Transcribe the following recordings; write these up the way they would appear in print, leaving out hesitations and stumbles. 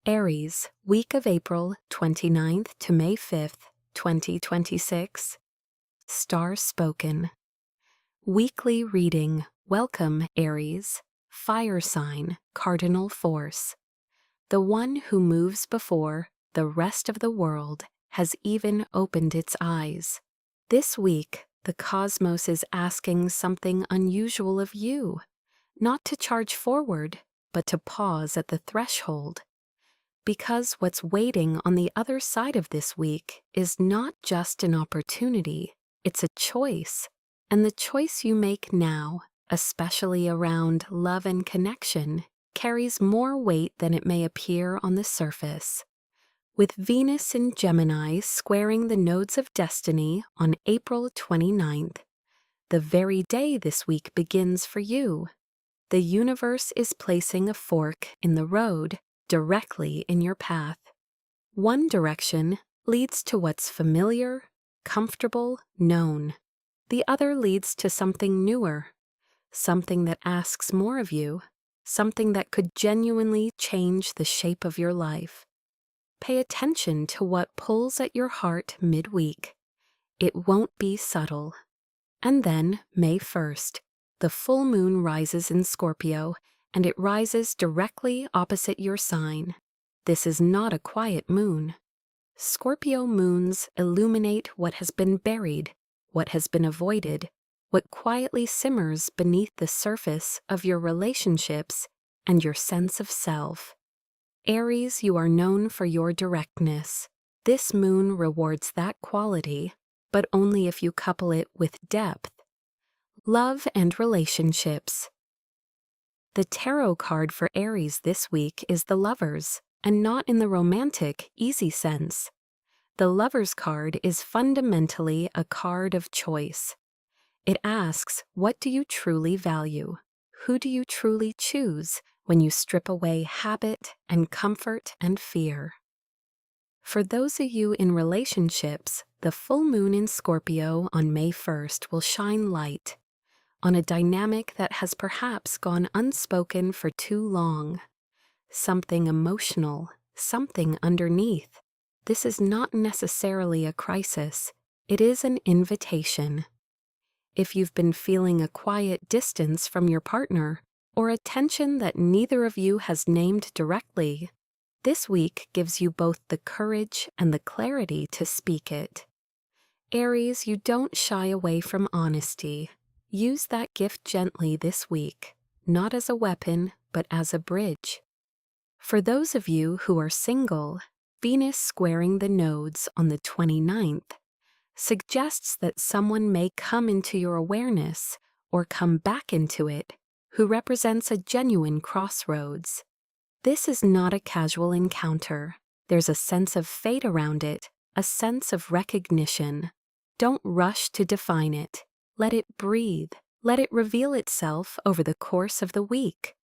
Aries, week of April 29th to May 5th, 2026. Starspoken. Weekly reading. Welcome, Aries. Fire sign, cardinal force. The one who moves before the rest of the world has even opened its eyes. This week, the cosmos is asking something unusual of you. Not to charge forward, but to pause at the threshold. Because what's waiting on the other side of this week is not just an opportunity, it's a choice. And the choice you make now, especially around love and connection, carries more weight than it may appear on the surface. With Venus in Gemini squaring the nodes of destiny on April 29th, the very day this week begins for you. The universe is placing a fork in the road directly in your path. One direction leads to what's familiar, comfortable, known. The other leads to something newer, something that asks more of you, something that could genuinely change the shape of your life. Pay attention to what pulls at your heart midweek. It won't be subtle. And then, May 1st, the full moon rises in Scorpio, and it rises directly opposite your sign. This is not a quiet moon. Scorpio moons illuminate what has been buried, what has been avoided, what quietly simmers beneath the surface of your relationships and your sense of self. Aries, you are known for your directness. This moon rewards that quality, but only if you couple it with depth. Love and relationships. The tarot card for Aries this week is the Lovers, and not in the romantic, easy sense. The Lovers card is fundamentally a card of choice. It asks, what do you truly value? Who do you truly choose when you strip away habit and comfort and fear? For those of you in relationships, the full moon in Scorpio on May 1st will shine light on a dynamic that has perhaps gone unspoken for too long. Something emotional, something underneath. This is not necessarily a crisis. It is an invitation. If you've been feeling a quiet distance from your partner, or a tension that neither of you has named directly, this week gives you both the courage and the clarity to speak it. Aries, you don't shy away from honesty. Use that gift gently this week, not as a weapon, but as a bridge. For those of you who are single, Venus squaring the nodes on the 29th suggests that someone may come into your awareness or come back into it who represents a genuine crossroads. This is not a casual encounter. There's a sense of fate around it, a sense of recognition. Don't rush to define it. Let it breathe. Let it reveal itself over the course of the week.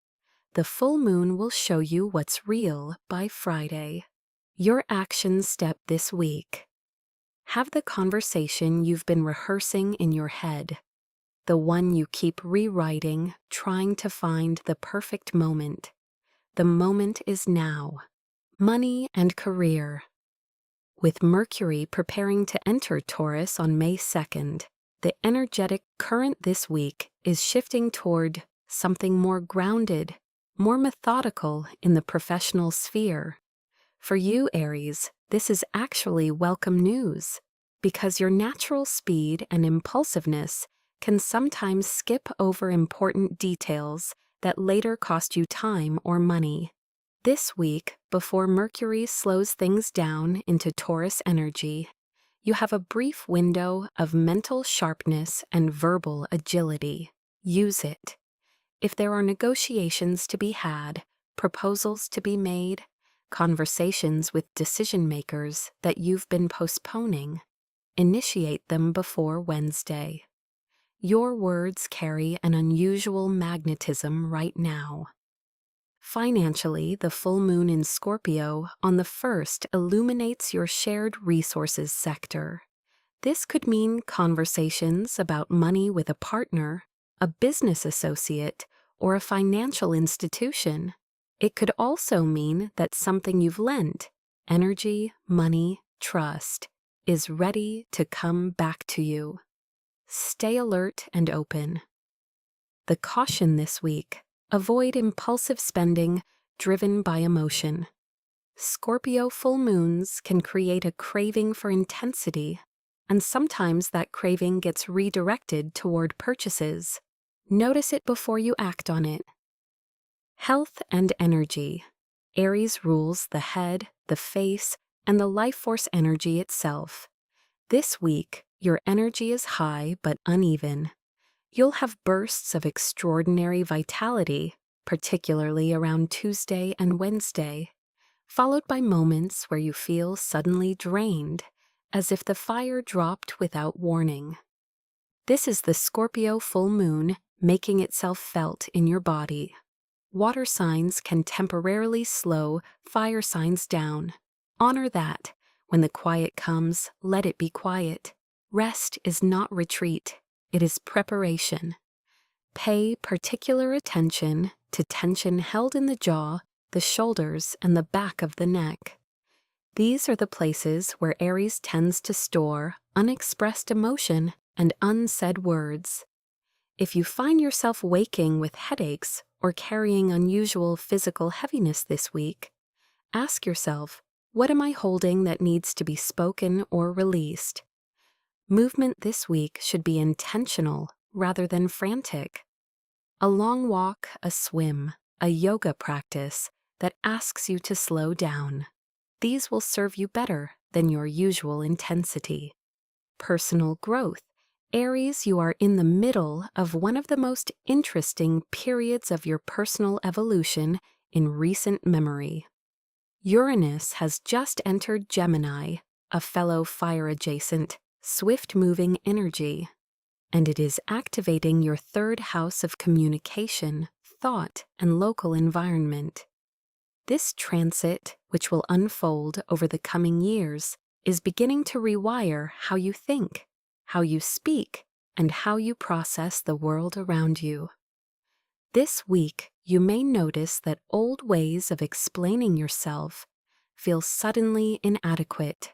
The full moon will show you what's real by Friday. Your action step this week. Have the conversation you've been rehearsing in your head. The one you keep rewriting, trying to find the perfect moment. The moment is now. Money and career. With Mercury preparing to enter Taurus on May 2nd, the energetic current this week is shifting toward something more grounded, more methodical in the professional sphere. For you, Aries, this is actually welcome news, because your natural speed and impulsiveness can sometimes skip over important details that later cost you time or money. This week, before Mercury slows things down into Taurus energy, you have a brief window of mental sharpness and verbal agility. Use it. If there are negotiations to be had, proposals to be made, conversations with decision makers that you've been postponing, initiate them before Wednesday. Your words carry an unusual magnetism right now. Financially, the full moon in Scorpio on the 1st illuminates your shared resources sector. This could mean conversations about money with a partner, a business associate, or a financial institution. It could also mean that something you've lent, energy, money, trust, is ready to come back to you. Stay alert and open. The caution this week: avoid impulsive spending driven by emotion. Scorpio full moons can create a craving for intensity, and sometimes that craving gets redirected toward purchases. Notice it before you act on it. Health and energy. Aries rules the head, the face, and the life force energy itself. This week, your energy is high but uneven. You'll have bursts of extraordinary vitality, particularly around Tuesday and Wednesday, followed by moments where you feel suddenly drained, as if the fire dropped without warning. This is the Scorpio full moon making itself felt in your body. Water signs can temporarily slow fire signs down. Honor that. When the quiet comes, let it be quiet. Rest is not retreat, it is preparation. Pay particular attention to tension held in the jaw, the shoulders, and the back of the neck. These are the places where Aries tends to store unexpressed emotion and unsaid words. If you find yourself waking with headaches or carrying unusual physical heaviness this week, ask yourself, what am I holding that needs to be spoken or released? Movement this week should be intentional rather than frantic. A long walk, a swim, a yoga practice that asks you to slow down. These will serve you better than your usual intensity. Personal growth. Aries, you are in the middle of one of the most interesting periods of your personal evolution in recent memory. Uranus has just entered Gemini, a fellow fire-adjacent, swift-moving energy, and it is activating your third house of communication, thought, and local environment. This transit, which will unfold over the coming years, is beginning to rewire how you think, how you speak, and how you process the world around you. This week, you may notice that old ways of explaining yourself feel suddenly inadequate,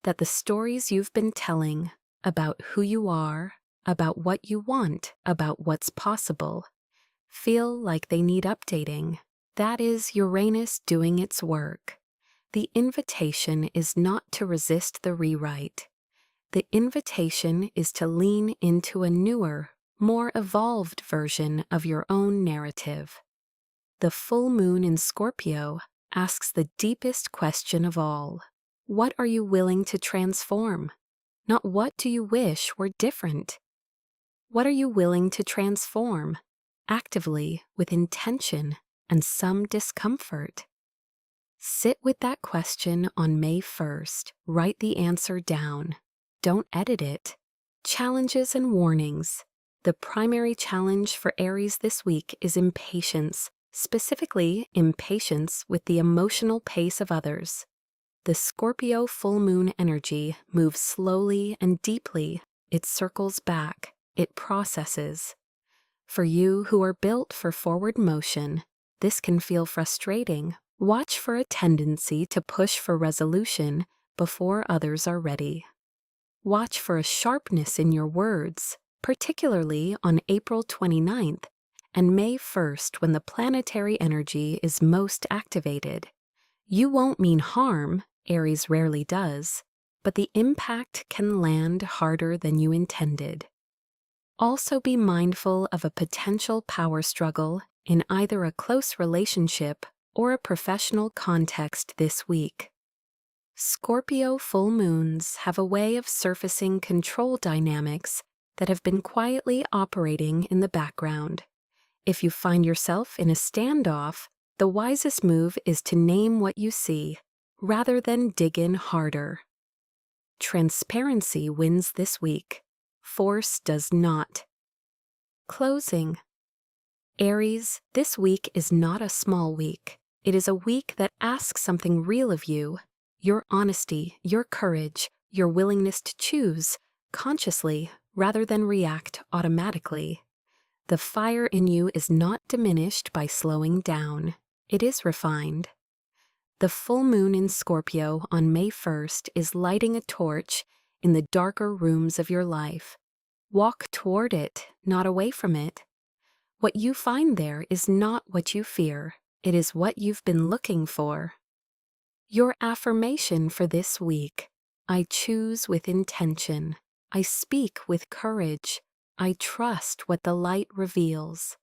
that the stories you've been telling about who you are, about what you want, about what's possible, feel like they need updating. That is Uranus doing its work. The invitation is not to resist the rewrite. The invitation is to lean into a newer, more evolved version of your own narrative. The full moon in Scorpio asks the deepest question of all. What are you willing to transform? Not what do you wish were different. What are you willing to transform, actively, with intention and some discomfort? Sit with that question on May 1st. Write the answer down. Don't edit it. Challenges and warnings. The primary challenge for Aries this week is impatience, specifically impatience with the emotional pace of others. The Scorpio full moon energy moves slowly and deeply. It circles back. It processes. For you who are built for forward motion, this can feel frustrating. Watch for a tendency to push for resolution before others are ready. Watch for a sharpness in your words, particularly on April 29th and May 1st when the planetary energy is most activated. You won't mean harm, Aries rarely does, but the impact can land harder than you intended. Also be mindful of a potential power struggle in either a close relationship or a professional context this week. Scorpio full moons have a way of surfacing control dynamics that have been quietly operating in the background. If you find yourself in a standoff, the wisest move is to name what you see, rather than dig in harder. Transparency wins this week. Force does not. Closing. Aries, this week is not a small week. It is a week that asks something real of you. Your honesty, your courage, your willingness to choose consciously rather than react automatically. The fire in you is not diminished by slowing down. It is refined. The full moon in Scorpio on May 1st is lighting a torch in the darker rooms of your life. Walk toward it, not away from it. What you find there is not what you fear. It is what you've been looking for. Your affirmation for this week: I choose with intention. I speak with courage. I trust what the light reveals.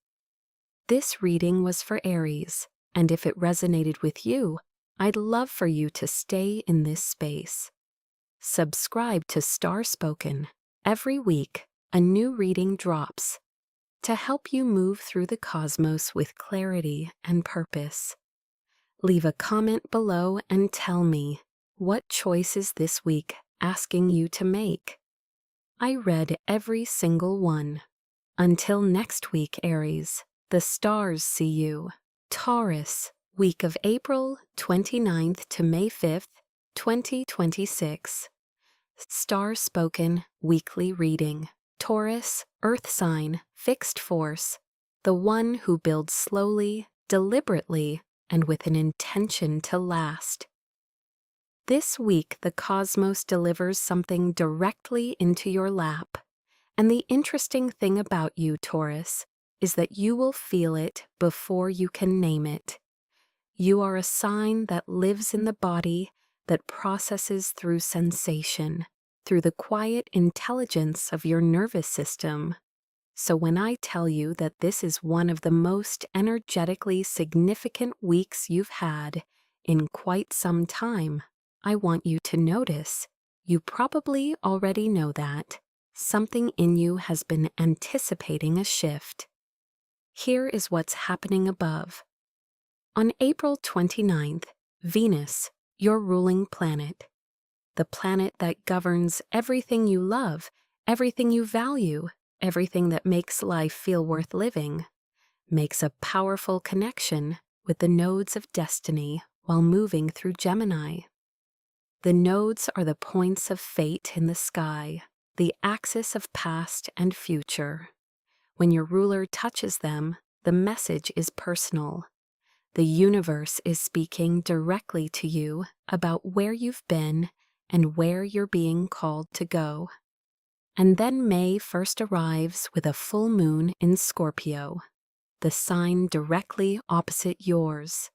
This reading was for Aries, and if it resonated with you, I'd love for you to stay in this space. Subscribe to Starspoken. Every week, a new reading drops to help you move through the cosmos with clarity and purpose. Leave a comment below and tell me, what choice is this week asking you to make? I read every single one. Until next week, Aries, the stars see you. Taurus, week of April 29th to May 5th, 2026. Starspoken weekly reading. Taurus, earth sign, fixed force, the one who builds slowly, deliberately, and with an intention to last. This week, the cosmos delivers something directly into your lap. And the interesting thing about you, Taurus, is that you will feel it before you can name it. You are a sign that lives in the body, that processes through sensation, through the quiet intelligence of your nervous system. So when I tell you that this is one of the most energetically significant weeks you've had in quite some time, I want you to notice, you probably already know that, something in you has been anticipating a shift. Here is what's happening above. On April 29th, Venus, your ruling planet, the planet that governs everything you love, everything you value, everything that makes life feel worth living, makes a powerful connection with the nodes of destiny while moving through Gemini. The nodes are the points of fate in the sky, the axis of past and future. When your ruler touches them, the message is personal. The universe is speaking directly to you about where you've been and where you're being called to go. And then May 1st arrives with a full moon in Scorpio, the sign directly opposite yours.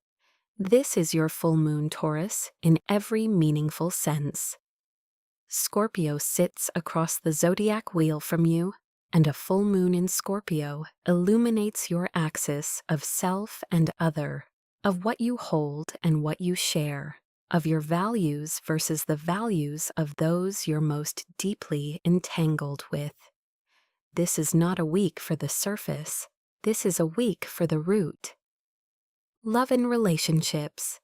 This is your full moon, Taurus, in every meaningful sense. Scorpio sits across the zodiac wheel from you, and a full moon in Scorpio illuminates your axis of self and other, of what you hold and what you share, of your values versus the values of those you're most deeply entangled with. This is not a week for the surface. This is a week for the root. Love and relationships.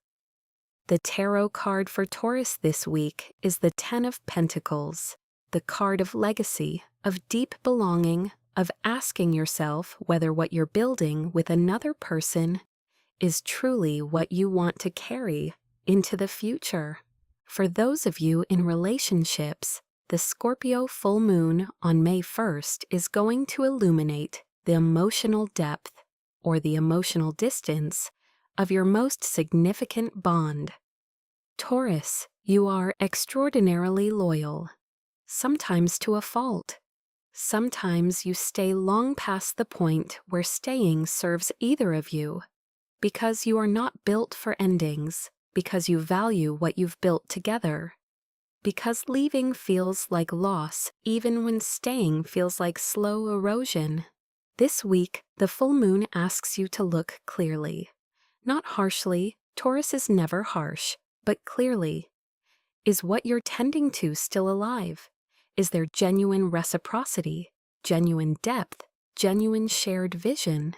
The tarot card for Taurus this week is the Ten of Pentacles, the card of legacy, of deep belonging, of asking yourself whether what you're building with another person is truly what you want to carry into the future. For those of you in relationships, the Scorpio full moon on May 1st is going to illuminate the emotional depth or the emotional distance of your most significant bond. Taurus, you are extraordinarily loyal, sometimes to a fault. Sometimes you stay long past the point where staying serves either of you, because you are not built for endings, because you value what you've built together, because leaving feels like loss even when staying feels like slow erosion. This week, the full moon asks you to look clearly. Not harshly, Taurus is never harsh, but clearly. Is what you're tending to still alive? Is there genuine reciprocity, genuine depth, genuine shared vision?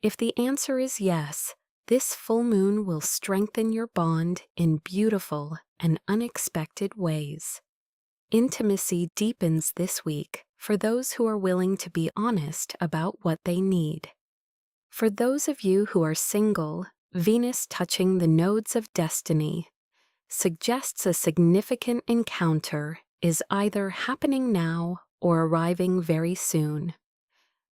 If the answer is yes, this full moon will strengthen your bond in beautiful and unexpected ways. Intimacy deepens this week for those who are willing to be honest about what they need. For those of you who are single, Venus touching the nodes of destiny suggests a significant encounter is either happening now or arriving very soon.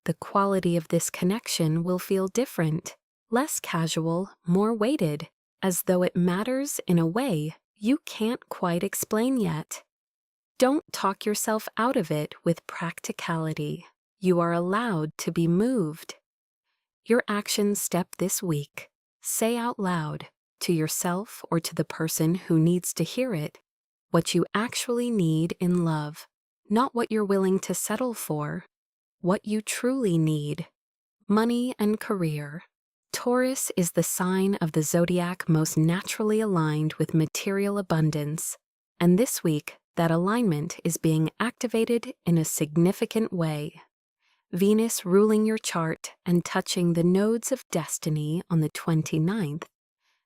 The quality of this connection will feel different, less casual, more weighted, as though it matters in a way you can't quite explain yet. Don't talk yourself out of it with practicality. You are allowed to be moved. Your action step this week: say out loud, to yourself or to the person who needs to hear it, what you actually need in love, not what you're willing to settle for, what you truly need. Money and career. Taurus is the sign of the zodiac most naturally aligned with material abundance, and this week that alignment is being activated in a significant way. Venus ruling your chart and touching the nodes of destiny on the 29th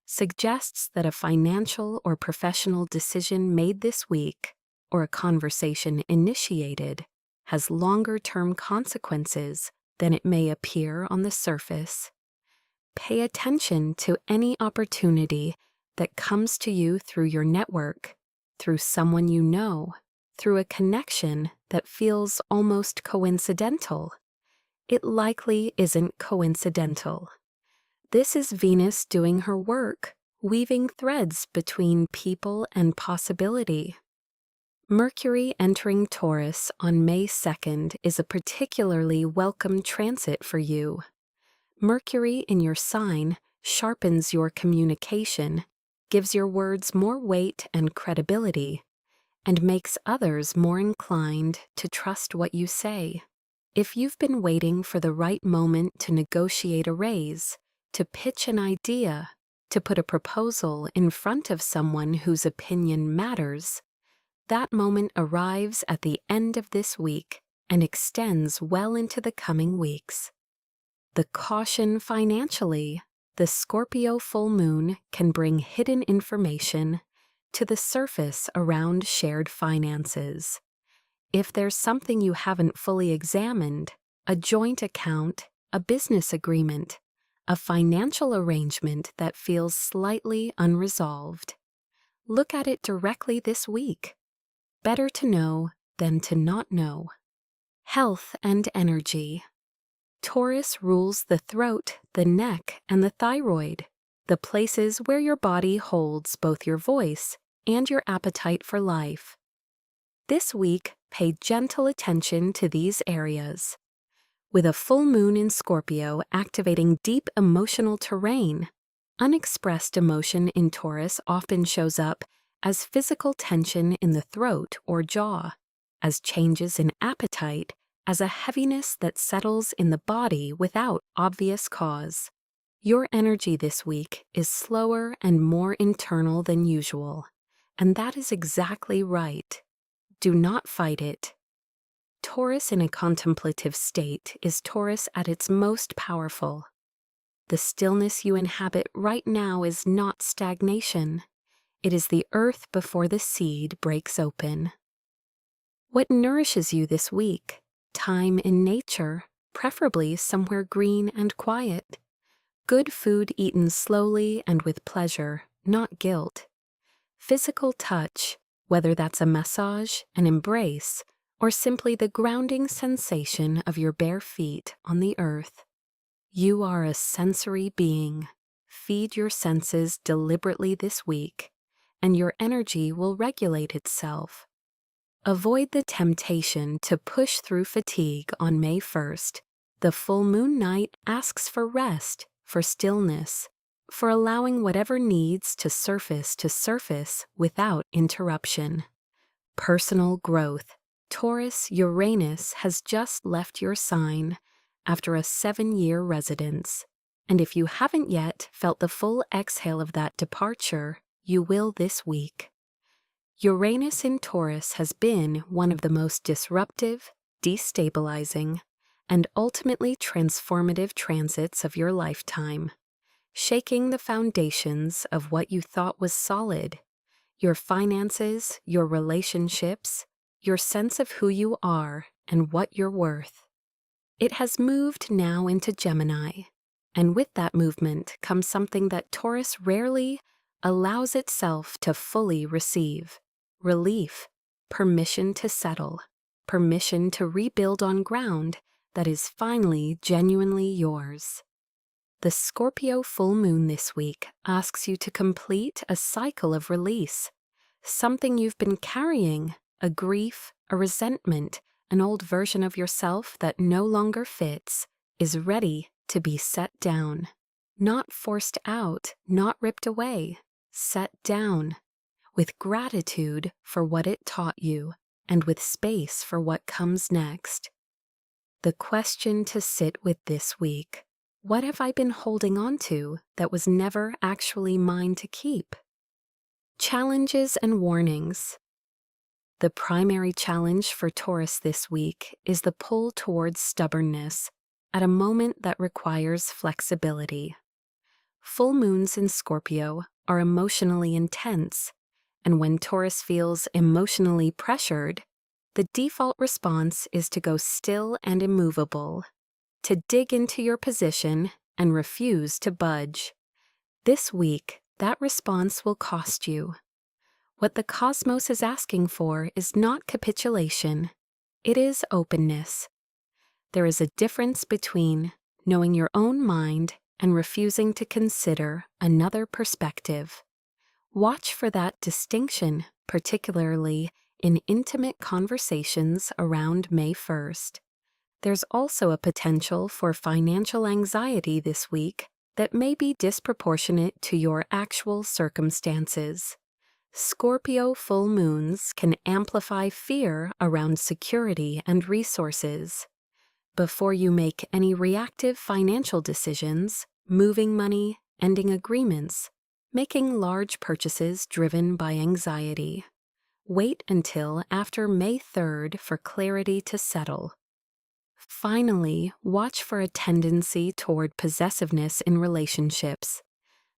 suggests that a financial or professional decision made this week, or a conversation initiated, has longer-term consequences than it may appear on the surface. Pay attention to any opportunity that comes to you through your network, through someone you know, through a connection that feels almost coincidental. It likely isn't coincidental. This is Venus doing her work, weaving threads between people and possibility. Mercury entering Taurus on May 2nd is a particularly welcome transit for you. Mercury in your sign sharpens your communication, gives your words more weight and credibility, and makes others more inclined to trust what you say. If you've been waiting for the right moment to negotiate a raise, to pitch an idea, to put a proposal in front of someone whose opinion matters, that moment arrives at the end of this week and extends well into the coming weeks. The caution financially. The Scorpio full moon can bring hidden information to the surface around shared finances. If there's something you haven't fully examined, a joint account, a business agreement, a financial arrangement that feels slightly unresolved, look at it directly this week. Better to know than to not know. Health and energy. Taurus rules the throat, the neck, and the thyroid, the places where your body holds both your voice and your appetite for life. This week, pay gentle attention to these areas. With a full moon in Scorpio activating deep emotional terrain, unexpressed emotion in Taurus often shows up as physical tension in the throat or jaw, as changes in appetite, as a heaviness that settles in the body without obvious cause. Your energy this week is slower and more internal than usual, and that is exactly right. Do not fight it. Taurus in a contemplative state is Taurus at its most powerful. The stillness you inhabit right now is not stagnation. It is the earth before the seed breaks open. What nourishes you this week? Time in nature, preferably somewhere green and quiet. Good food eaten slowly and with pleasure, not guilt. Physical touch, whether that's a massage, an embrace, or simply the grounding sensation of your bare feet on the earth. You are a sensory being. Feed your senses deliberately this week, and your energy will regulate itself. Avoid the temptation to push through fatigue on May 1st. The full moon night asks for rest, for stillness, for allowing whatever needs to surface without interruption. Personal growth. Taurus Uranus has just left your sign after a 7-year residence, and if you haven't yet felt the full exhale of that departure, you will this week. Uranus in Taurus has been one of the most disruptive, destabilizing, and ultimately transformative transits of your lifetime, shaking the foundations of what you thought was solid: your finances, your relationships, your sense of who you are and what you're worth. It has moved now into Gemini, and with that movement comes something that Taurus rarely allows itself to fully receive: relief, permission to settle, permission to rebuild on ground that is finally genuinely yours. The Scorpio full moon this week asks you to complete a cycle of release. Something you've been carrying, a grief, a resentment, an old version of yourself that no longer fits, is ready to be set down. Not forced out, not ripped away, set down. With gratitude for what it taught you, and with space for what comes next. The question to sit with this week: what have I been holding on to that was never actually mine to keep? Challenges and warnings. The primary challenge for Taurus this week is the pull towards stubbornness at a moment that requires flexibility. Full moons in Scorpio are emotionally intense, and when Taurus feels emotionally pressured, the default response is to go still and immovable, to dig into your position and refuse to budge. This week, that response will cost you. What the cosmos is asking for is not capitulation, it is openness. There is a difference between knowing your own mind and refusing to consider another perspective. Watch for that distinction, particularly in intimate conversations around May 1st. There's also a potential for financial anxiety this week that may be disproportionate to your actual circumstances. Scorpio full moons can amplify fear around security and resources. Before you make any reactive financial decisions, moving money, ending agreements, making large purchases driven by anxiety, wait until after May 3rd for clarity to settle. Finally, watch for a tendency toward possessiveness in relationships.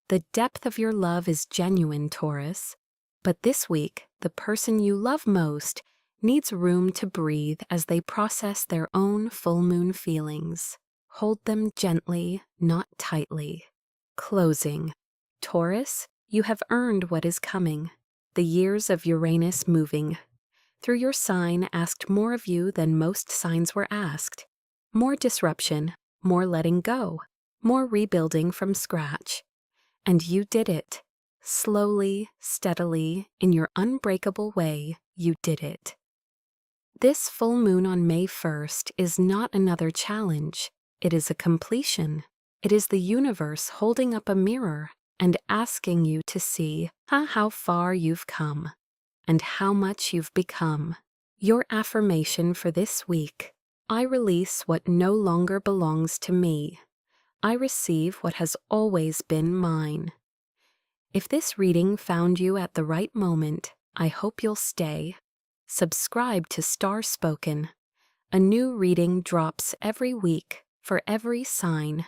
The depth of your love is genuine, Taurus, but this week, the person you love most needs room to breathe as they process their own full moon feelings. Hold them gently, not tightly. Closing. Taurus, you have earned what is coming. The years of Uranus moving through your sign asked more of you than most signs were asked. More disruption, more letting go, more rebuilding from scratch. And you did it. Slowly, steadily, in your unbreakable way, you did it. This full moon on May 1st is not another challenge. It is a completion. It is the universe holding up a mirror and asking you to see how far you've come and how much you've become. Your affirmation for this week: I release what no longer belongs to me. I receive what has always been mine. If this reading found you at the right moment, I hope you'll stay. Subscribe to Starspoken. A new reading drops every week for every sign,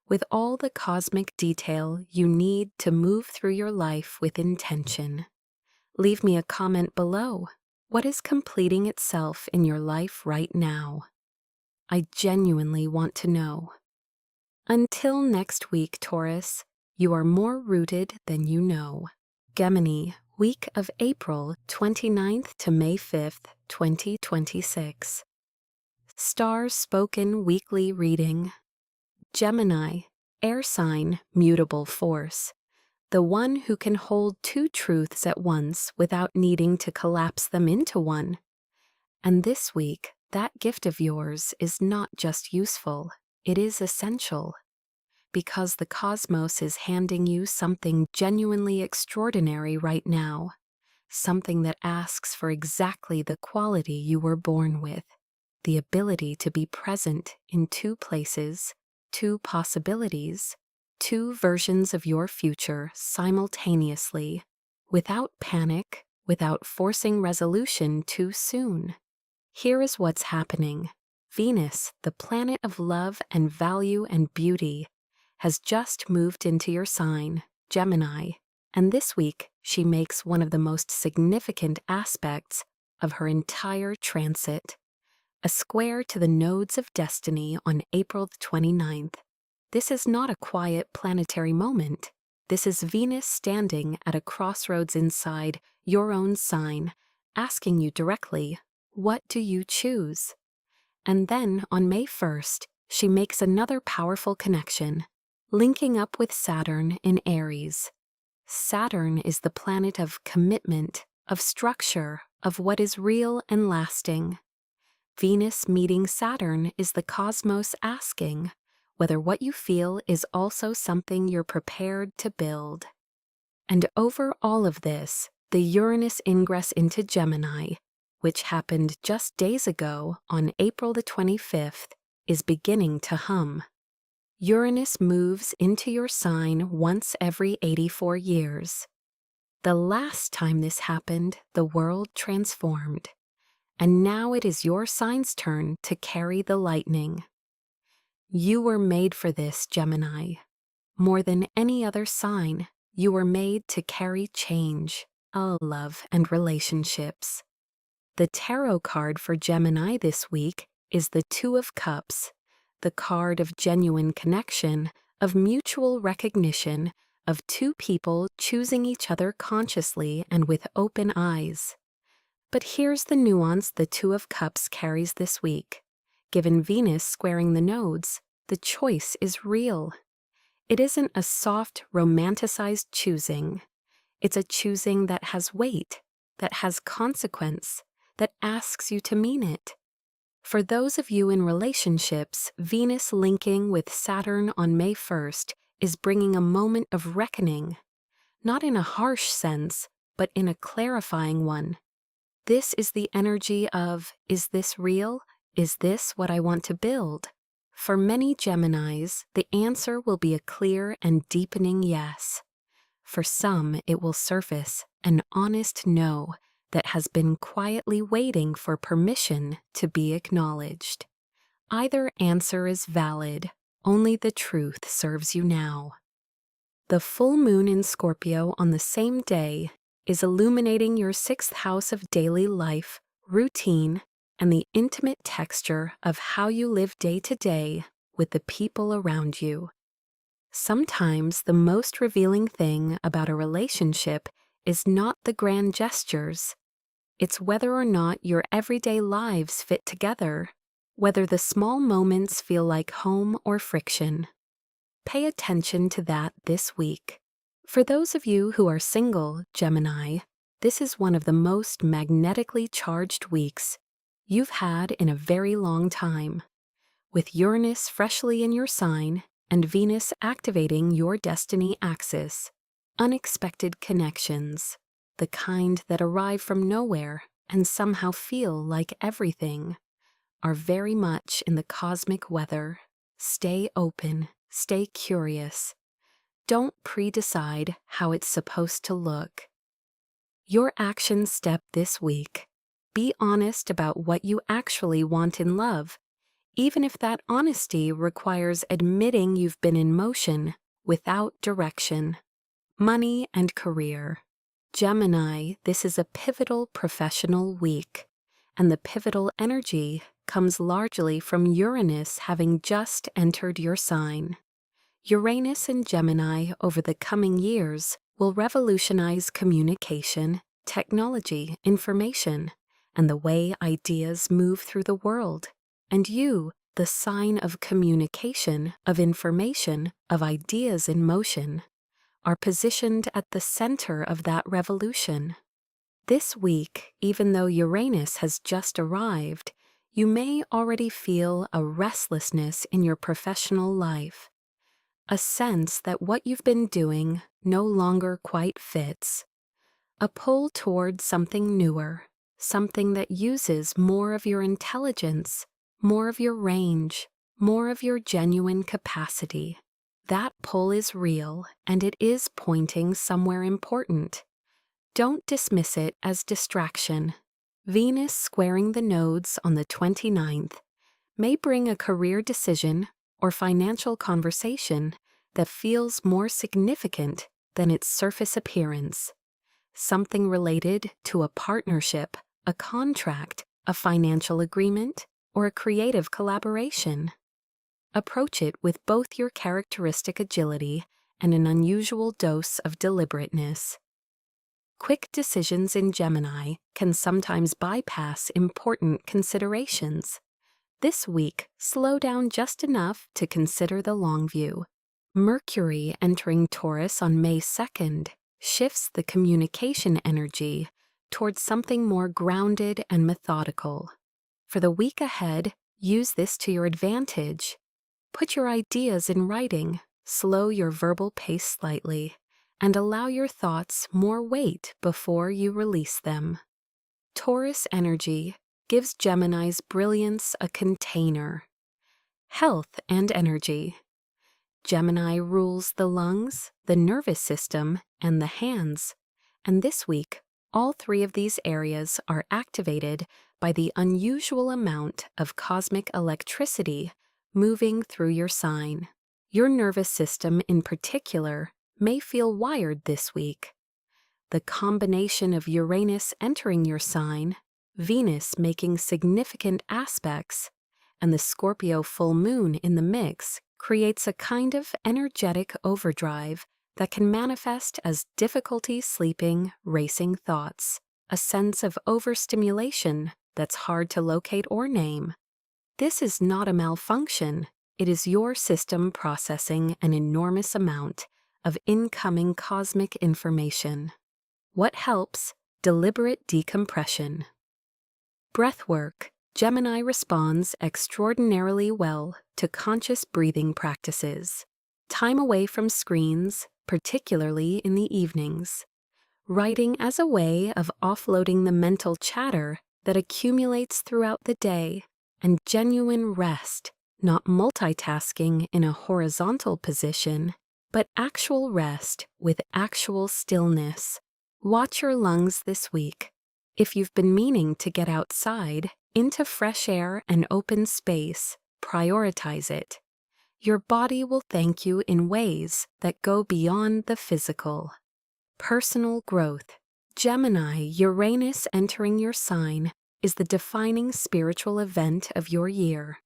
with all the cosmic detail you need to move through your life with intention. Leave me a comment below. What is completing itself in your life right now? I genuinely want to know. Until next week, Taurus, you are more rooted than you know. Gemini, week of April 29th to May 5th, 2026. Starspoken weekly reading. Gemini, air sign, mutable force. The one who can hold two truths at once without needing to collapse them into one. And this week, that gift of yours is not just useful, it is essential. Because the cosmos is handing you something genuinely extraordinary right now. Something that asks for exactly the quality you were born with. The ability to be present in two places, two possibilities, two versions of your future simultaneously, without panic, without forcing resolution too soon. Here is what's happening. Venus, the planet of love and value and beauty, has just moved into your sign, Gemini, and this week she makes one of the most significant aspects of her entire transit. A square to the nodes of destiny on April 29th. This is not a quiet planetary moment. This is Venus standing at a crossroads inside your own sign, asking you directly, what do you choose? And then on May 1st, she makes another powerful connection. linking up with Saturn in Aries. Saturn is the planet of commitment, of structure, of what is real and lasting. Venus meeting Saturn is the cosmos asking whether what you feel is also something you're prepared to build. And over all of this, the Uranus ingress into Gemini, which happened just days ago on April the 25th, is beginning to hum. Uranus moves into your sign once every 84 years. The last time this happened, the world transformed. And now it is your sign's turn to carry the lightning. You were made for this, Gemini. More than any other sign, you were made to carry change, love, and relationships. The tarot card for Gemini this week is the Two of Cups, the card of genuine connection, of mutual recognition, of two people choosing each other consciously and with open eyes. But here's the nuance the Two of Cups carries this week. Given Venus squaring the nodes, the choice is real. It isn't a soft, romanticized choosing. It's a choosing that has weight, that has consequence, that asks you to mean it. For those of you in relationships, Venus linking with Saturn on May 1st is bringing a moment of reckoning, not in a harsh sense, but in a clarifying one. This is the energy of, is this real? Is this what I want to build? For many Geminis, the answer will be a clear and deepening yes. For some, it will surface an honest no that has been quietly waiting for permission to be acknowledged. Either answer is valid, only the truth serves you now. The full moon in Scorpio on the same day is illuminating your 6th house of daily life, routine, and the intimate texture of how you live day to day with the people around you. Sometimes the most revealing thing about a relationship is not the grand gestures. It's whether or not your everyday lives fit together, whether the small moments feel like home or friction. Pay attention to that this week. For those of you who are single, Gemini, this is one of the most magnetically charged weeks you've had in a very long time. With Uranus freshly in your sign and Venus activating your destiny axis, unexpected connections, the kind that arrive from nowhere and somehow feel like everything, are very much in the cosmic weather. Stay open, stay curious. Don't pre-decide how it's supposed to look. Your action step this week: be honest about what you actually want in love, even if that honesty requires admitting you've been in motion without direction. Money and career. Gemini, this is a pivotal professional week, and the pivotal energy comes largely from Uranus having just entered your sign. Uranus and Gemini over the coming years will revolutionize communication, technology, information, and the way ideas move through the world. And you, the sign of communication, of information, of ideas in motion, are positioned at the center of that revolution. This week, even though Uranus has just arrived, you may already feel a restlessness in your professional life, a sense that what you've been doing no longer quite fits, a pull toward something newer, something that uses more of your intelligence, more of your range, more of your genuine capacity. That pull is real, and it is pointing somewhere important. Don't dismiss it as distraction. Venus squaring the nodes on the 29th may bring a career decision or financial conversation that feels more significant than its surface appearance. Something related to a partnership, a contract, a financial agreement, or a creative collaboration. Approach it with both your characteristic agility and an unusual dose of deliberateness. Quick decisions in Gemini can sometimes bypass important considerations. This week, slow down just enough to consider the long view. Mercury entering Taurus on May 2nd shifts the communication energy towards something more grounded and methodical. For the week ahead, use this to your advantage. Put your ideas in writing, slow your verbal pace slightly, and allow your thoughts more weight before you release them. Taurus energy gives Gemini's brilliance a container. Health and energy. Gemini rules the lungs, the nervous system, and the hands, and this week, all three of these areas are activated by the unusual amount of cosmic electricity moving through your sign. Your nervous system in particular may feel wired this week. The combination of Uranus entering your sign, Venus making significant aspects, and the Scorpio full moon in the mix creates a kind of energetic overdrive that can manifest as difficulty sleeping, racing thoughts, a sense of overstimulation that's hard to locate or name. This is not a malfunction. It is your system processing an enormous amount of incoming cosmic information. What helps? Deliberate decompression. Breathwork. Gemini responds extraordinarily well to conscious breathing practices. Time away from screens, particularly in the evenings. Writing as a way of offloading the mental chatter that accumulates throughout the day, and genuine rest, not multitasking in a horizontal position, but actual rest with actual stillness. Watch your lungs this week. If you've been meaning to get outside, into fresh air and open space, prioritize it. Your body will thank you in ways that go beyond the physical. Personal growth. Gemini, Uranus entering your sign is the defining spiritual event of your year,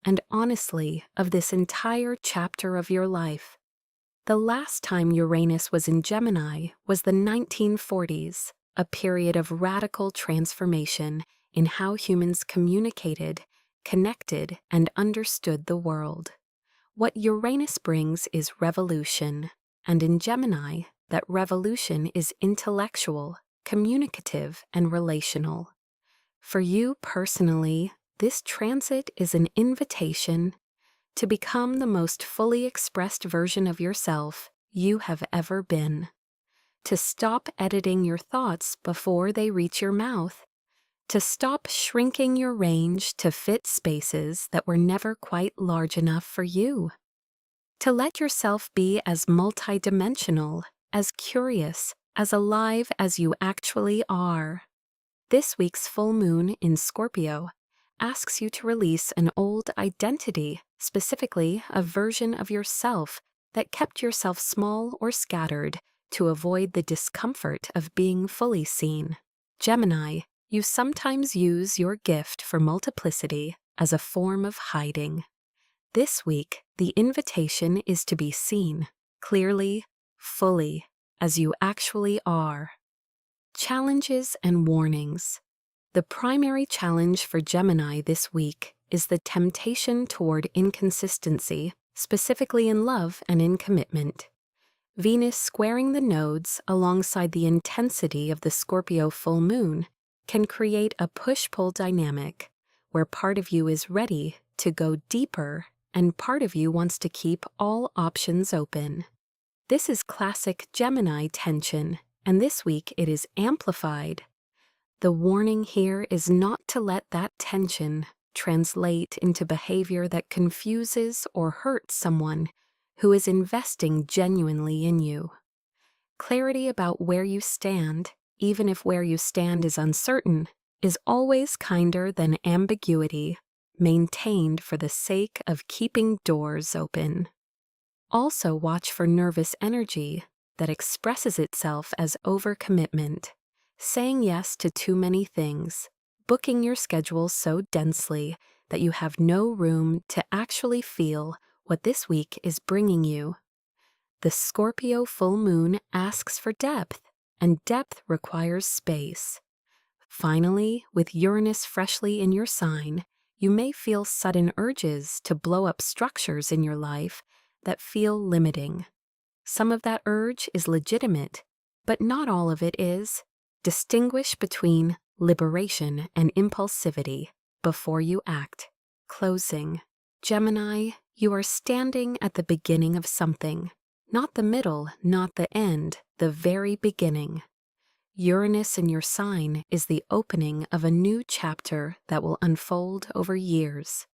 and honestly, of this entire chapter of your life. The last time Uranus was in Gemini was the 1940s, a period of radical transformation in how humans communicated, connected, and understood the world. What Uranus brings is revolution, and in Gemini, that revolution is intellectual, communicative, and relational. For you personally, this transit is an invitation to become the most fully expressed version of yourself you have ever been. To stop editing your thoughts before they reach your mouth. To stop shrinking your range to fit spaces that were never quite large enough for you. To let yourself be as multidimensional, as curious, as alive as you actually are. This week's full moon in Scorpio asks you to release an old identity, specifically a version of yourself that kept yourself small or scattered to avoid the discomfort of being fully seen. Gemini, you sometimes use your gift for multiplicity as a form of hiding. This week, the invitation is to be seen, clearly, fully, as you actually are. Challenges and warnings. The primary challenge for Gemini this week is the temptation toward inconsistency, specifically in love and in commitment. Venus squaring the nodes alongside the intensity of the Scorpio full moon can create a push-pull dynamic where part of you is ready to go deeper and part of you wants to keep all options open. This is classic Gemini tension, and this week it is amplified. The warning here is not to let that tension translate into behavior that confuses or hurts someone who is investing genuinely in you. Clarity about where you stand, even if where you stand is uncertain, is always kinder than ambiguity, maintained for the sake of keeping doors open. Also watch for nervous energy that expresses itself as overcommitment, saying yes to too many things, booking your schedule so densely that you have no room to actually feel what this week is bringing you. The Scorpio full moon asks for depth, and depth requires space. Finally, with Uranus freshly in your sign, you may feel sudden urges to blow up structures in your life that feel limiting. Some of that urge is legitimate, but not all of it is. Distinguish between liberation and impulsivity before you act. Closing. Gemini, you are standing at the beginning of something. Not the middle, not the end, the very beginning. Uranus in your sign is the opening of a new chapter that will unfold over years,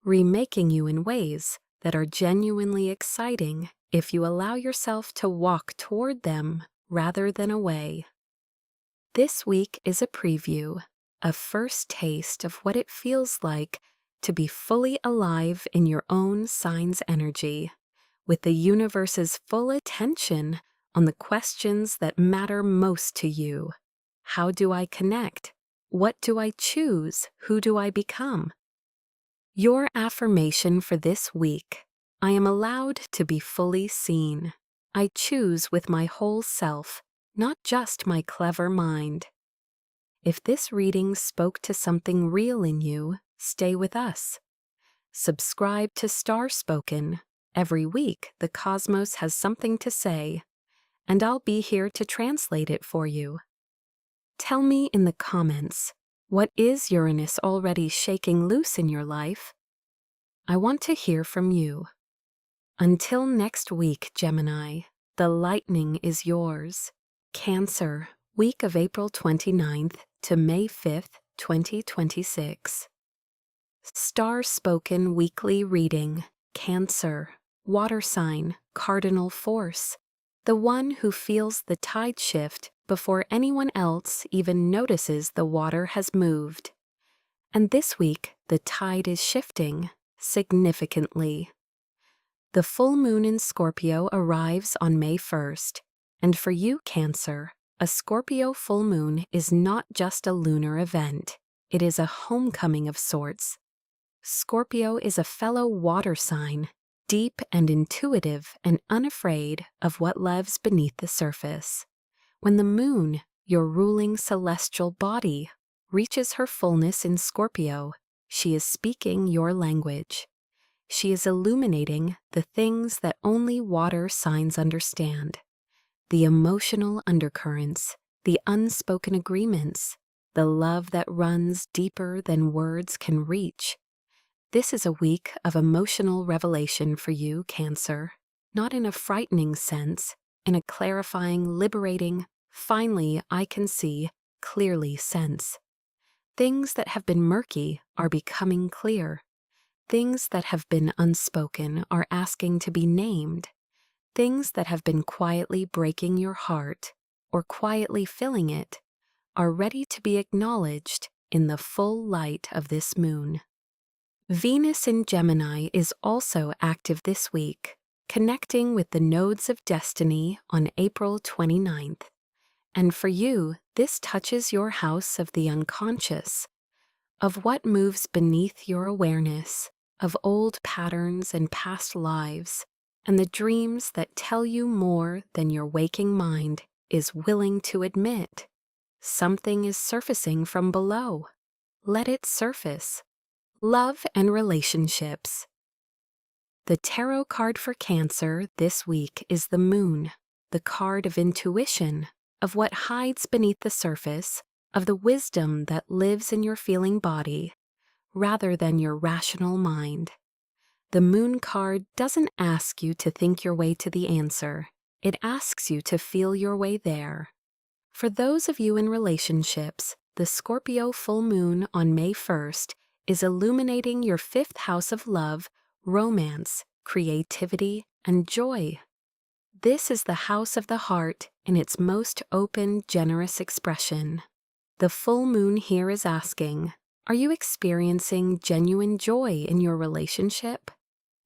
remaking you in ways that are genuinely exciting if you allow yourself to walk toward them rather than away. This week is a preview, a first taste of what it feels like to be fully alive in your own sign's energy, with the universe's full attention on the questions that matter most to you. How do I connect? What do I choose? Who do I become? Your affirmation for this week: I am allowed to be fully seen. I choose with my whole self, not just my clever mind. If this reading spoke to something real in you, stay with us. Subscribe to Starspoken. Every week, the cosmos has something to say, and I'll be here to translate it for you. Tell me in the comments, what is Uranus already shaking loose in your life? I want to hear from you. Until next week, Gemini, the lightning is yours. Cancer, week of April 29th to May 5th, 2026. Starspoken weekly reading. Cancer, water sign, cardinal force. The one who feels the tide shift before anyone else even notices the water has moved. And this week, the tide is shifting significantly. The full moon in Scorpio arrives on May 1st, and for you, Cancer, a Scorpio full moon is not just a lunar event, it is a homecoming of sorts. Scorpio is a fellow water sign, deep and intuitive and unafraid of what lives beneath the surface. When the moon, your ruling celestial body, reaches her fullness in Scorpio, she is speaking your language. She is illuminating the things that only water signs understand. The emotional undercurrents, the unspoken agreements, the love that runs deeper than words can reach. This is a week of emotional revelation for you, Cancer, not in a frightening sense, in a clarifying, liberating, finally I can see, clearly sense. Things that have been murky are becoming clear. Things that have been unspoken are asking to be named. Things that have been quietly breaking your heart, or quietly filling it, are ready to be acknowledged in the full light of this moon. Venus in Gemini is also active this week, connecting with the nodes of destiny on April 29th. And for you, this touches your house of the unconscious, of what moves beneath your awareness, of old patterns and past lives, and the dreams that tell you more than your waking mind is willing to admit. Something is surfacing from below. Let it surface. Love and relationships. The tarot card for Cancer this week is the Moon, the card of intuition, of what hides beneath the surface, of the wisdom that lives in your feeling body, rather than your rational mind. The Moon card doesn't ask you to think your way to the answer. It asks you to feel your way there. For those of you in relationships, the Scorpio full moon on May 1st is illuminating your 5th house of love, romance, creativity, and joy. This is the house of the heart in its most open, generous expression. The full moon here is asking, are you experiencing genuine joy in your relationship?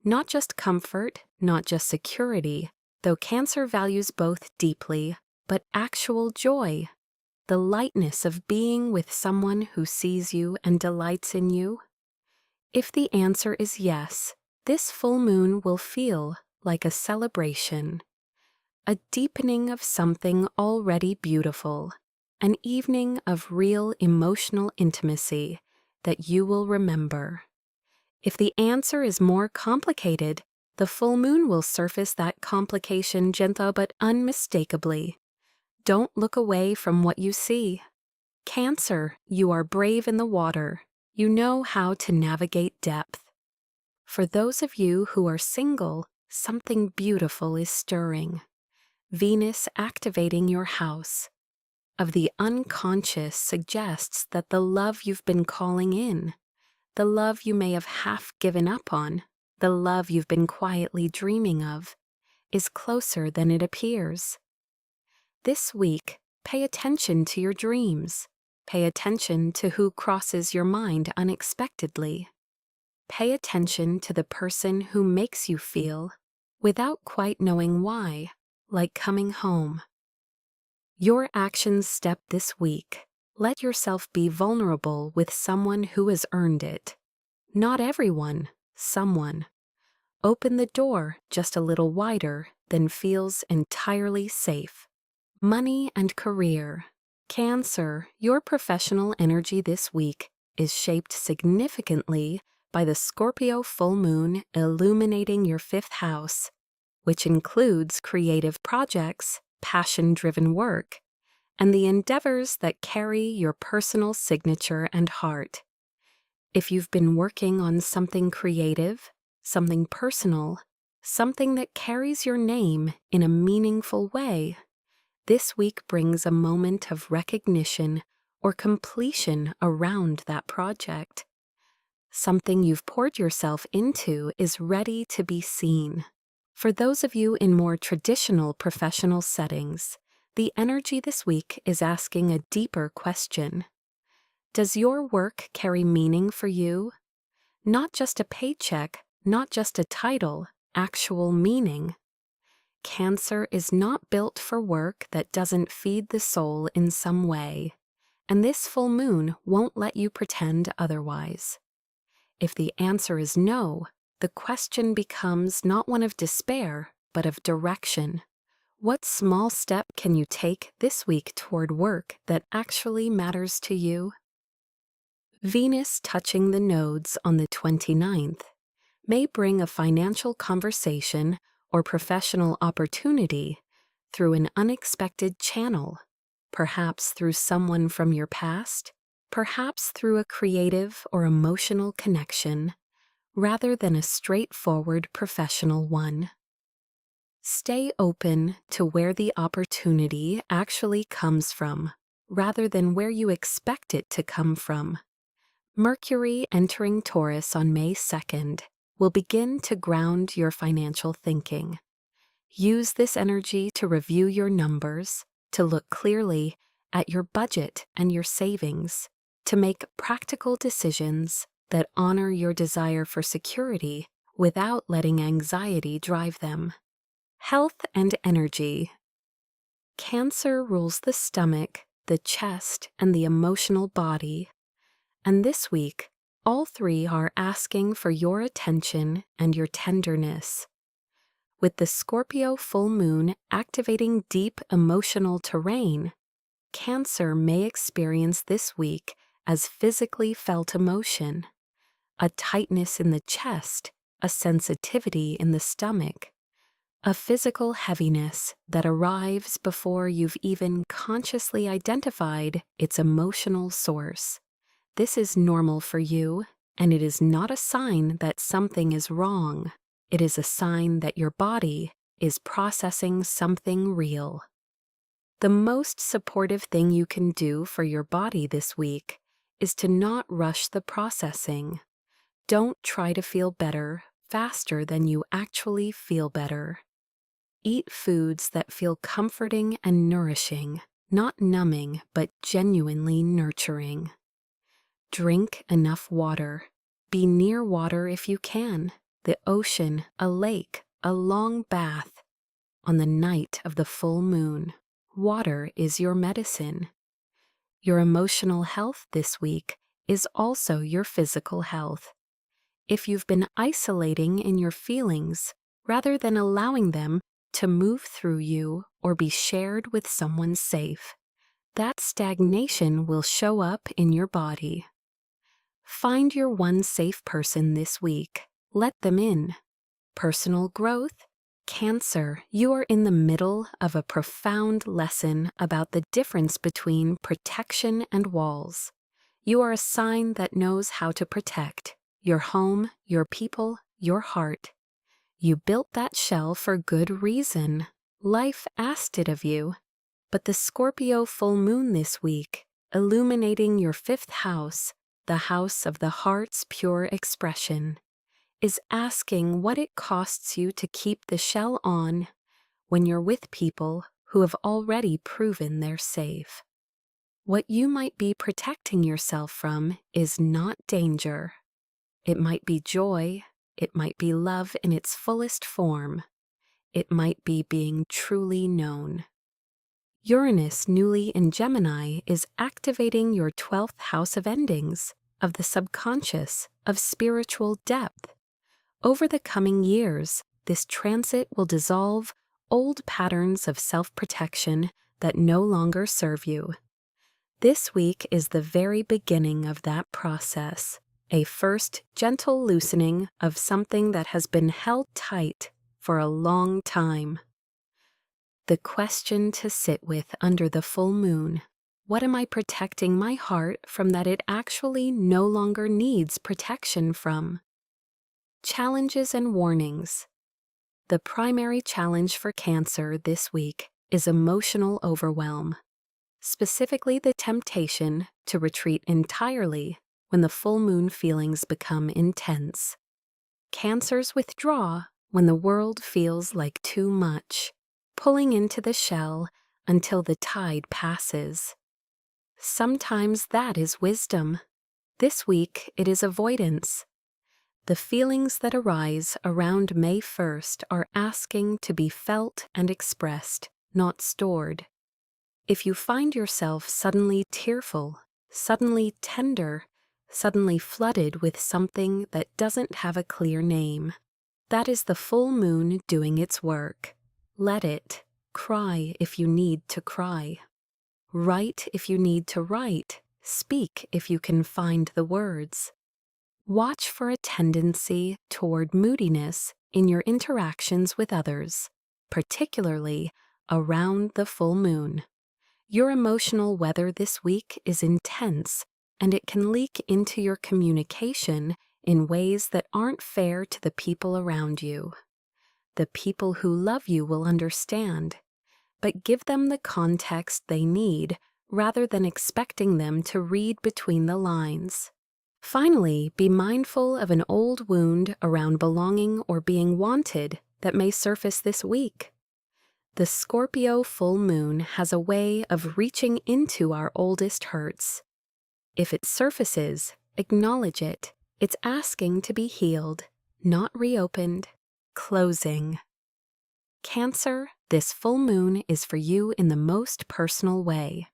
Not just comfort, not just security, though Cancer values both deeply, but actual joy. The lightness of being with someone who sees you and delights in you? If the answer is yes, this full moon will feel like a celebration, a deepening of something already beautiful, an evening of real emotional intimacy that you will remember. If the answer is more complicated, The full moon will surface that complication gentle but unmistakably. Don't look away from what you see. Cancer, you are brave in the water. You know how to navigate depth. For those of you who are single, something beautiful is stirring. Venus activating your house of the unconscious suggests that the love you've been calling in, the love you may have half given up on, the love you've been quietly dreaming of, is closer than it appears. This week, pay attention to your dreams. Pay attention to who crosses your mind unexpectedly. Pay attention to the person who makes you feel, without quite knowing why, like coming home. Your actions step this week. Let yourself be vulnerable with someone who has earned it. Not everyone, someone. Open the door just a little wider than feels entirely safe. Money and career. Cancer, your professional energy this week is shaped significantly by the Scorpio full moon illuminating your 5th house, which includes creative projects, passion-driven work, and the endeavors that carry your personal signature and heart. If you've been working on something creative, something personal, something that carries your name in a meaningful way, this week brings a moment of recognition or completion around that project. Something you've poured yourself into is ready to be seen. For those of you in more traditional professional settings, the energy this week is asking a deeper question. Does your work carry meaning for you? Not just a paycheck, not just a title, actual meaning. Cancer is not built for work that doesn't feed the soul in some way, and this full moon won't let you pretend otherwise. If the answer is no, the question becomes not one of despair, but of direction. What small step can you take this week toward work that actually matters to you? Venus touching the nodes on the 29th may bring a financial conversation or professional opportunity through an unexpected channel, perhaps through someone from your past, perhaps through a creative or emotional connection, rather than a straightforward professional one. Stay open to where the opportunity actually comes from, rather than where you expect it to come from. Mercury entering Taurus on May 2nd will begin to ground your financial thinking. Use this energy to review your numbers, to look clearly at your budget and your savings, to make practical decisions that honor your desire for security without letting anxiety drive them. Health and energy. Cancer rules the stomach, the chest, and the emotional body. And this week, all three are asking for your attention and your tenderness. With the Scorpio full moon activating deep emotional terrain, Cancer may experience this week as physically felt emotion, a tightness in the chest, a sensitivity in the stomach, a physical heaviness that arrives before you've even consciously identified its emotional source. This is normal for you, and it is not a sign that something is wrong. It is a sign that your body is processing something real. The most supportive thing you can do for your body this week is to not rush the processing. Don't try to feel better faster than you actually feel better. Eat foods that feel comforting and nourishing, not numbing, but genuinely nurturing. Drink enough water. Be near water if you can, the ocean, a lake, a long bath. On the night of the full moon, water is your medicine. Your emotional health this week is also your physical health. If you've been isolating in your feelings rather than allowing them to move through you or be shared with someone safe, that stagnation will show up in your body. Find your one safe person this week. Let them in. Personal growth? Cancer, you are in the middle of a profound lesson about the difference between protection and walls. You are a sign that knows how to protect your home, your people, your heart. You built that shell for good reason. Life asked it of you. But the Scorpio full moon this week, illuminating your 5th house, the house of the heart's pure expression, is asking what it costs you to keep the shell on when you're with people who have already proven they're safe. What you might be protecting yourself from is not danger. It might be joy, it might be love in its fullest form, it might be being truly known. Uranus, newly in Gemini, is activating your 12th house of endings, of the subconscious, of spiritual depth. Over the coming years, this transit will dissolve old patterns of self-protection that no longer serve you. This week is the very beginning of that process, a first gentle loosening of something that has been held tight for a long time. The question to sit with under the full moon: what am I protecting my heart from that it actually no longer needs protection from? Challenges and warnings. The primary challenge for Cancer this week is emotional overwhelm, specifically the temptation to retreat entirely when the full moon feelings become intense. Cancers withdraw when the world feels like too much, pulling into the shell until the tide passes. Sometimes that is wisdom. This week it is avoidance. The feelings that arise around May 1st are asking to be felt and expressed, not stored. If you find yourself suddenly tearful, suddenly tender, suddenly flooded with something that doesn't have a clear name, that is the full moon doing its work. Let it. Cry if you need to cry. Write if you need to write. Speak if you can find the words. Watch for a tendency toward moodiness in your interactions with others, particularly around the full moon. Your emotional weather this week is intense, and it can leak into your communication in ways that aren't fair to the people around you. The people who love you will understand, but give them the context they need rather than expecting them to read between the lines. Finally, be mindful of an old wound around belonging or being wanted that may surface this week. The Scorpio full moon has a way of reaching into our oldest hurts. If it surfaces, acknowledge it. It's asking to be healed, not reopened. Closing. Cancer, this full moon is for you in the most personal way.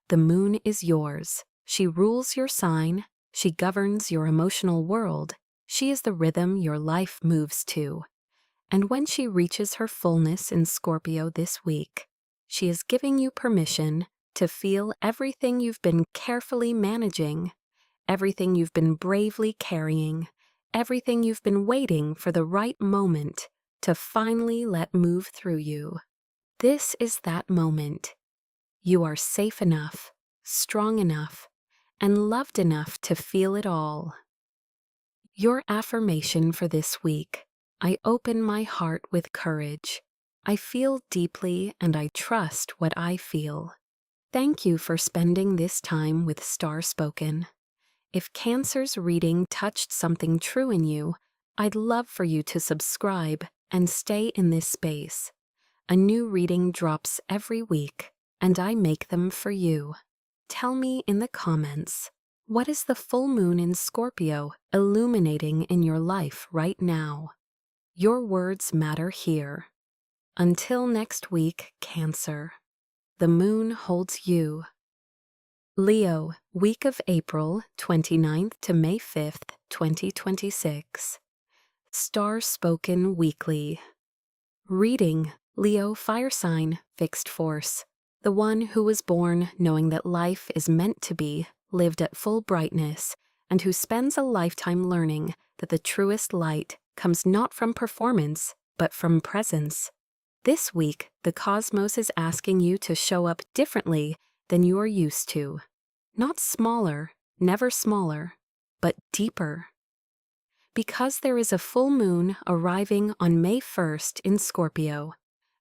The moon is yours. She rules your sign. She governs your emotional world. She is the rhythm your life moves to. And when she reaches her fullness in Scorpio this week, she is giving you permission to feel everything you've been carefully managing, everything you've been bravely carrying, everything you've been waiting for the right moment to finally let move through you. This is that moment. You are safe enough, strong enough, and loved enough to feel it all. Your affirmation for this week: I open my heart with courage. I feel deeply and I trust what I feel. Thank you for spending this time with Starspoken. If Cancer's reading touched something true in you, I'd love for you to subscribe and stay in this space. A new reading drops every week, and I make them for you. Tell me in the comments, what is the full moon in Scorpio illuminating in your life right now? Your words matter here. Until next week, Cancer, the moon holds you. Leo, week of April 29th to May 5th, 2026. Starspoken Weekly. Reading: Leo fire sign, fixed force. The one who was born knowing that life is meant to be lived at full brightness, and who spends a lifetime learning that the truest light comes not from performance, but from presence. This week, the cosmos is asking you to show up differently than you are used to. Not smaller, never smaller, but deeper. Because there is a full moon arriving on May 1st in Scorpio,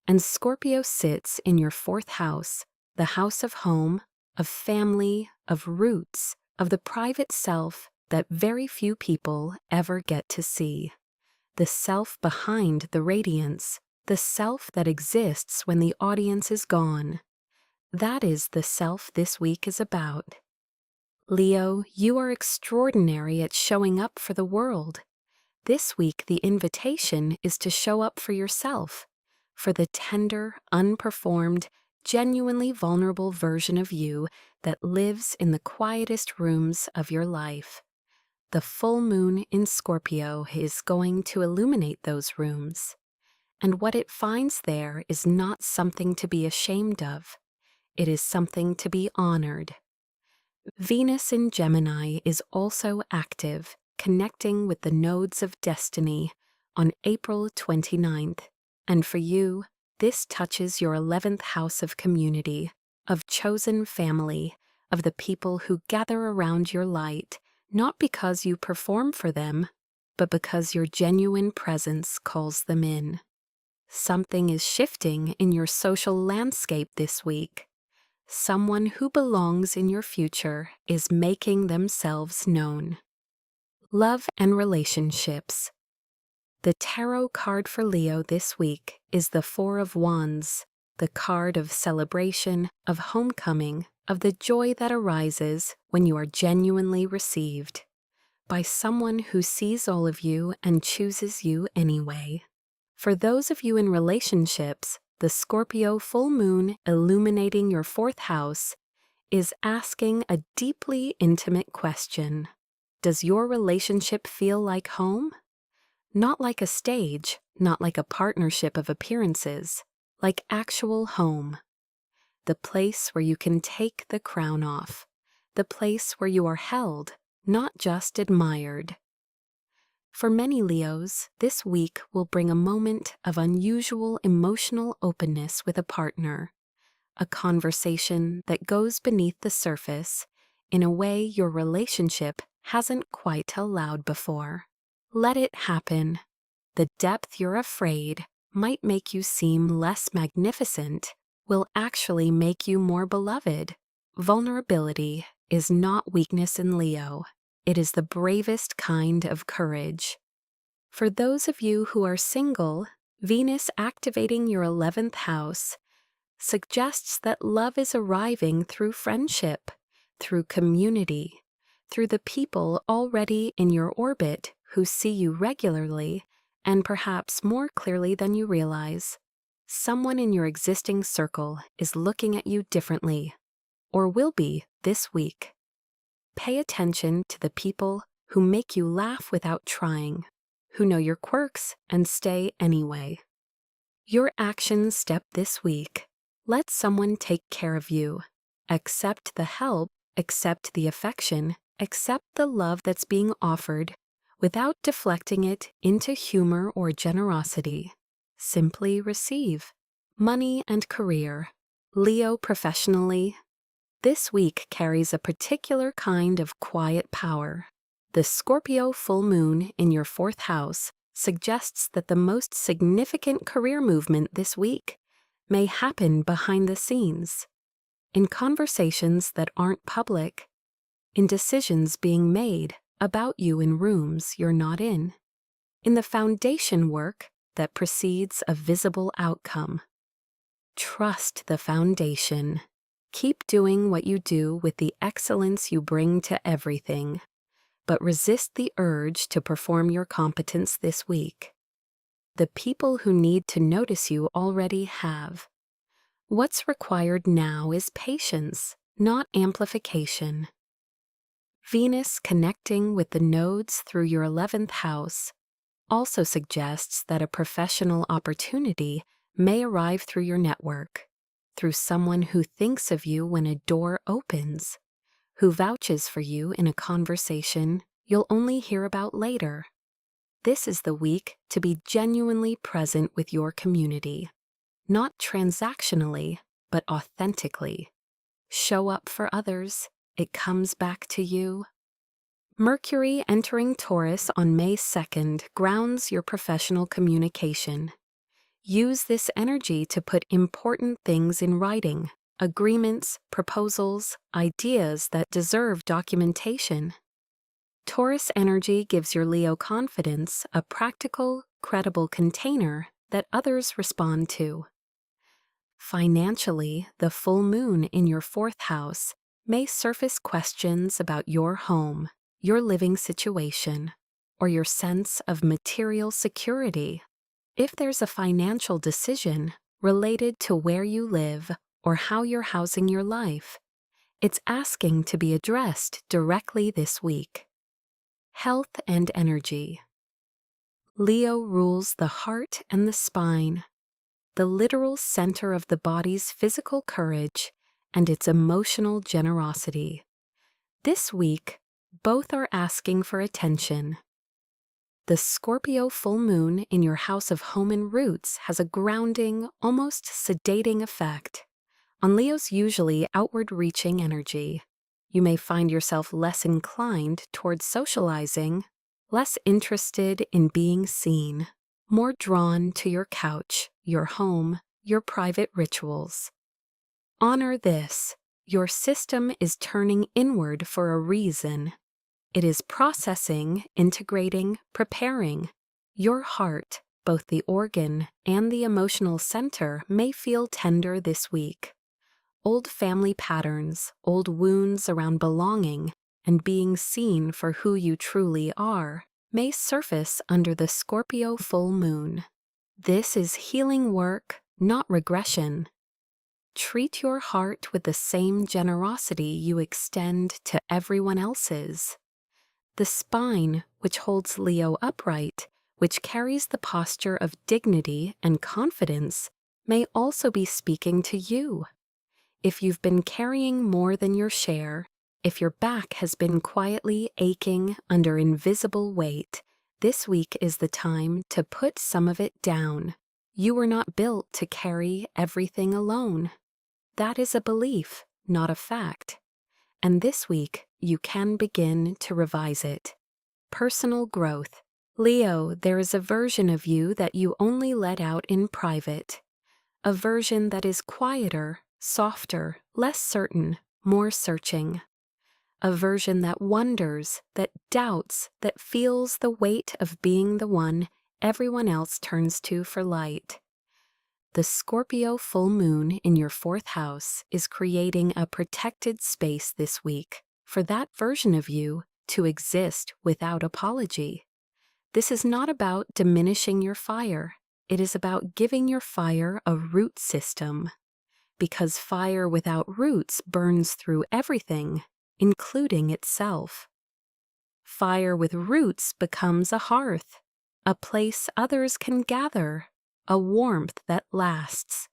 and Scorpio sits in your 4th house, the house of home, of family, of roots, of the private self that very few people ever get to see. The self behind the radiance, the self that exists when the audience is gone. That is the self this week is about. Leo, you are extraordinary at showing up for the world. This week, the invitation is to show up for yourself, for the tender, unperformed, genuinely vulnerable version of you that lives in the quietest rooms of your life. The full moon in Scorpio is going to illuminate those rooms, and what it finds there is not something to be ashamed of. It is something to be honored. Venus in Gemini is also active, connecting with the nodes of destiny on April 29th, and for you, this touches your 11th house of community, of chosen family, of the people who gather around your light, not because you perform for them, but because your genuine presence calls them in. Something is shifting in your social landscape this week. Someone who belongs in your future is making themselves known. Love and relationships. The tarot card for Leo this week is the Four of Wands, the card of celebration, of homecoming, of the joy that arises when you are genuinely received by someone who sees all of you and chooses you anyway. For those of you in relationships, the Scorpio full moon illuminating your 4th house is asking a deeply intimate question. Does your relationship feel like home? Not like a stage, not like a partnership of appearances, like actual home. The place where you can take the crown off, the place where you are held, not just admired. For many Leos, this week will bring a moment of unusual emotional openness with a partner, a conversation that goes beneath the surface in a way your relationship hasn't quite allowed before. Let it happen. The depth you're afraid might make you seem less magnificent, will actually make you more beloved. Vulnerability is not weakness in Leo. It is the bravest kind of courage. For those of you who are single, Venus activating your 11th house suggests that love is arriving through friendship, through community, through the people already in your orbit who see you regularly and perhaps more clearly than you realize. Someone in your existing circle is looking at you differently, or will be this week. Pay attention to the people who make you laugh without trying, who know your quirks and stay anyway. Your action step this week. Let someone take care of you. Accept the help, accept the affection, accept the love that's being offered without deflecting it into humor or generosity. Simply receive. Money and career. Leo professionally. This week carries a particular kind of quiet power. The Scorpio full moon in your 4th house suggests that the most significant career movement this week may happen behind the scenes, in conversations that aren't public, in decisions being made about you in rooms you're not in the foundation work that precedes a visible outcome. Trust the foundation. Keep doing what you do with the excellence you bring to everything, but resist the urge to perform your competence this week. The people who need to notice you already have. What's required now is patience, not amplification. Venus connecting with the nodes through your 11th house also suggests that a professional opportunity may arrive through your network, through someone who thinks of you when a door opens, who vouches for you in a conversation you'll only hear about later. This is the week to be genuinely present with your community. Not transactionally, but authentically. Show up for others. It comes back to you. Mercury entering Taurus on May 2nd grounds your professional communication. Use this energy to put important things in writing, agreements, proposals, ideas that deserve documentation. Taurus energy gives your Leo confidence a practical, credible container that others respond to. Financially, the full moon in your 4th house may surface questions about your home, your living situation, or your sense of material security. If there's a financial decision related to where you live or how you're housing your life, it's asking to be addressed directly this week. Health and energy. Leo rules the heart and the spine, the literal center of the body's physical courage and its emotional generosity. This week, both are asking for attention. The Scorpio full moon in your house of home and roots has a grounding, almost sedating effect on Leo's usually outward-reaching energy. You may find yourself less inclined towards socializing, less interested in being seen, more drawn to your couch, your home, your private rituals. Honor this. Your system is turning inward for a reason. It is processing, integrating, preparing. Your heart, both the organ and the emotional center, may feel tender this week. Old family patterns, old wounds around belonging, and being seen for who you truly are, may surface under the Scorpio full moon. This is healing work, not regression. Treat your heart with the same generosity you extend to everyone else's. The spine, which holds Leo upright, which carries the posture of dignity and confidence, may also be speaking to you. If you've been carrying more than your share, if your back has been quietly aching under invisible weight, this week is the time to put some of it down. You were not built to carry everything alone. That is a belief, not a fact. And this week, you can begin to revise it. Personal growth. Leo, there is a version of you that you only let out in private. A version that is quieter, softer, less certain, more searching. A version that wonders, that doubts, that feels the weight of being the one everyone else turns to for light. The Scorpio full moon in your 4th house is creating a protected space this week for that version of you to exist without apology. This is not about diminishing your fire. It is about giving your fire a root system. Because fire without roots burns through everything, including itself. Fire with roots becomes a hearth, a place others can gather, a warmth that lasts.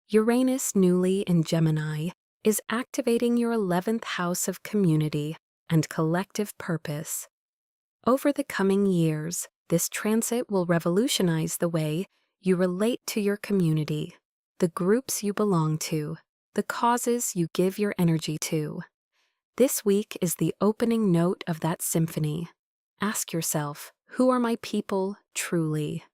Uranus newly in Gemini is activating your 11th house of community and collective purpose. Over the coming years, this transit will revolutionize the way you relate to your community, the groups you belong to, the causes you give your energy to. This week is the opening note of that symphony. Ask yourself, who are my people truly?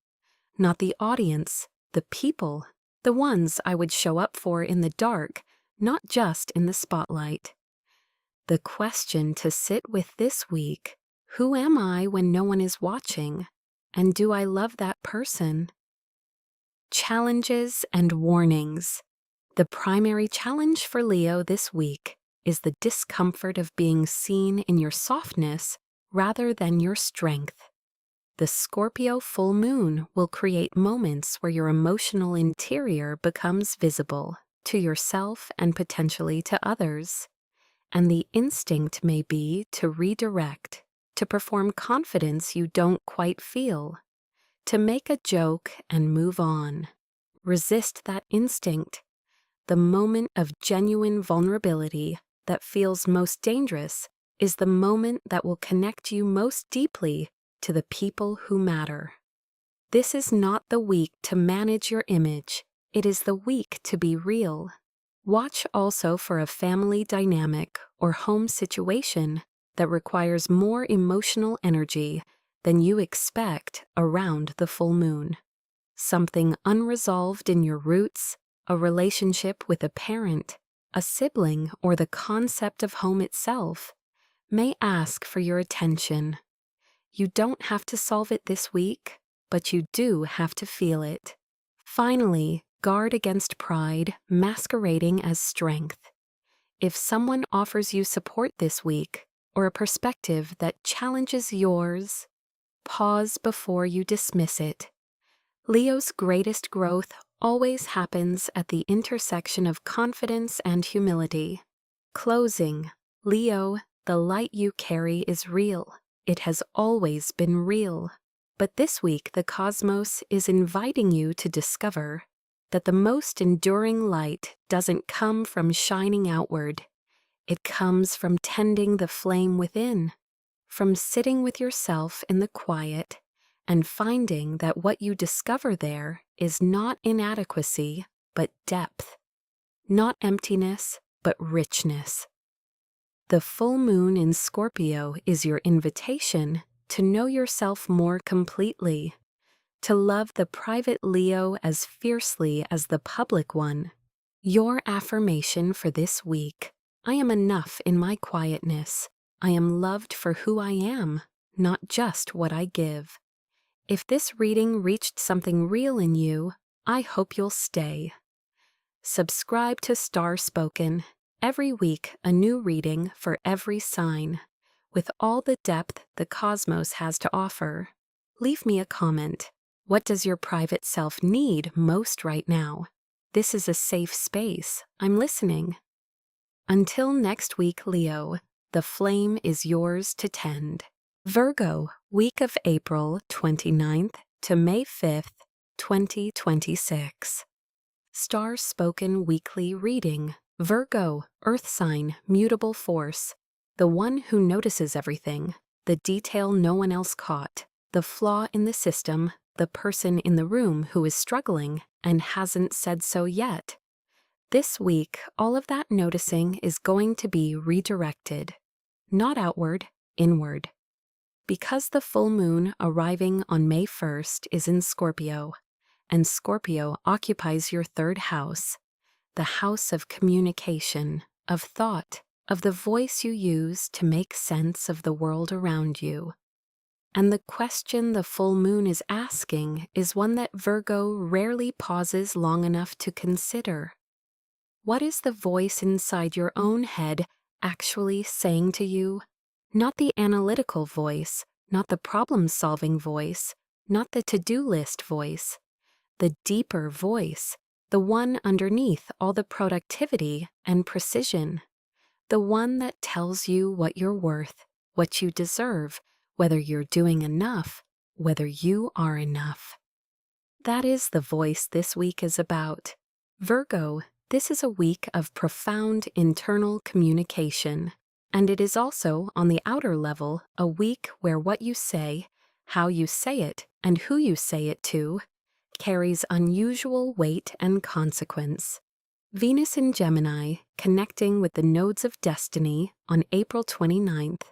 Not the audience, the people, the ones I would show up for in the dark, not just in the spotlight. The question to sit with this week: who am I when no one is watching? And do I love that person? Challenges and warnings. The primary challenge for Leo this week is the discomfort of being seen in your softness rather than your strength. The Scorpio full moon will create moments where your emotional interior becomes visible to yourself and potentially to others. And the instinct may be to redirect, to perform confidence you don't quite feel, to make a joke and move on. Resist that instinct. The moment of genuine vulnerability that feels most dangerous is the moment that will connect you most deeply to the people who matter. This is not the week to manage your image. It is the week to be real. Watch also for a family dynamic or home situation that requires more emotional energy than you expect around the full moon. Something unresolved in your roots, a relationship with a parent, a sibling, or the concept of home itself may ask for your attention. You don't have to solve it this week, but you do have to feel it. Finally, guard against pride masquerading as strength. If someone offers you support this week, or a perspective that challenges yours, pause before you dismiss it. Leo's greatest growth always happens at the intersection of confidence and humility. Closing, Leo, the light you carry is real. It has always been real. But this week, the cosmos is inviting you to discover that the most enduring light doesn't come from shining outward. It comes from tending the flame within, from sitting with yourself in the quiet and finding that what you discover there is not inadequacy, but depth, not emptiness, but richness. The full moon in Scorpio is your invitation to know yourself more completely, to love the private Leo as fiercely as the public one. Your affirmation for this week: I am enough in my quietness. I am loved for who I am, not just what I give. If this reading reached something real in you, I hope you'll stay. Subscribe to Starspoken. Every week, a new reading for every sign, with all the depth the cosmos has to offer. Leave me a comment. What does your private self need most right now? This is a safe space. I'm listening. Until next week, Leo, the flame is yours to tend. Virgo, week of April 29th to May 5th, 2026. Starspoken Weekly Reading. Virgo, Earth sign, mutable force. The one who notices everything, the detail no one else caught, the flaw in the system, the person in the room who is struggling and hasn't said so yet. This week, all of that noticing is going to be redirected, not outward, inward. Because the full moon arriving on May 1st is in Scorpio, and Scorpio occupies your third house, the house of communication, of thought, of the voice you use to make sense of the world around you. And the question the full moon is asking is one that Virgo rarely pauses long enough to consider. What is the voice inside your own head actually saying to you? Not the analytical voice, not the problem-solving voice, not the to-do list voice. The deeper voice, the one underneath all the productivity and precision. The one that tells you what you're worth, what you deserve, whether you're doing enough, whether you are enough. That is the voice this week is about. Virgo, this is a week of profound internal communication, and it is also, on the outer level, a week where what you say, how you say it, and who you say it to, carries unusual weight and consequence. Venus in Gemini, connecting with the nodes of destiny on April 29th,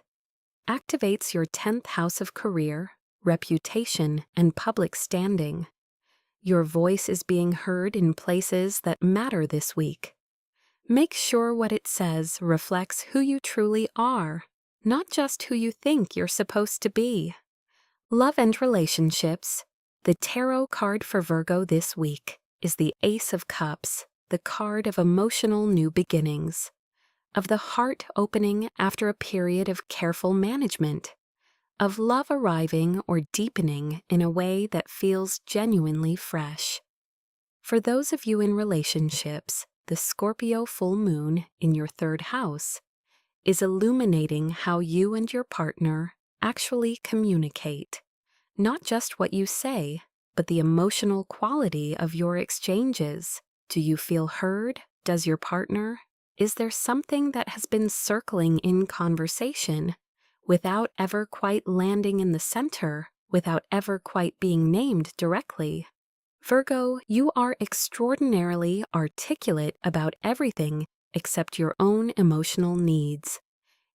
activates your 10th house of career, reputation, and public standing. Your voice is being heard in places that matter this week. Make sure what it says reflects who you truly are, not just who you think you're supposed to be. Love and relationships. The tarot card for Virgo this week is the Ace of Cups, the card of emotional new beginnings, of the heart opening after a period of careful management, of love arriving or deepening in a way that feels genuinely fresh. For those of you in relationships, the Scorpio full moon in your third house is illuminating how you and your partner actually communicate. Not just what you say, but the emotional quality of your exchanges. Do you feel heard? Does your partner? Is there something that has been circling in conversation, without ever quite landing in the center, without ever quite being named directly. Virgo, you are extraordinarily articulate about everything except your own emotional needs.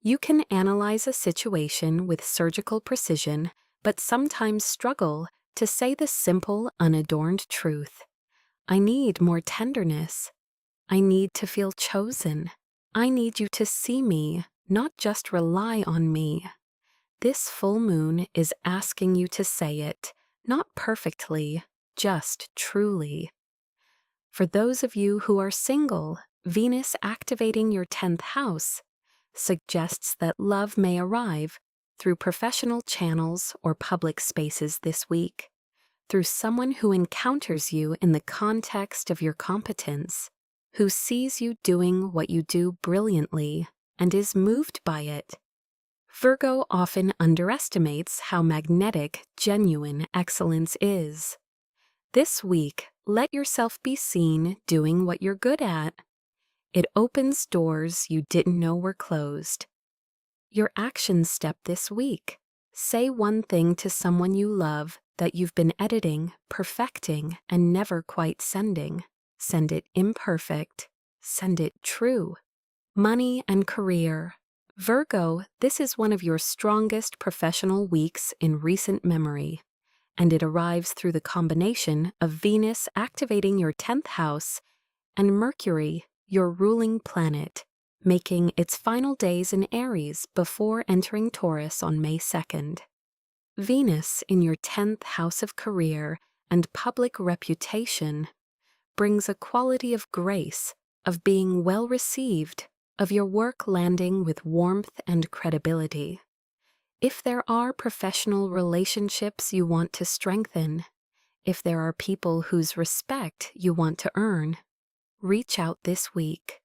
You can analyze a situation with surgical precision, but sometimes struggle to say the simple, unadorned truth. I need more tenderness. I need to feel chosen. I need you to see me, not just rely on me. This full moon is asking you to say it, not perfectly, just truly. For those of you who are single, Venus activating your 10th house suggests that love may arrive through professional channels or public spaces this week, through someone who encounters you in the context of your competence, who sees you doing what you do brilliantly and is moved by it. Virgo often underestimates how magnetic genuine excellence is. This week, let yourself be seen doing what you're good at. It opens doors you didn't know were closed. Your action step this week: say one thing to someone you love that you've been editing, perfecting, and never quite sending. Send it imperfect. Send it true. Money and career. Virgo, this is one of your strongest professional weeks in recent memory, and it arrives through the combination of Venus activating your 10th house and Mercury, your ruling planet, making its final days in Aries before entering Taurus on May 2nd. Venus in your 10th house of career and public reputation brings a quality of grace, of being well received, of your work landing with warmth and credibility. If there are professional relationships you want to strengthen, if there are people whose respect you want to earn, reach out this week.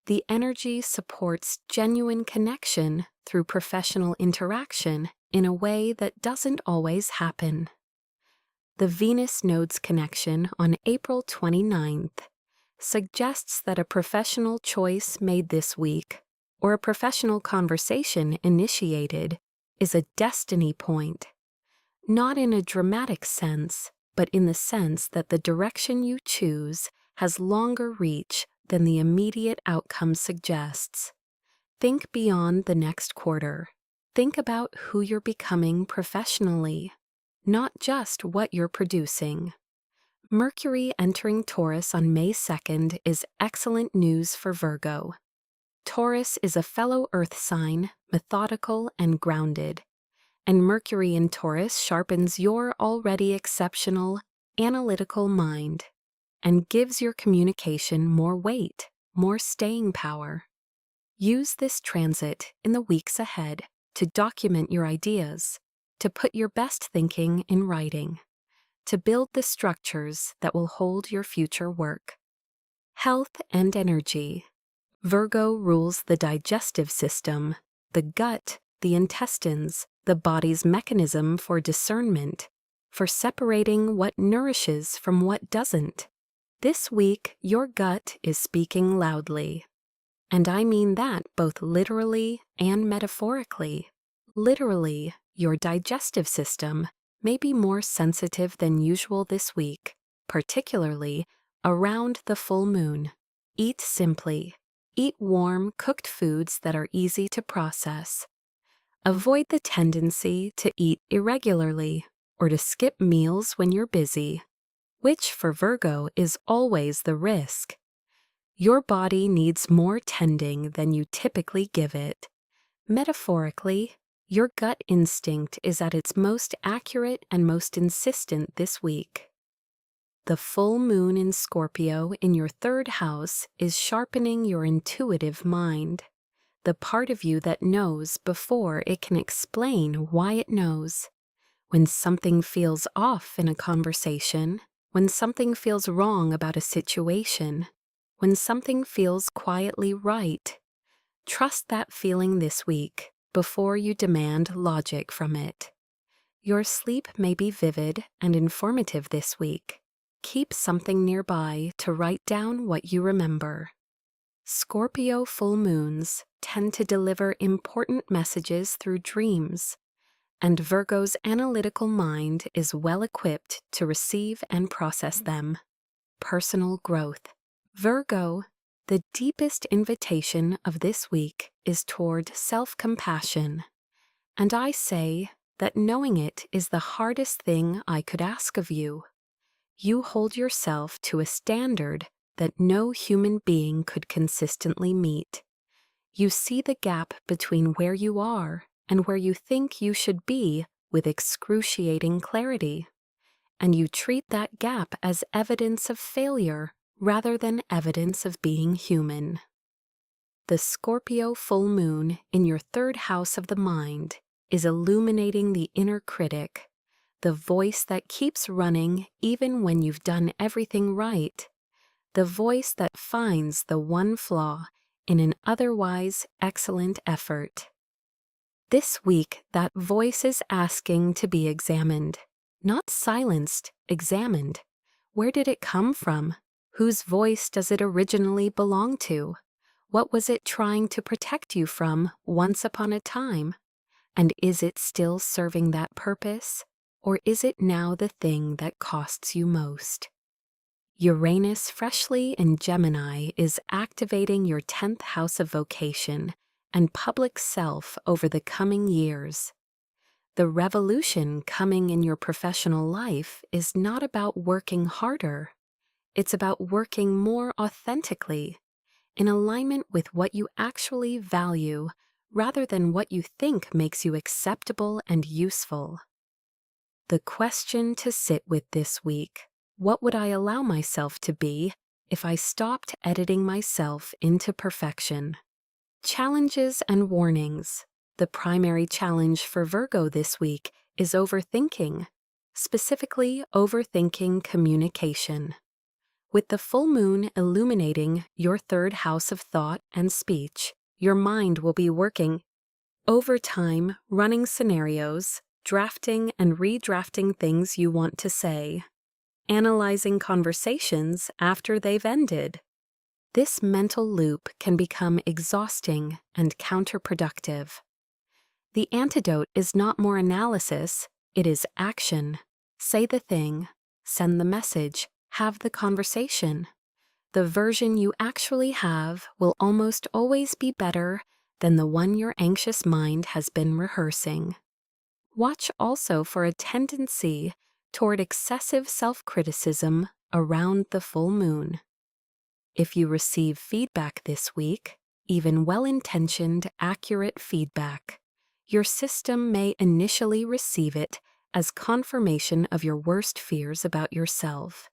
The energy supports genuine connection through professional interaction in a way that doesn't always happen. The Venus nodes connection on April 29th suggests that a professional choice made this week, or a professional conversation initiated, is a destiny point. Not in a dramatic sense, but in the sense that the direction you choose has longer reach than the immediate outcome suggests. Think beyond the next quarter. Think about who you're becoming professionally, not just what you're producing. Mercury entering Taurus on May 2nd is excellent news for Virgo. Taurus is a fellow earth sign, methodical and grounded, and Mercury in Taurus sharpens your already exceptional, analytical mind and gives your communication more weight, more staying power. Use this transit in the weeks ahead to document your ideas, to put your best thinking in writing, to build the structures that will hold your future work. Health and energy. Virgo rules the digestive system, the gut, the intestines, the body's mechanism for discernment, for separating what nourishes from what doesn't. This week, your gut is speaking loudly. And I mean that both literally and metaphorically. Literally, your digestive system may be more sensitive than usual this week, particularly around the full moon. Eat simply. Eat warm, cooked foods that are easy to process. Avoid the tendency to eat irregularly or to skip meals when you're busy, which for Virgo is always the risk. Your body needs more tending than you typically give it. Metaphorically, your gut instinct is at its most accurate and most insistent this week. The full moon in Scorpio in your 3rd house is sharpening your intuitive mind, the part of you that knows before it can explain why it knows. When something feels off in a conversation, when something feels wrong about a situation, when something feels quietly right, trust that feeling this week before you demand logic from it. Your sleep may be vivid and informative this week. Keep something nearby to write down what you remember. Scorpio full moons tend to deliver important messages through dreams, and Virgo's analytical mind is well equipped to receive and process them. Personal growth. Virgo, the deepest invitation of this week is toward self-compassion, and I say that knowing it is the hardest thing I could ask of you. You hold yourself to a standard that no human being could consistently meet. You see the gap between where you are and where you think you should be with excruciating clarity, and you treat that gap as evidence of failure rather than evidence of being human. The Scorpio full moon in your third house of the mind is illuminating the inner critic, the voice that keeps running even when you've done everything right, the voice that finds the one flaw in an otherwise excellent effort. This week, that voice is asking to be examined, not silenced, examined. Where did it come from? Whose voice does it originally belong to? What was it trying to protect you from once upon a time? And is it still serving that purpose? Or is it now the thing that costs you most? Uranus, freshly in Gemini, is activating your 10th house of vocation and public self over the coming years. The revolution coming in your professional life is not about working harder. It's about working more authentically, in alignment with what you actually value, rather than what you think makes you acceptable and useful. The question to sit with this week: what would I allow myself to be if I stopped editing myself into perfection? Challenges and warnings. The primary challenge for Virgo this week is overthinking, specifically overthinking communication. With the full moon illuminating your third house of thought and speech, your mind will be working overtime, running scenarios, drafting and redrafting things you want to say, analyzing conversations after they've ended. This mental loop can become exhausting and counterproductive. The antidote is not more analysis, it is action. Say the thing, send the message, have the conversation. The version you actually have will almost always be better than the one your anxious mind has been rehearsing. Watch also for a tendency toward excessive self-criticism around the full moon. If you receive feedback this week, even well-intentioned, accurate feedback, your system may initially receive it as confirmation of your worst fears about yourself.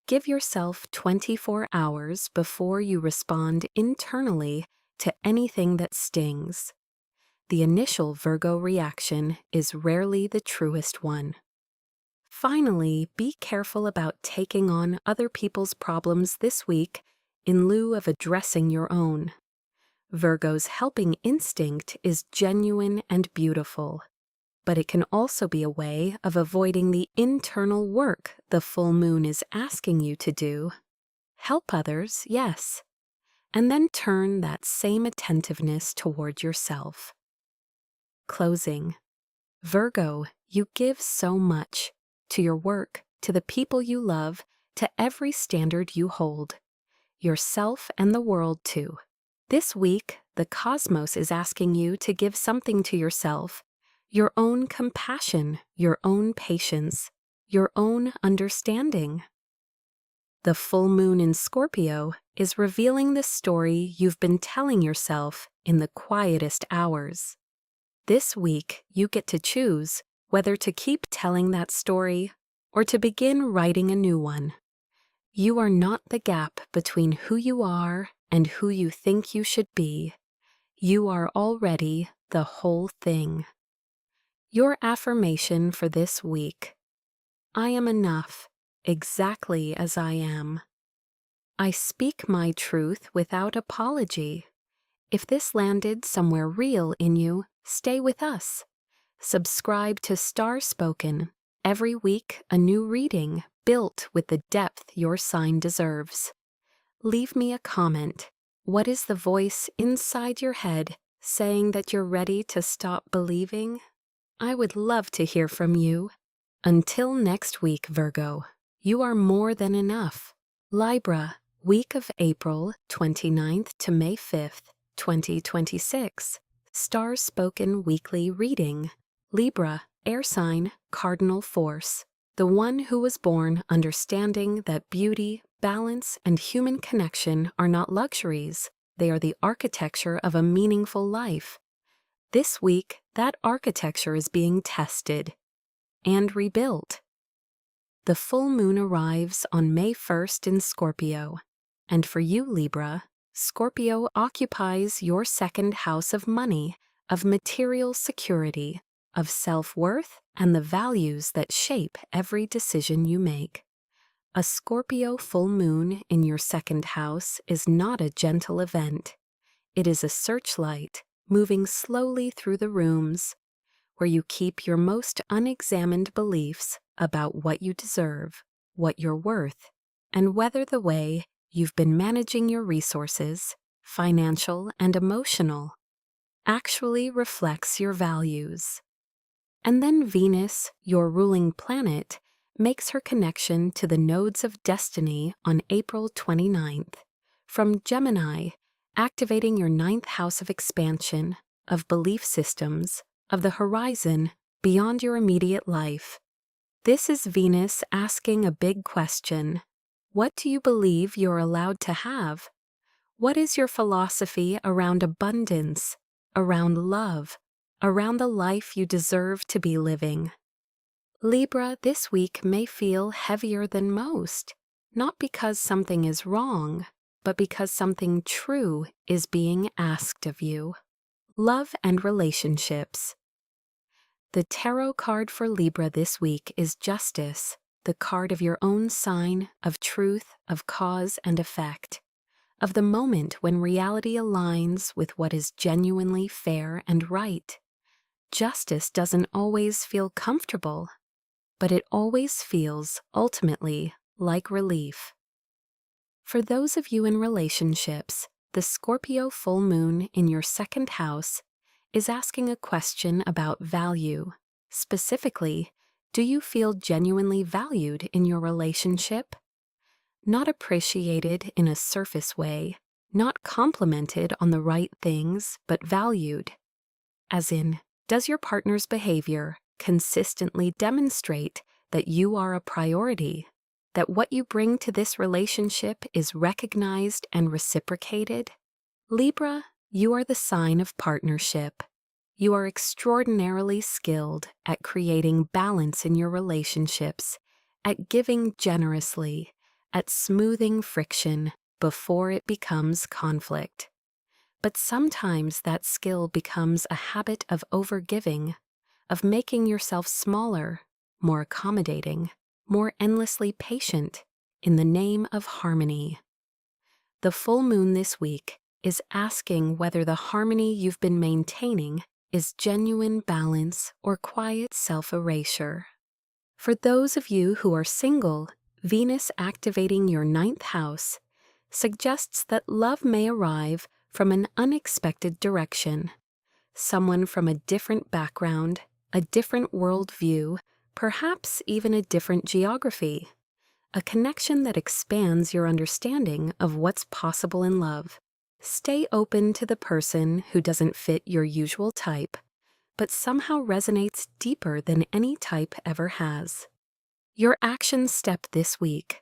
Give yourself 24 hours before you respond internally to anything that stings. The initial Virgo reaction is rarely the truest one. Finally, be careful about taking on other people's problems this week in lieu of addressing your own. Virgo's helping instinct is genuine and beautiful, but it can also be a way of avoiding the internal work the full moon is asking you to do. Help others, yes, and then turn that same attentiveness toward yourself. Closing. Virgo, you give so much, to your work, to the people you love, to every standard you hold. Yourself and the world too. This week, the cosmos is asking you to give something to yourself, your own compassion, your own patience, your own understanding. The full moon in Scorpio is revealing the story you've been telling yourself in the quietest hours. This week, you get to choose whether to keep telling that story or to begin writing a new one. You are not the gap between who you are and who you think you should be. You are already the whole thing. Your affirmation for this week: I am enough, exactly as I am. I speak my truth without apology. If this landed somewhere real in you, stay with us. Subscribe to Starspoken. Every week, a new reading built with the depth your sign deserves. Leave me a comment. What is the voice inside your head saying that you're ready to stop believing? I would love to hear from you. Until next week, Virgo, you are more than enough. Libra, week of April 29th to May 5th, 2026. Starspoken weekly reading. Libra, air sign, cardinal force. The one who was born understanding that beauty, balance, and human connection are not luxuries, they are the architecture of a meaningful life. This week, that architecture is being tested and rebuilt. The full moon arrives on May 1st in Scorpio, and for you, Libra, Scorpio occupies your second house of money, of material security, of self-worth, and the values that shape every decision you make. A Scorpio full moon in your second house is not a gentle event. It is a searchlight moving slowly through the rooms where you keep your most unexamined beliefs about what you deserve, what you're worth, and whether the way you've been managing your resources, financial and emotional, actually reflects your values. And then Venus, your ruling planet, makes her connection to the nodes of destiny on April 29th, from Gemini, activating your ninth house of expansion, of belief systems, of the horizon beyond your immediate life. This is Venus asking a big question. What do you believe you're allowed to have? What is your philosophy around abundance, around love, around the life you deserve to be living? Libra, this week may feel heavier than most, not because something is wrong, but because something true is being asked of you. Love and relationships. The tarot card for Libra this week is Justice, the card of your own sign, of truth, of cause and effect, of the moment when reality aligns with what is genuinely fair and right. Justice doesn't always feel comfortable, but it always feels, ultimately, like relief. For those of you in relationships, the Scorpio full moon in your second house is asking a question about value. Specifically, do you feel genuinely valued in your relationship? Not appreciated in a surface way, not complimented on the right things, but valued. As in, does your partner's behavior consistently demonstrate that you are a priority, that what you bring to this relationship is recognized and reciprocated? Libra, you are the sign of partnership. You are extraordinarily skilled at creating balance in your relationships, at giving generously, at smoothing friction before it becomes conflict. But sometimes that skill becomes a habit of overgiving, of making yourself smaller, more accommodating, more endlessly patient, in the name of harmony. The full moon this week is asking whether the harmony you've been maintaining is genuine balance or quiet self-erasure. For those of you who are single, Venus activating your ninth house suggests that love may arrive from an unexpected direction. Someone from a different background, a different worldview, perhaps even a different geography. A connection that expands your understanding of what's possible in love. Stay open to the person who doesn't fit your usual type, but somehow resonates deeper than any type ever has. Your action step this week.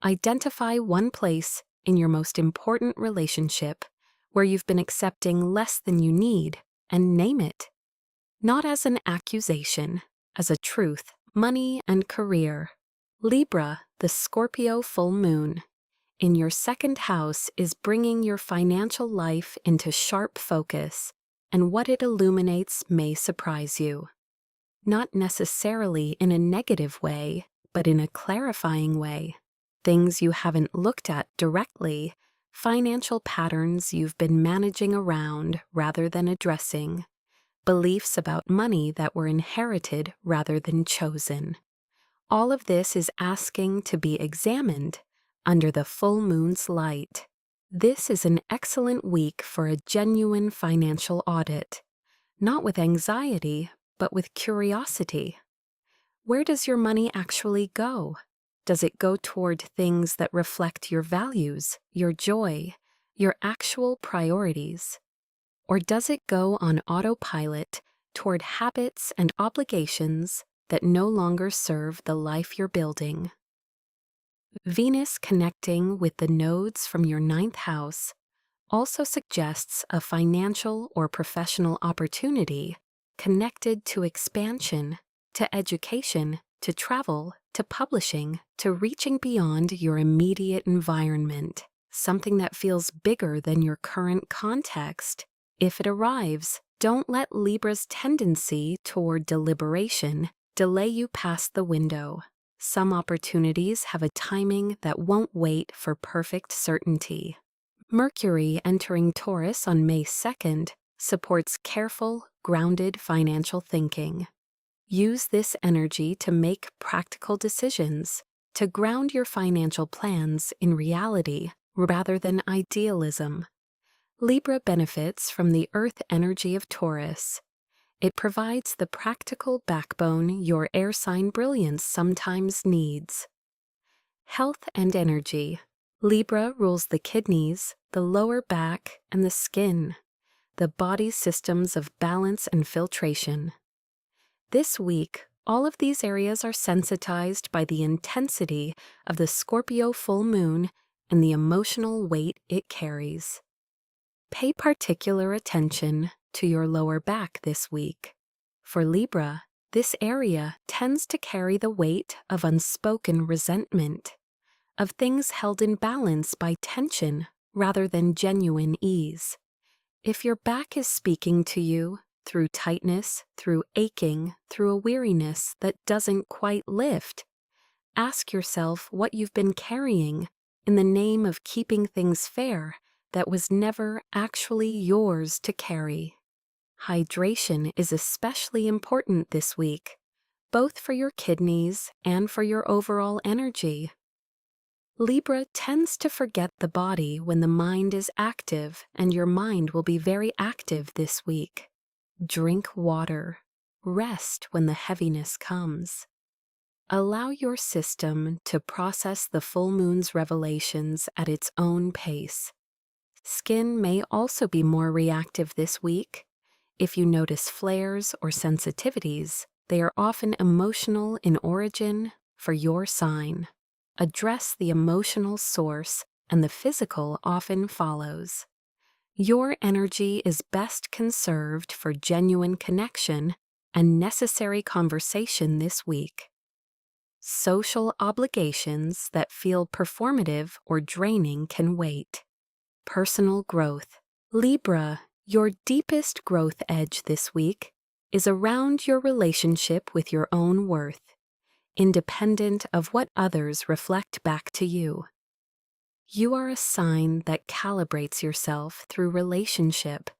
Identify one place in your most important relationship where you've been accepting less than you need and name it. Not as an accusation, as a truth. Money and career. Libra, the Scorpio full moon, in your second house is bringing your financial life into sharp focus, and what it illuminates may surprise you. Not necessarily in a negative way, but in a clarifying way. Things you haven't looked at directly, financial patterns you've been managing around rather than addressing, beliefs about money that were inherited rather than chosen. All of this is asking to be examined under the full moon's light. This is an excellent week for a genuine financial audit, not with anxiety, but with curiosity. Where does your money actually go? Does it go toward things that reflect your values, your joy, your actual priorities? Or does it go on autopilot toward habits and obligations that no longer serve the life you're building? Venus connecting with the nodes from your ninth house also suggests a financial or professional opportunity connected to expansion, to education, to travel, to publishing, to reaching beyond your immediate environment, something that feels bigger than your current context. If it arrives, don't let Libra's tendency toward deliberation delay you past the window. Some opportunities have a timing that won't wait for perfect certainty. Mercury entering Taurus on May 2nd supports careful, grounded financial thinking. Use this energy to make practical decisions, to ground your financial plans in reality rather than idealism. Libra benefits from the earth energy of Taurus. It provides the practical backbone your air sign brilliance sometimes needs. Health and energy. Libra rules the kidneys, the lower back, and the skin, the body's systems of balance and filtration. This week, all of these areas are sensitized by the intensity of the Scorpio full moon and the emotional weight it carries. Pay particular attention to your lower back this week. For Libra, this area tends to carry the weight of unspoken resentment, of things held in balance by tension rather than genuine ease. If your back is speaking to you through tightness, through aching, through a weariness that doesn't quite lift, ask yourself what you've been carrying in the name of keeping things fair that was never actually yours to carry. Hydration is especially important this week, both for your kidneys and for your overall energy. Libra tends to forget the body when the mind is active, and your mind will be very active this week. Drink water. Rest when the heaviness comes. Allow your system to process the full moon's revelations at its own pace. Skin may also be more reactive this week. If you notice flares or sensitivities, they are often emotional in origin for your sign. Address the emotional source, and the physical often follows. Your energy is best conserved for genuine connection and necessary conversation this week. Social obligations that feel performative or draining can wait. Personal growth. Libra, your deepest growth edge this week is around your relationship with your own worth, independent of what others reflect back to you. You are a sign that calibrates yourself through relationship,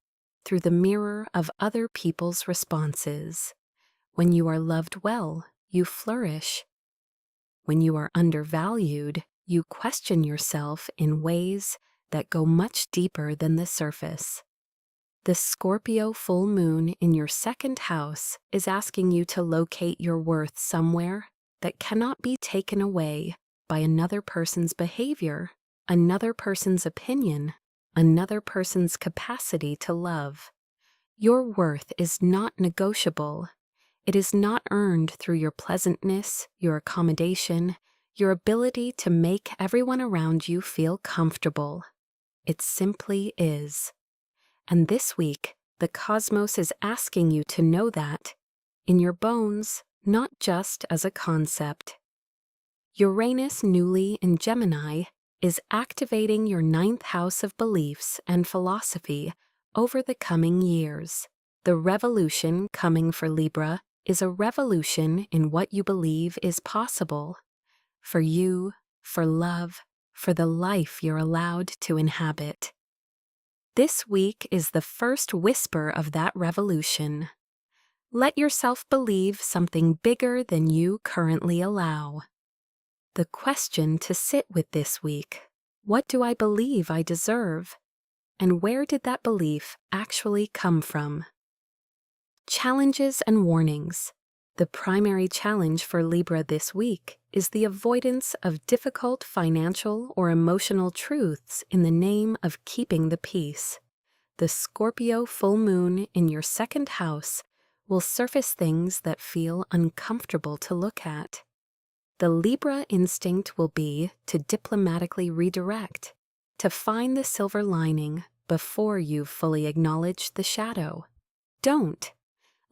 through the mirror of other people's responses. When you are loved well, you flourish. When you are undervalued, you question yourself in ways that go much deeper than the surface. The Scorpio full moon in your second house is asking you to locate your worth somewhere that cannot be taken away by another person's behavior, another person's opinion, another person's capacity to love. Your worth is not negotiable. It is not earned through your pleasantness, your accommodation, your ability to make everyone around you feel comfortable. It simply is. And this week, the cosmos is asking you to know that in your bones, not just as a concept. Uranus newly in Gemini is activating your ninth house of beliefs and philosophy over the coming years. The revolution coming for Libra is a revolution in what you believe is possible. For you, for love, for the life you're allowed to inhabit. This week is the first whisper of that revolution. Let yourself believe something bigger than you currently allow. The question to sit with this week: What do I believe I deserve? And where did that belief actually come from? Challenges and warnings. The primary challenge for Libra this week is the avoidance of difficult financial or emotional truths in the name of keeping the peace. The Scorpio full moon in your second house will surface things that feel uncomfortable to look at. The Libra instinct will be to diplomatically redirect, to find the silver lining before you've fully acknowledged the shadow. Don't.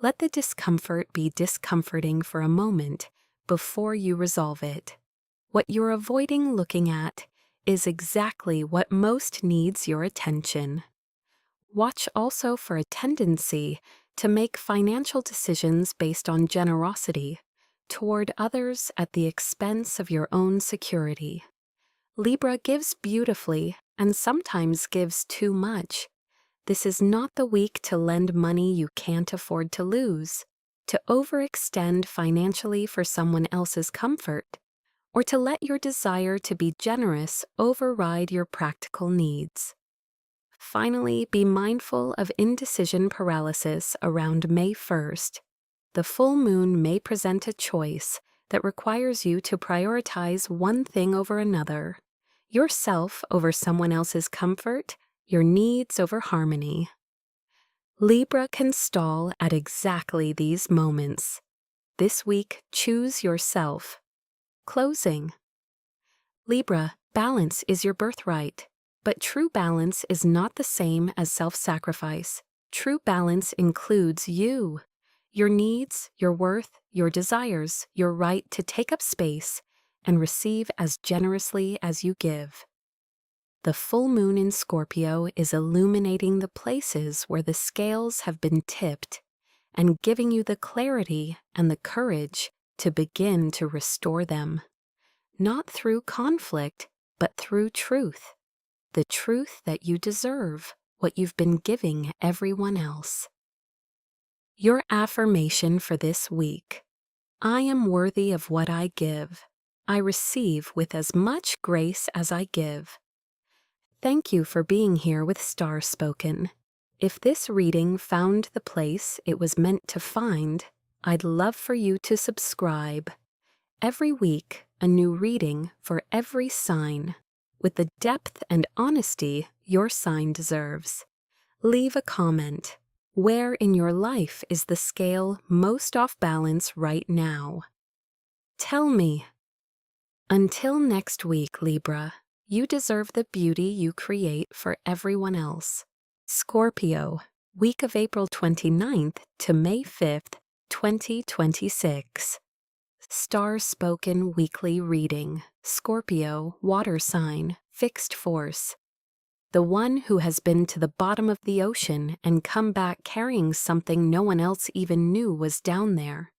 Let the discomfort be discomforting for a moment before you resolve it. What you're avoiding looking at is exactly what most needs your attention. Watch also for a tendency to make financial decisions based on generosity toward others at the expense of your own security. Libra gives beautifully and sometimes gives too much. This is not the week to lend money you can't afford to lose, to overextend financially for someone else's comfort, or to let your desire to be generous override your practical needs. Finally, be mindful of indecision paralysis around May 1st. The full moon may present a choice that requires you to prioritize one thing over another, yourself over someone else's comfort, your needs over harmony. Libra can stall at exactly these moments. This week, choose yourself. Closing. Libra, balance is your birthright. But true balance is not the same as self-sacrifice. True balance includes you, your needs, your worth, your desires, your right to take up space and receive as generously as you give. The full moon in Scorpio is illuminating the places where the scales have been tipped and giving you the clarity and the courage to begin to restore them. Not through conflict, but through truth. The truth that you deserve what you've been giving everyone else. Your affirmation for this week: I am worthy of what I give. I receive with as much grace as I give. Thank you for being here with Starspoken. If this reading found the place it was meant to find, I'd love for you to subscribe. Every week, a new reading for every sign, with the depth and honesty your sign deserves. Leave a comment. Where in your life is the scale most off balance right now? Tell me. Until next week, Libra, you deserve the beauty you create for everyone else. Scorpio, week of April 29th to May 5th, 2026. Starspoken weekly reading. Scorpio, water sign, fixed force. The one who has been to the bottom of the ocean and come back carrying something no one else even knew was down there.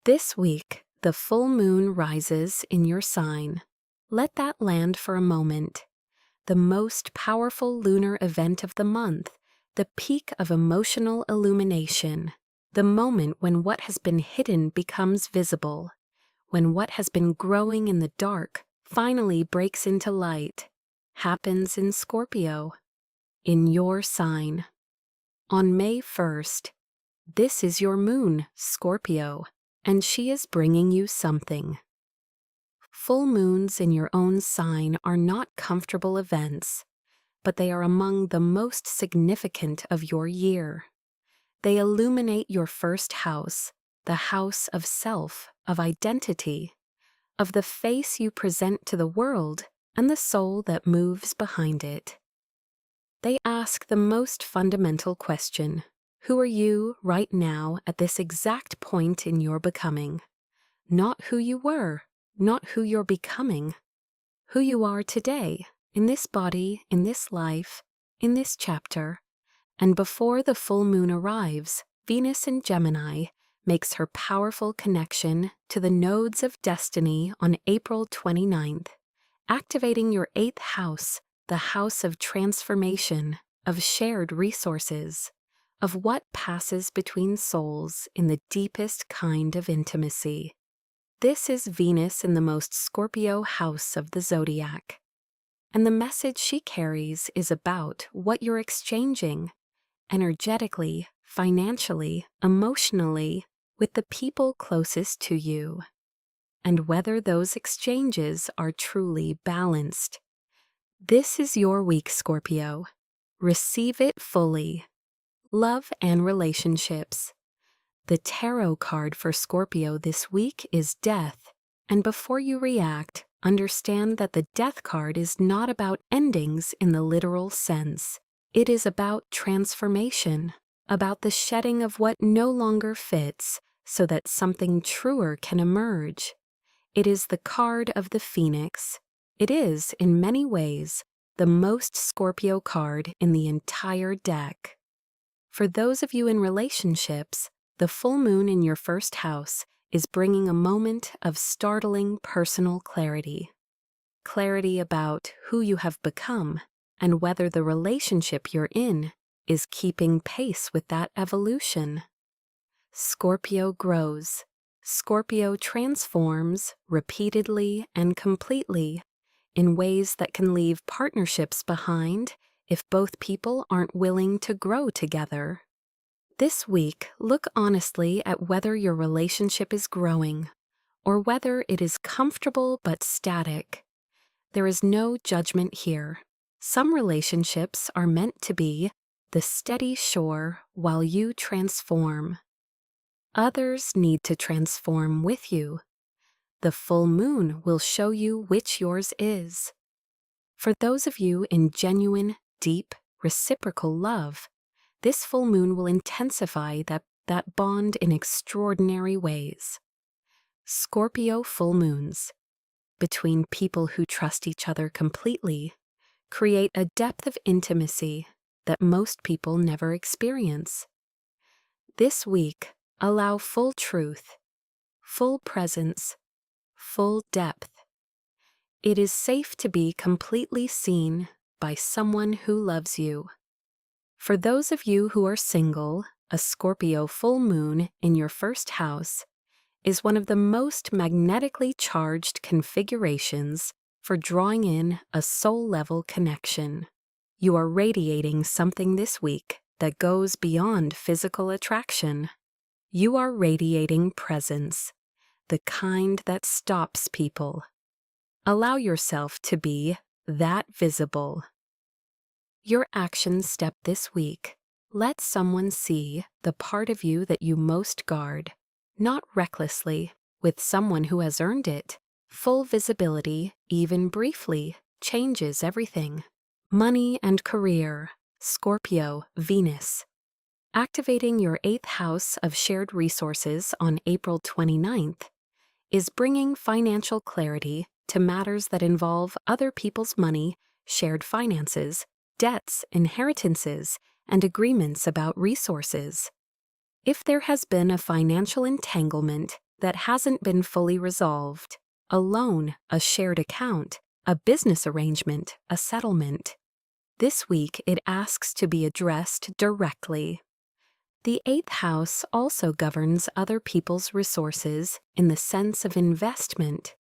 This week, the full moon rises in your sign. Let that land for a moment. The most powerful lunar event of the month, the peak of emotional illumination. The moment when what has been hidden becomes visible, when what has been growing in the dark finally breaks into light, happens in Scorpio, in your sign. On May 1st, this is your moon, Scorpio, and she is bringing you something. Full moons in your own sign are not comfortable events, but they are among the most significant of your year. They illuminate your first house, the house of self, of identity, of the face you present to the world and the soul that moves behind it. They ask the most fundamental question: who are you right now at this exact point in your becoming? Not who you were, not who you're becoming. Who you are today, in this body, in this life, in this chapter. And before the full moon arrives, Venus in Gemini makes her powerful connection to the nodes of destiny on April 29th, activating your 8th house, the house of transformation, of shared resources, of what passes between souls in the deepest kind of intimacy. This is Venus in the most Scorpio house of the zodiac. and the message she carries is about what you're exchanging energetically, financially, emotionally with the people closest to you, and whether those exchanges are truly balanced. This is your week, Scorpio. Receive it fully. Love and relationships. The tarot card for Scorpio this week is Death, and before you react, understand that the Death card is not about endings in the literal sense. It is about transformation, about the shedding of what no longer fits so that something truer can emerge. It is the card of the Phoenix. It is, in many ways, the most Scorpio card in the entire deck. For those of you in relationships, the full moon in your first house is bringing a moment of startling personal clarity. Clarity about who you have become and whether the relationship you're in is keeping pace with that evolution. Scorpio grows. Scorpio transforms repeatedly and completely in ways that can leave partnerships behind if both people aren't willing to grow together. This week, look honestly at whether your relationship is growing or whether it is comfortable but static. There is no judgment here. Some relationships are meant to be the steady shore while you transform. Others need to transform with you. The full moon will show you which yours is. For those of you in genuine, deep, reciprocal love, this full moon will intensify that bond in extraordinary ways. Scorpio full moons, between people who trust each other completely, create a depth of intimacy that most people never experience. This week, allow full truth, full presence, full depth. It is safe to be completely seen by someone who loves you. For those of you who are single, a Scorpio full moon in your first house is one of the most magnetically charged configurations for drawing in a soul-level connection. You are radiating something this week that goes beyond physical attraction. You are radiating presence, the kind that stops people. Allow yourself to be that visible. Your action step this week: let someone see the part of you that you most guard, not recklessly, with someone who has earned it. Full visibility, even briefly, changes everything. Money and career. Scorpio, Venus. Activating your 8th house of shared resources on April 29th is bringing financial clarity to matters that involve other people's money, shared finances, debts, inheritances, and agreements about resources. If there has been a financial entanglement that hasn't been fully resolved, a loan, a shared account, a business arrangement, a settlement, this week it asks to be addressed directly. The 8th house also governs other people's resources in the sense of investment,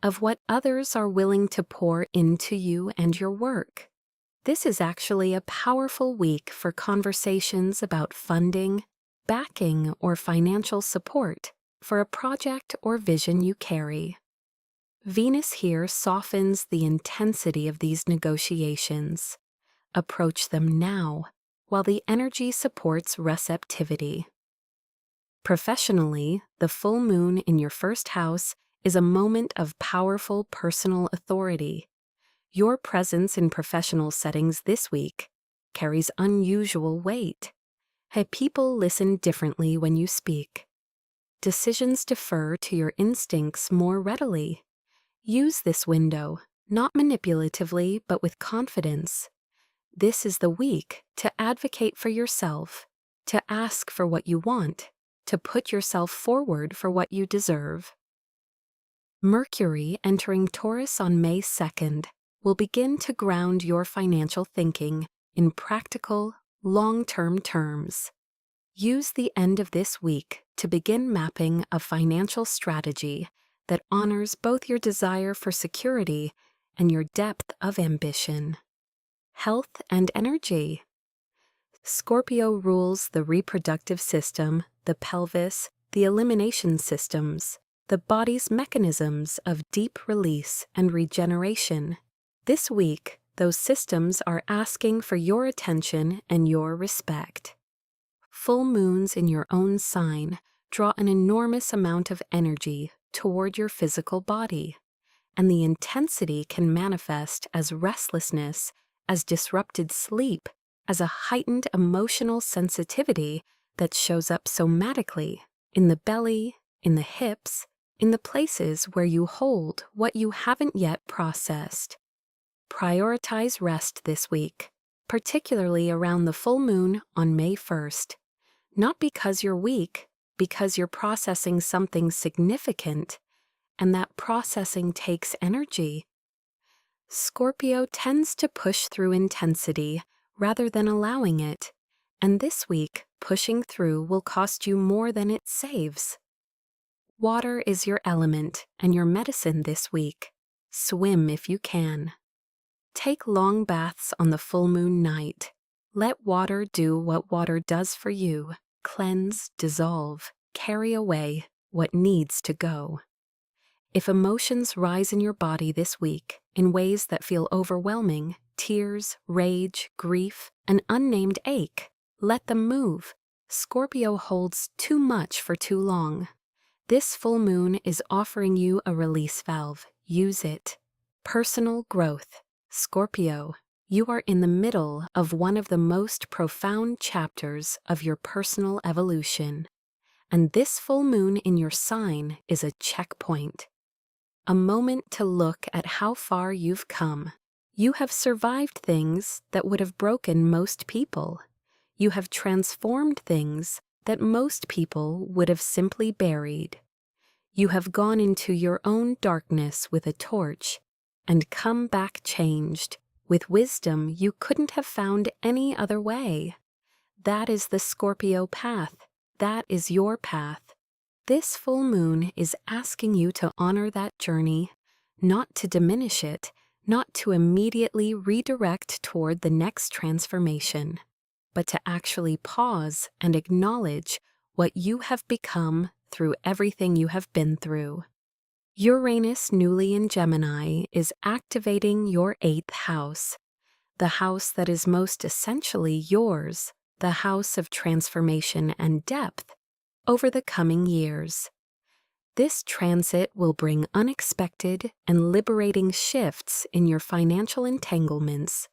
of what others are willing to pour into you and your work. This is actually a powerful week for conversations about funding, backing, or financial support for a project or vision you carry. Venus here softens the intensity of these negotiations. Approach them now, while the energy supports receptivity. Professionally, the full moon in your first house is a moment of powerful personal authority. Your presence in professional settings this week carries unusual weight. People listen differently when you speak. Decisions defer to your instincts more readily. Use this window, not manipulatively, but with confidence. This is the week to advocate for yourself, to ask for what you want, to put yourself forward for what you deserve. Mercury entering Taurus on May 2nd will begin to ground your financial thinking in practical, long-term terms. Use the end of this week to begin mapping a financial strategy that honors both your desire for security and your depth of ambition. Health and energy. Scorpio rules the reproductive system, the pelvis, the elimination systems, the body's mechanisms of deep release and regeneration. This week, those systems are asking for your attention and your respect. Full moons in your own sign draw an enormous amount of energy toward your physical body, and the intensity can manifest as restlessness, as disrupted sleep, as a heightened emotional sensitivity that shows up somatically in the belly, in the hips, in the places where you hold what you haven't yet processed. Prioritize rest this week, particularly around the full moon on May 1st. Not because you're weak, because you're processing something significant, and that processing takes energy. Scorpio tends to push through intensity rather than allowing it, and this week, pushing through will cost you more than it saves. Water is your element and your medicine this week. Swim if you can. Take long baths on the full moon night. Let water do what water does for you. Cleanse, dissolve, carry away what needs to go. If emotions rise in your body this week in ways that feel overwhelming, tears, rage, grief, an unnamed ache, let them move. Scorpio holds too much for too long. This full moon is offering you a release valve. Use it. Personal growth. Scorpio, you are in the middle of one of the most profound chapters of your personal evolution, and this full moon in your sign is a checkpoint. A moment to look at how far you've come. You have survived things that would have broken most people. You have transformed things that most people would have simply buried. You have gone into your own darkness with a torch and come back changed, with wisdom you couldn't have found any other way. That is the Scorpio path. That is your path. This full moon is asking you to honor that journey, not to diminish it, not to immediately redirect toward the next transformation, but to actually pause and acknowledge what you have become through everything you have been through. Uranus, newly in Gemini, is activating your 8th house, the house that is most essentially yours, the house of transformation and depth, over the coming years. This transit will bring unexpected and liberating shifts in your financial entanglements,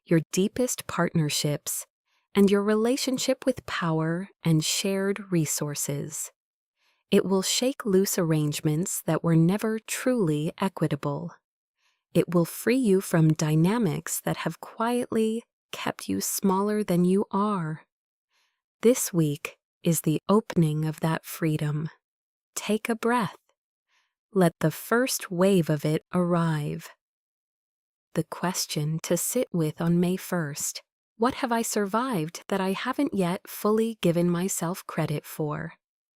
your deepest partnerships, and your relationship with power and shared resources. It will shake loose arrangements that were never truly equitable. It will free you from dynamics that have quietly kept you smaller than you are. This week is the opening of that freedom. Take a breath. Let the first wave of it arrive. The question to sit with on May 1st. What have I survived that I haven't yet fully given myself credit for?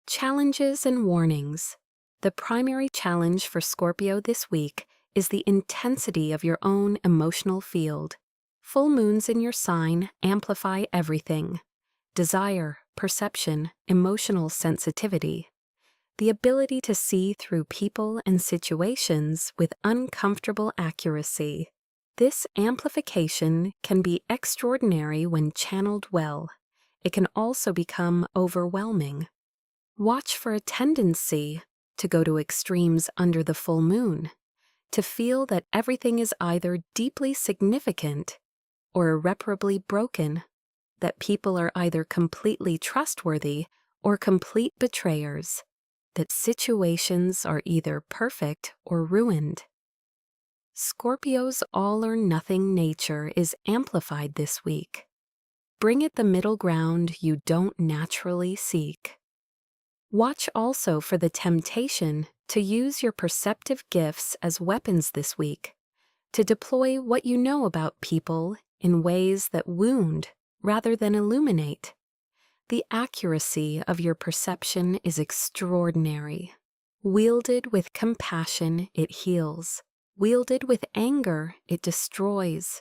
Challenges and warnings. The primary challenge for Scorpio this week is the intensity of your own emotional field. Full moons in your sign amplify everything: desire, perception, emotional sensitivity. The ability to see through people and situations with uncomfortable accuracy. This amplification can be extraordinary when channeled well. It can also become overwhelming. Watch for a tendency to go to extremes under the full moon, to feel that everything is either deeply significant or irreparably broken, that people are either completely trustworthy or complete betrayers, that situations are either perfect or ruined. Scorpio's all-or-nothing nature is amplified this week. Bring it the middle ground you don't naturally seek. Watch also for the temptation to use your perceptive gifts as weapons this week, to deploy what you know about people in ways that wound rather than illuminate. The accuracy of your perception is extraordinary. Wielded with compassion, it heals. Wielded with anger, it destroys.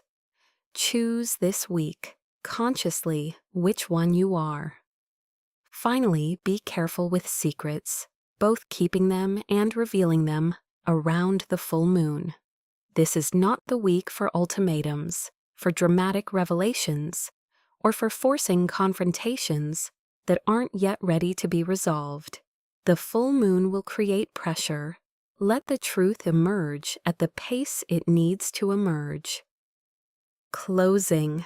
Choose this week, consciously, which one you are. Finally, be careful with secrets, both keeping them and revealing them around the full moon. This is not the week for ultimatums, for dramatic revelations, or for forcing confrontations that aren't yet ready to be resolved. The full moon will create pressure. Let the truth emerge at the pace it needs to emerge. Closing.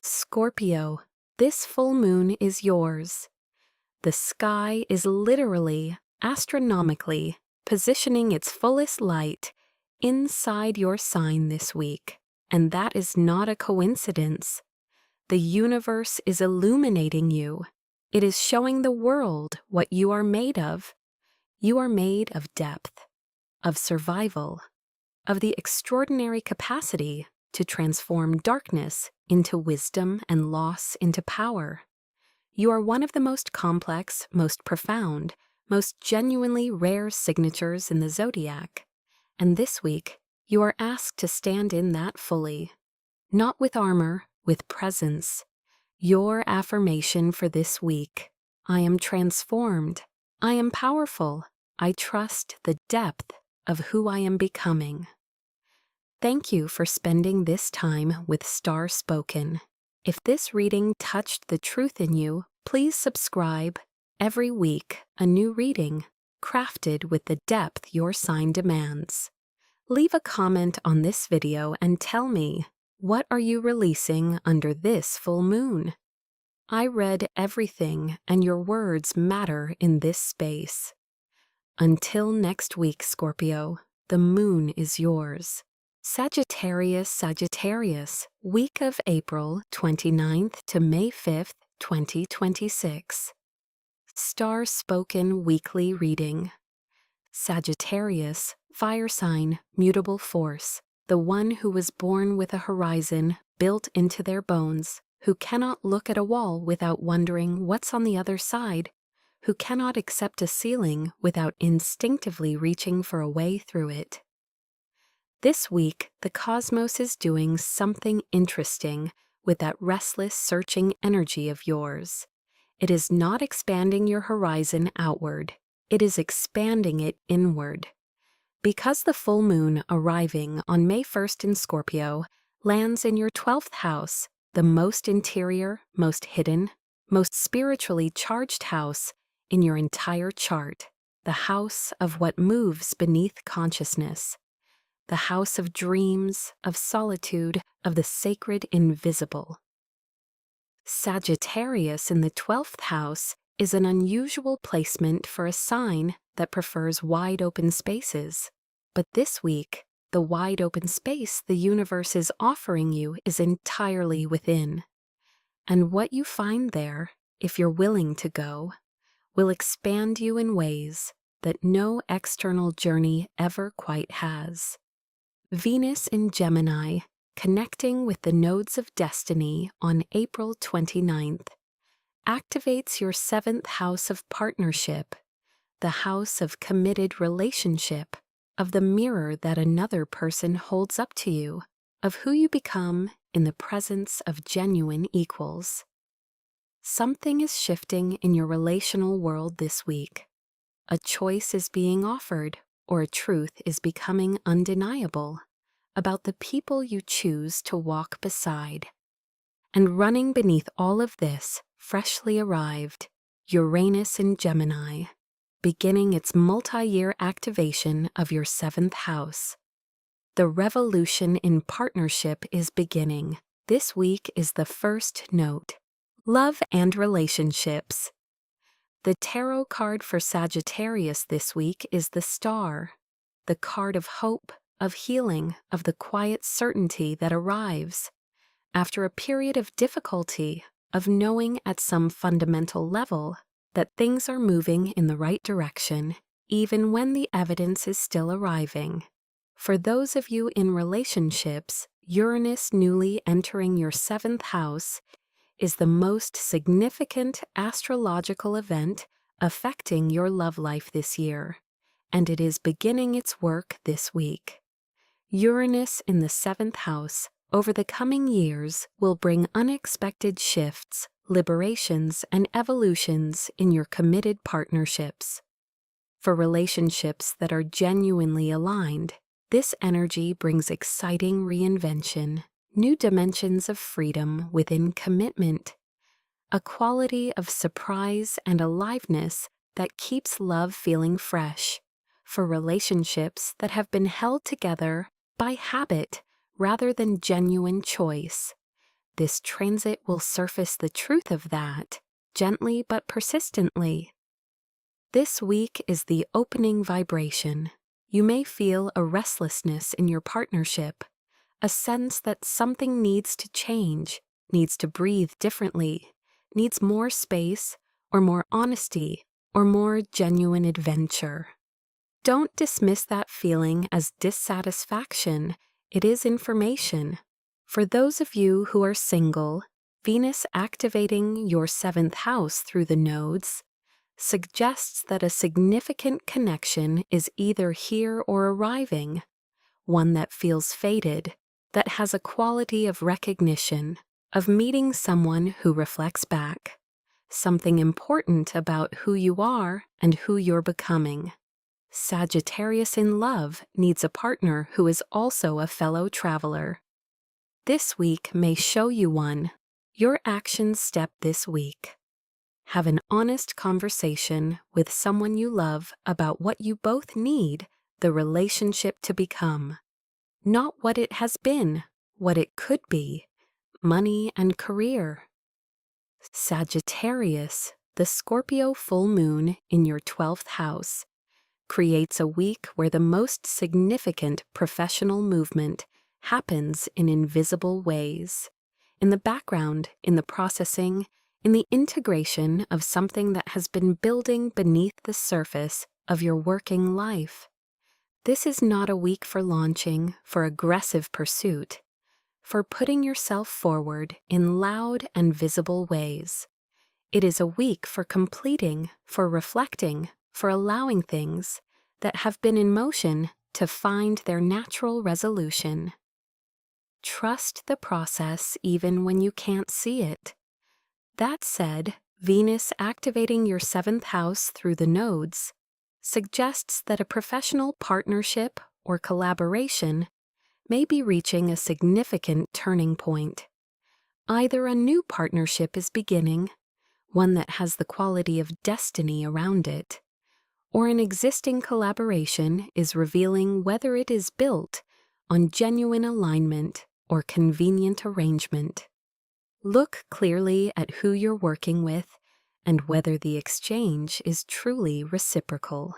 Scorpio, this full moon is yours. The sky is literally, astronomically, positioning its fullest light inside your sign this week, and that is not a coincidence. The universe is illuminating you. It is showing the world what you are made of. You are made of depth, of survival, of the extraordinary capacity to transform darkness into wisdom and loss into power. You are one of the most complex, most profound, most genuinely rare signatures in the zodiac, and this week you are asked to stand in that fully. Not with armor, with presence. Your affirmation for this week: I am transformed. I am powerful. I trust the depth of who I am becoming. Thank you for spending this time with Starspoken. If this reading touched the truth in you, please subscribe. Every week, a new reading, crafted with the depth your sign demands. Leave a comment on this video and tell me, what are you releasing under this full moon? I read everything, and your words matter in this space. Until next week, Scorpio, the moon is yours. Sagittarius, week of April 29th to May 5th, 2026. Starspoken weekly reading. Sagittarius, fire sign, mutable force, the one who was born with a horizon built into their bones, who cannot look at a wall without wondering what's on the other side, who cannot accept a ceiling without instinctively reaching for a way through it. This week, the cosmos is doing something interesting with that restless, searching energy of yours. It is not expanding your horizon outward. It is expanding it inward. Because the full moon arriving on May 1st in Scorpio lands in your 12th house, the most interior, most hidden, most spiritually charged house in your entire chart, the house of what moves beneath consciousness, the house of dreams, of solitude, of the sacred invisible. Sagittarius in the 12th house is an unusual placement for a sign that prefers wide open spaces. But this week, the wide open space the universe is offering you is entirely within. And what you find there, if you're willing to go, will expand you in ways that no external journey ever quite has. Venus in Gemini, connecting with the nodes of destiny on April 29th, activates your 7th house of partnership, the house of committed relationship, of the mirror that another person holds up to you, of who you become in the presence of genuine equals. Something is shifting in your relational world this week. A choice is being offered, or a truth is becoming undeniable about the people you choose to walk beside. And running beneath all of this, freshly arrived, Uranus in Gemini, beginning its multi-year activation of your 7th house. The revolution in partnership is beginning. This week is the first note. Love and relationships. The tarot card for Sagittarius this week is the Star, the card of hope, of healing, of the quiet certainty that arrives after a period of difficulty, of knowing at some fundamental level that things are moving in the right direction, even when the evidence is still arriving. For those of you in relationships, Uranus newly entering your 7th house is the most significant astrological event affecting your love life this year, and it is beginning its work this week. Uranus in the 7th house over the coming years will bring unexpected shifts, liberations, and evolutions in your committed partnerships. For relationships that are genuinely aligned, this energy brings exciting reinvention, new dimensions of freedom within commitment, a quality of surprise and aliveness that keeps love feeling fresh. For relationships that have been held together by habit rather than genuine choice, this transit will surface the truth of that, gently but persistently. This week is the opening vibration. You may feel a restlessness in your partnership, a sense that something needs to change, needs to breathe differently, needs more space, or more honesty, or more genuine adventure. Don't dismiss that feeling as dissatisfaction. It is information. For those of you who are single, Venus activating your 7th house through the nodes suggests that a significant connection is either here or arriving, one that feels fated, that has a quality of recognition, of meeting someone who reflects back, something important about who you are and who you're becoming. Sagittarius in love needs a partner who is also a fellow traveler. This week may show you one. Your action step this week. Have an honest conversation with someone you love about what you both need the relationship to become. Not what it has been, what it could be, money and career. Sagittarius, the Scorpio full moon in your 12th house, creates a week where the most significant professional movement happens in invisible ways. In the background, in the processing, in the integration of something that has been building beneath the surface of your working life. This is not a week for launching, for aggressive pursuit, for putting yourself forward in loud and visible ways. It is a week for completing, for reflecting, for allowing things that have been in motion to find their natural resolution. Trust the process even when you can't see it. That said, Venus activating your 7th house through the nodes suggests that a professional partnership or collaboration may be reaching a significant turning point. Either a new partnership is beginning, one that has the quality of destiny around it, or an existing collaboration is revealing whether it is built on genuine alignment or convenient arrangement. Look clearly at who you're working with and whether the exchange is truly reciprocal.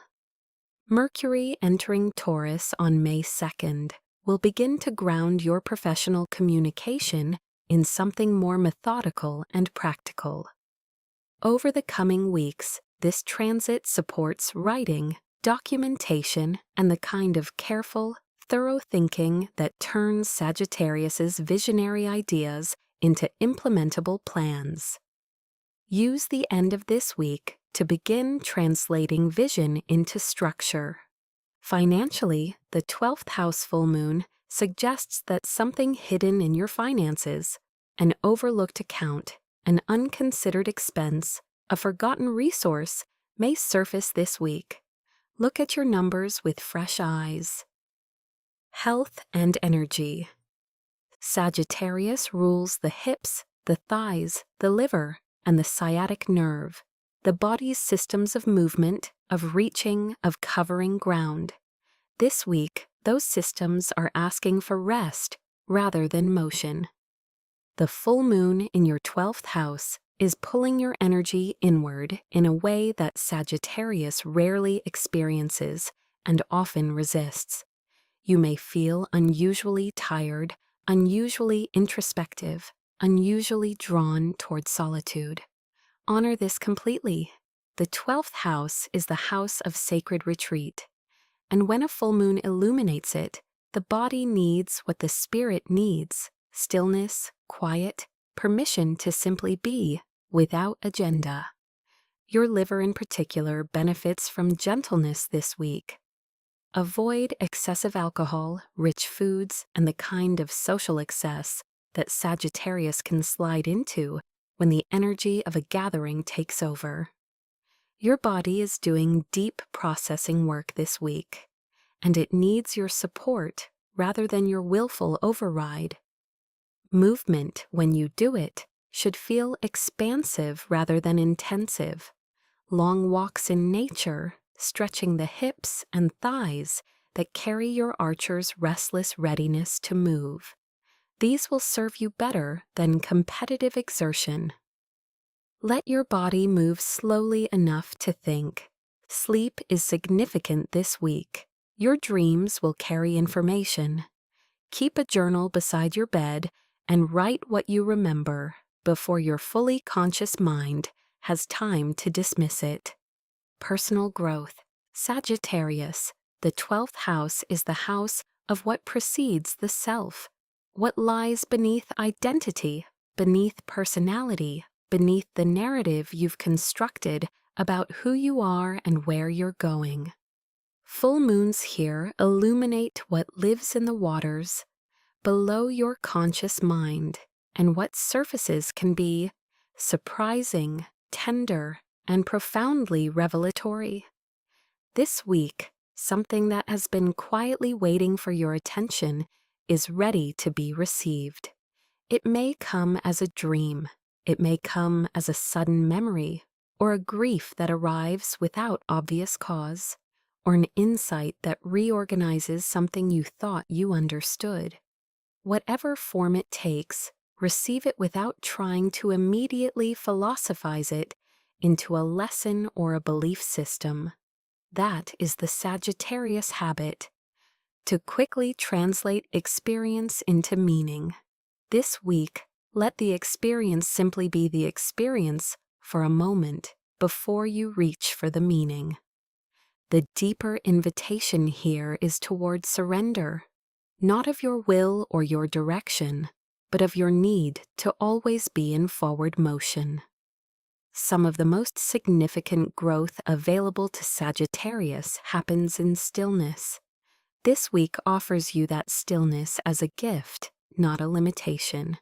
Mercury entering Taurus on May 2nd will begin to ground your professional communication in something more methodical and practical. Over the coming weeks, this transit supports writing, documentation, and the kind of careful, thorough thinking that turns Sagittarius's visionary ideas into implementable plans. Use the end of this week to begin translating vision into structure. Financially, the 12th house full moon suggests that something hidden in your finances, an overlooked account, an unconsidered expense, a forgotten resource, may surface this week. Look at your numbers with fresh eyes. Health and energy. Sagittarius rules the hips, the thighs, the liver, and the sciatic nerve, the body's systems of movement, of reaching, of covering ground. This week, those systems are asking for rest rather than motion. The full moon in your 12th house is pulling your energy inward in a way that Sagittarius rarely experiences and often resists. You may feel unusually tired, unusually introspective, unusually drawn toward solitude. Honor this completely. The 12th house is the house of sacred retreat, and when a full moon illuminates it, the body needs what the spirit needs: stillness, quiet, permission to simply be, without agenda. Your liver in particular benefits from gentleness this week. Avoid excessive alcohol, rich foods, and the kind of social excess that Sagittarius can slide into when the energy of a gathering takes over. Your body is doing deep processing work this week, and it needs your support rather than your willful override. Movement, when you do it, should feel expansive rather than intensive. Long walks in nature, stretching the hips and thighs that carry your archer's restless readiness to move. These will serve you better than competitive exertion. Let your body move slowly enough to think. Sleep is significant this week. Your dreams will carry information. Keep a journal beside your bed and write what you remember before your fully conscious mind has time to dismiss it. Personal growth. Sagittarius, the 12th house is the house of what precedes the self, what lies beneath identity, beneath personality, beneath the narrative you've constructed about who you are and where you're going. Full moons here illuminate what lives in the waters below your conscious mind, and what surfaces can be surprising, tender, and profoundly revelatory. This week, something that has been quietly waiting for your attention is ready to be received. It may come as a dream, it may come as a sudden memory, or a grief that arrives without obvious cause, or an insight that reorganizes something you thought you understood. Whatever form it takes, receive it without trying to immediately philosophize it into a lesson or a belief system. That is the Sagittarius habit, to quickly translate experience into meaning. This week, let the experience simply be the experience for a moment before you reach for the meaning. The deeper invitation here is toward surrender, not of your will or your direction, but of your need to always be in forward motion. Some of the most significant growth available to Sagittarius happens in stillness. This week offers you that stillness as a gift, not a limitation.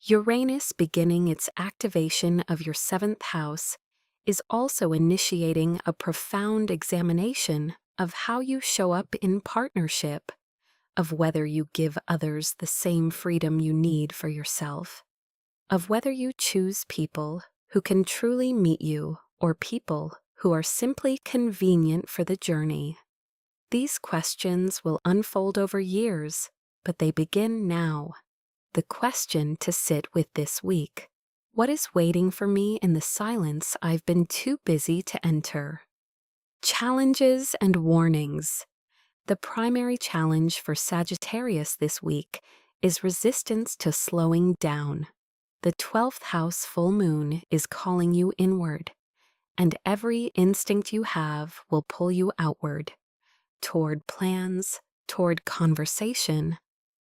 Uranus, beginning its activation of your 7th house, is also initiating a profound examination of how you show up in partnership, of whether you give others the same freedom you need for yourself, of whether you choose people who can truly meet you or people who are simply convenient for the journey. These questions will unfold over years, but they begin now. The question to sit with this week: what is waiting for me in the silence I've been too busy to enter? Challenges and warnings. The primary challenge for Sagittarius this week is resistance to slowing down. The 12th house full moon is calling you inward, and every instinct you have will pull you outward, toward plans, toward conversation,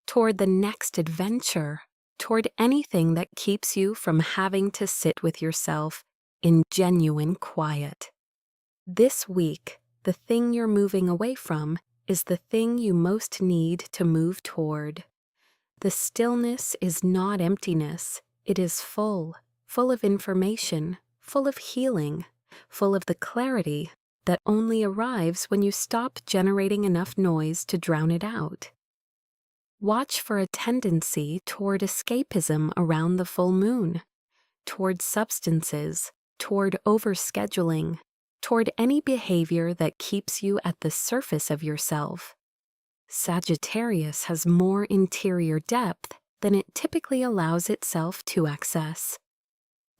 toward the next adventure, toward anything that keeps you from having to sit with yourself in genuine quiet. This week, the thing you're moving away from is the thing you most need to move toward. The stillness is not emptiness. It is full of information, full of healing, full of the clarity that only arrives when you stop generating enough noise to drown it out. Watch for a tendency toward escapism around the full moon, toward substances, toward overscheduling, toward any behavior that keeps you at the surface of yourself. Sagittarius has more interior depth than it typically allows itself to access.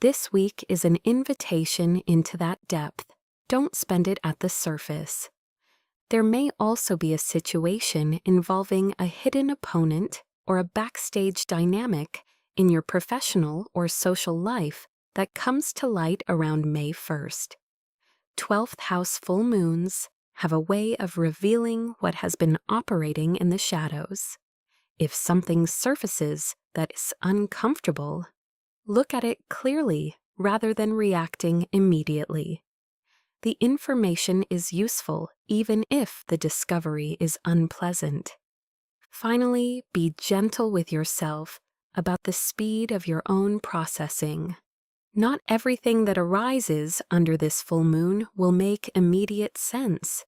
This week is an invitation into that depth. Don't spend it at the surface. There may also be a situation involving a hidden opponent or a backstage dynamic in your professional or social life that comes to light around May 1st. 12th house full moons have a way of revealing what has been operating in the shadows. If something surfaces that is uncomfortable, look at it clearly rather than reacting immediately. The information is useful even if the discovery is unpleasant. Finally, be gentle with yourself about the speed of your own processing. Not everything that arises under this full moon will make immediate sense.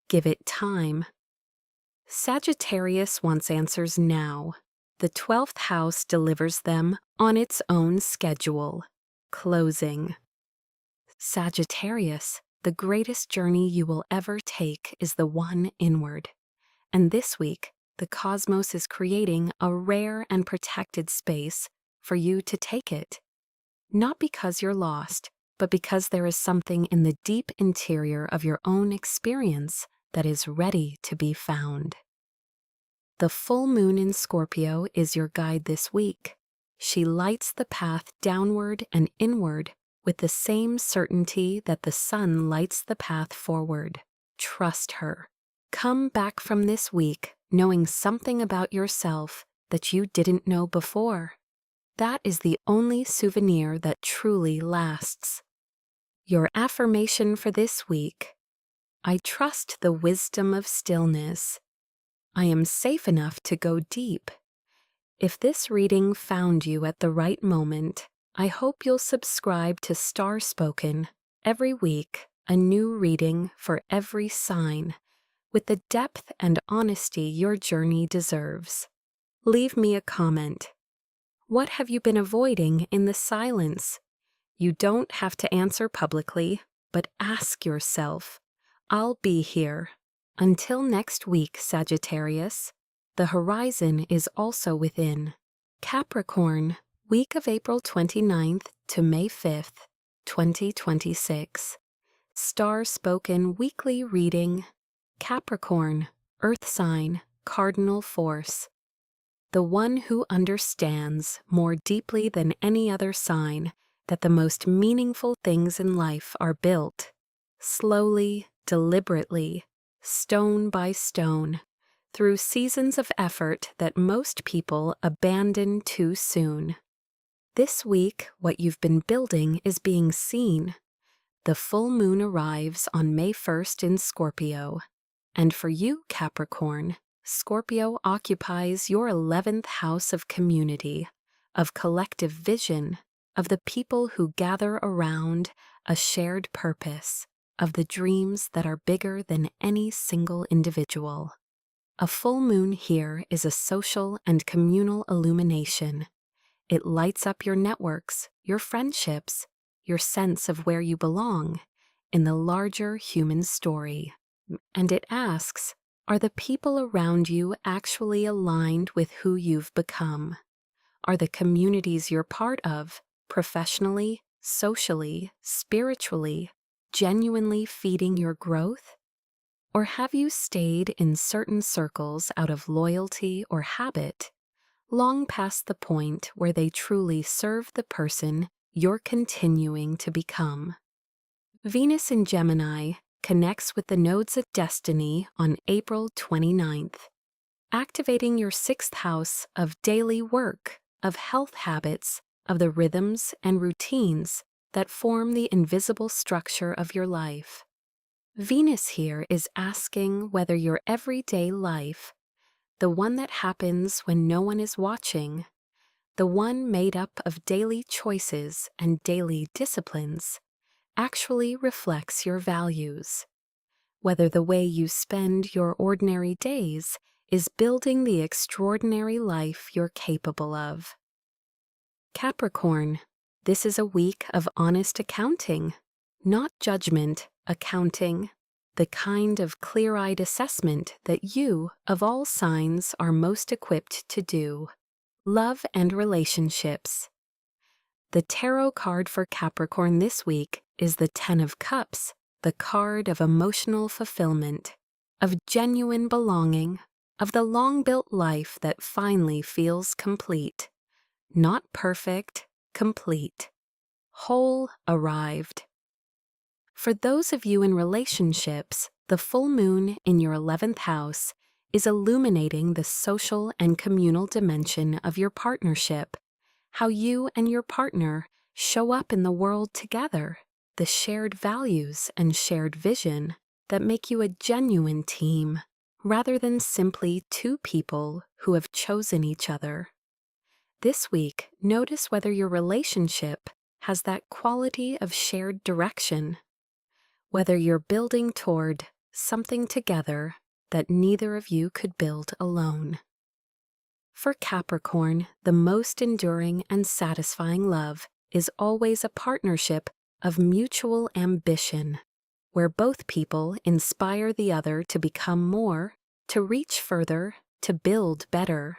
Give it time. Sagittarius wants answers now. The 12th house delivers them on its own schedule. Closing. Sagittarius, the greatest journey you will ever take is the one inward. And this week, the cosmos is creating a rare and protected space for you to take it. Not because you're lost, but because there is something in the deep interior of your own experience that is ready to be found. The full moon in Scorpio is your guide this week. She lights the path downward and inward with the same certainty that the sun lights the path forward. Trust her. Come back from this week knowing something about yourself that you didn't know before. That is the only souvenir that truly lasts. Your affirmation for this week: I trust the wisdom of stillness. I am safe enough to go deep. If this reading found you at the right moment, I hope you'll subscribe to Starspoken. Every week, a new reading for every sign, with the depth and honesty your journey deserves. Leave me a comment. What have you been avoiding in the silence? You don't have to answer publicly, but ask yourself. I'll be here. Until next week, Sagittarius, the horizon is also within. Capricorn, week of April 29th to May 5th, 2026. Starspoken weekly reading. Capricorn, earth sign, cardinal force. The one who understands more deeply than any other sign that the most meaningful things in life are built, slowly, deliberately, stone by stone, through seasons of effort that most people abandon too soon. This week, what you've been building is being seen. The full moon arrives on May 1st in Scorpio. And for you, Capricorn, Scorpio occupies your 11th house of community, of collective vision, of the people who gather around a shared purpose, of the dreams that are bigger than any single individual. A full moon here is a social and communal illumination. It lights up your networks, your friendships, your sense of where you belong in the larger human story. And it asks, are the people around you actually aligned with who you've become? Are the communities you're part of, professionally, socially, spiritually, genuinely feeding your growth? Or have you stayed in certain circles out of loyalty or habit, long past the point where they truly serve the person you're continuing to become? Venus in Gemini connects with the nodes of destiny on April 29th, activating your 6th house of daily work, of health habits, of the rhythms and routines that form the invisible structure of your life. Venus here is asking whether your everyday life, the one that happens when no one is watching, the one made up of daily choices and daily disciplines, actually reflects your values. Whether the way you spend your ordinary days is building the extraordinary life you're capable of. Capricorn, this is a week of honest accounting, not judgment, accounting, the kind of clear-eyed assessment that you, of all signs, are most equipped to do. Love and relationships. The tarot card for Capricorn this week is the 10 of Cups, the card of emotional fulfillment, of genuine belonging, of the long-built life that finally feels complete. Not perfect, complete. Whole arrived. For those of you in relationships, the full moon in your 11th house is illuminating the social and communal dimension of your partnership, how you and your partner show up in the world together. the shared values and shared vision that make you a genuine team, rather than simply two people who have chosen each other. This week, notice whether your relationship has that quality of shared direction, whether you're building toward something together that neither of you could build alone. For Capricorn, the most enduring and satisfying love is always a partnership of mutual ambition, where both people inspire the other to become more, to reach further, to build better.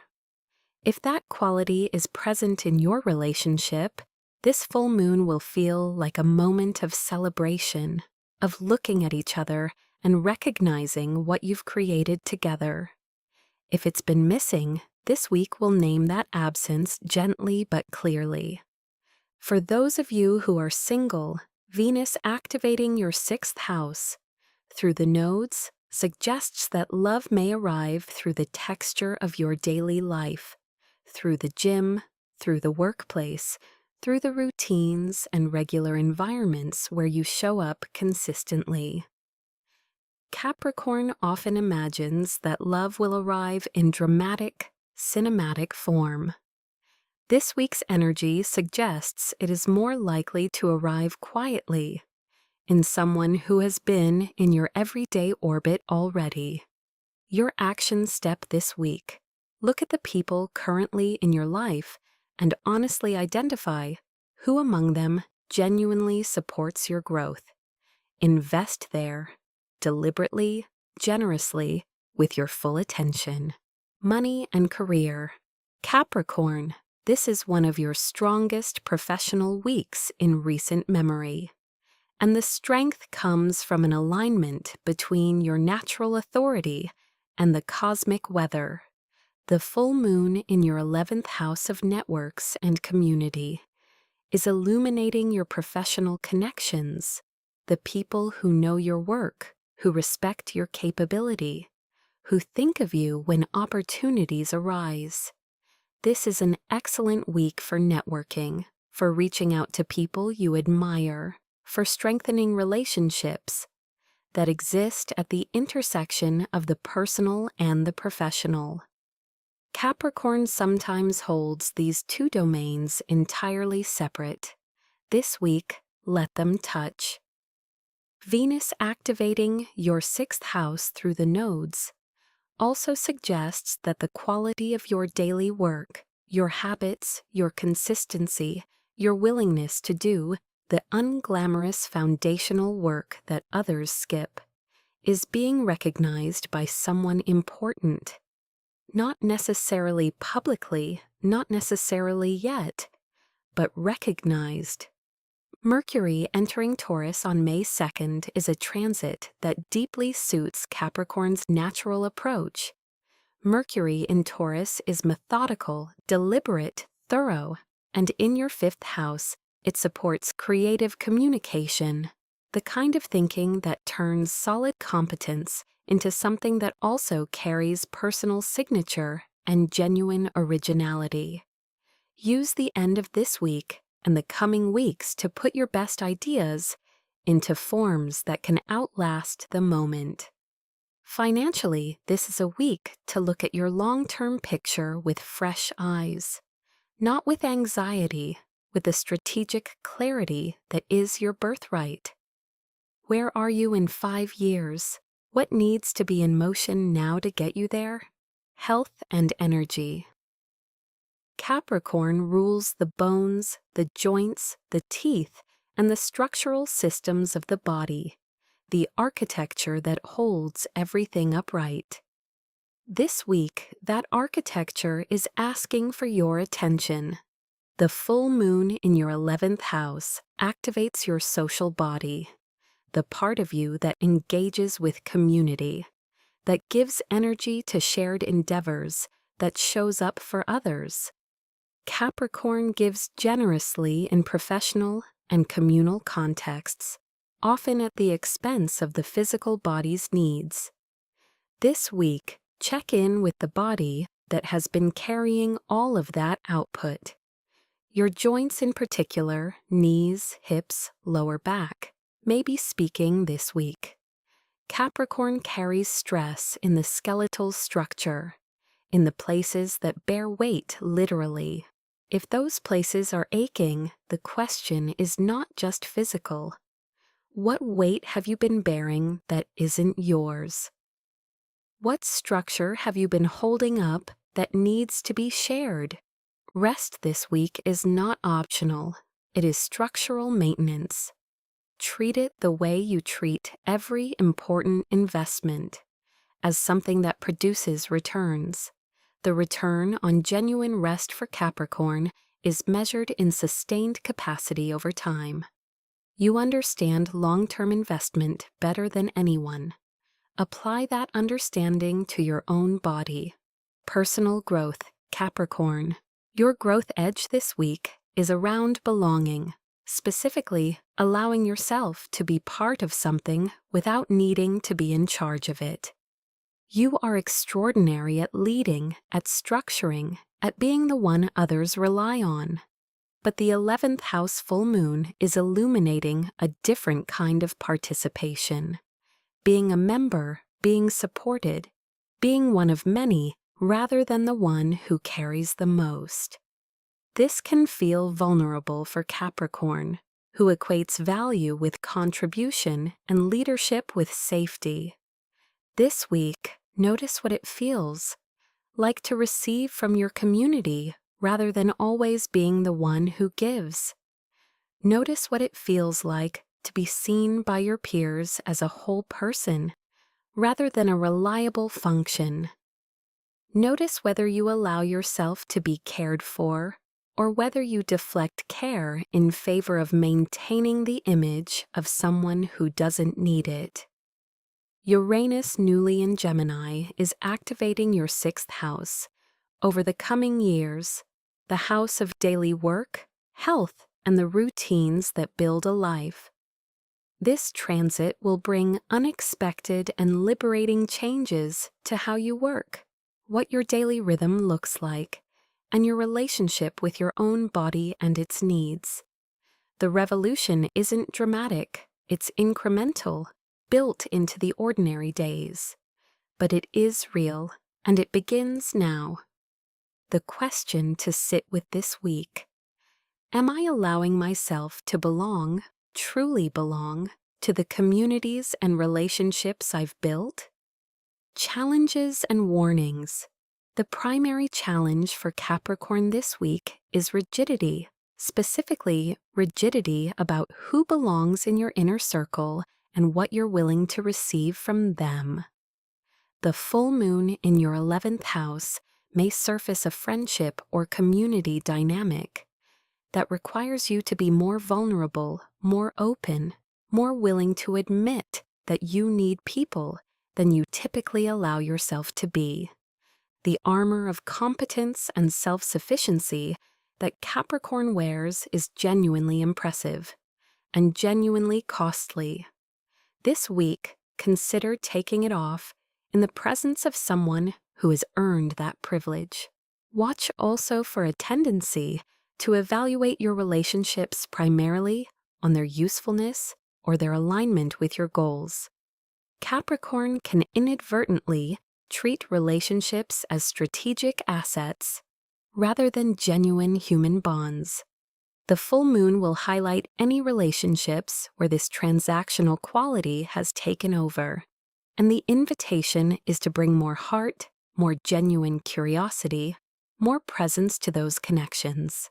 If that quality is present in your relationship, this full moon will feel like a moment of celebration, of looking at each other and recognizing what you've created together. If it's been missing, this week will name that absence gently but clearly. For those of you who are single, Venus activating your 6th house through the nodes suggests that love may arrive through the texture of your daily life, through the gym, through the workplace, through the routines and regular environments where you show up consistently. Capricorn often imagines that love will arrive in dramatic, cinematic form. This week's energy suggests it is more likely to arrive quietly, in someone who has been in your everyday orbit already. Your action step this week: look at the people currently in your life and honestly identify who among them genuinely supports your growth. Invest there, deliberately, generously, with your full attention. Money and career. Capricorn, this is one of your strongest professional weeks in recent memory. And the strength comes from an alignment between your natural authority and the cosmic weather. The full moon in your 11th house of networks and community is illuminating your professional connections, the people who know your work, who respect your capability, who think of you when opportunities arise. This is an excellent week for networking, for reaching out to people you admire, for strengthening relationships that exist at the intersection of the personal and the professional. Capricorn sometimes holds these two domains entirely separate. This week, let them touch. Venus activating your 6th house through the nodes also suggests that the quality of your daily work, your habits, your consistency, your willingness to do the unglamorous foundational work that others skip, is being recognized by someone important. Not necessarily publicly, not necessarily yet, but recognized. Mercury entering Taurus on May 2nd is a transit that deeply suits Capricorn's natural approach. Mercury in Taurus is methodical, deliberate, thorough, and in your 5th house, it supports creative communication, the kind of thinking that turns solid competence into something that also carries personal signature and genuine originality. Use the end of this week and the coming weeks to put your best ideas into forms that can outlast the moment. Financially, this is a week to look at your long-term picture with fresh eyes, not with anxiety, with the strategic clarity that is your birthright. Where are you in 5 years? What needs to be in motion now to get you there? Health and energy. Capricorn rules the bones, the joints, the teeth, and the structural systems of the body, the architecture that holds everything upright. This week, that architecture is asking for your attention. The full moon in your 11th house activates your social body, the part of you that engages with community, that gives energy to shared endeavors, that shows up for others. Capricorn gives generously in professional and communal contexts, often at the expense of the physical body's needs. This week, check in with the body that has been carrying all of that output. Your joints in particular, knees, hips, lower back, may be speaking this week. Capricorn carries stress in the skeletal structure, in the places that bear weight literally. If those places are aching, the question is not just physical. What weight have you been bearing that isn't yours? What structure have you been holding up that needs to be shared? Rest this week is not optional. It is structural maintenance. Treat it the way you treat every important investment, as something that produces returns. The return on genuine rest for Capricorn is measured in sustained capacity over time. You understand long-term investment better than anyone. Apply that understanding to your own body. Personal growth, Capricorn. Your growth edge this week is around belonging, specifically allowing yourself to be part of something without needing to be in charge of it. You are extraordinary at leading, at structuring, at being the one others rely on. But the 11th house full moon is illuminating a different kind of participation. Being a member, being supported, being one of many rather than the one who carries the most. This can feel vulnerable for Capricorn, who equates value with contribution and leadership with safety. This week, notice what it feels like to receive from your community rather than always being the one who gives. Notice what it feels like to be seen by your peers as a whole person rather than a reliable function. Notice whether you allow yourself to be cared for or whether you deflect care in favor of maintaining the image of someone who doesn't need it. Uranus newly in Gemini is activating your 6th house. Over the coming years, the house of daily work, health, and the routines that build a life. This transit will bring unexpected and liberating changes to how you work, what your daily rhythm looks like, and your relationship with your own body and its needs. The revolution isn't dramatic, it's incremental, built into the ordinary days. But it is real, and it begins now. The question to sit with this week: am I allowing myself to belong, truly belong, to the communities and relationships I've built? Challenges and warnings. The primary challenge for Capricorn this week is rigidity, specifically rigidity about who belongs in your inner circle and what you're willing to receive from them. The full moon in your 11th house may surface a friendship or community dynamic that requires you to be more vulnerable, more open, more willing to admit that you need people than you typically allow yourself to be. The armor of competence and self-sufficiency that Capricorn wears is genuinely impressive and genuinely costly. This week, consider taking it off in the presence of someone who has earned that privilege. Watch also for a tendency to evaluate your relationships primarily on their usefulness or their alignment with your goals. Capricorn can inadvertently treat relationships as strategic assets rather than genuine human bonds. The full moon will highlight any relationships where this transactional quality has taken over, and the invitation is to bring more heart, more genuine curiosity, more presence to those connections.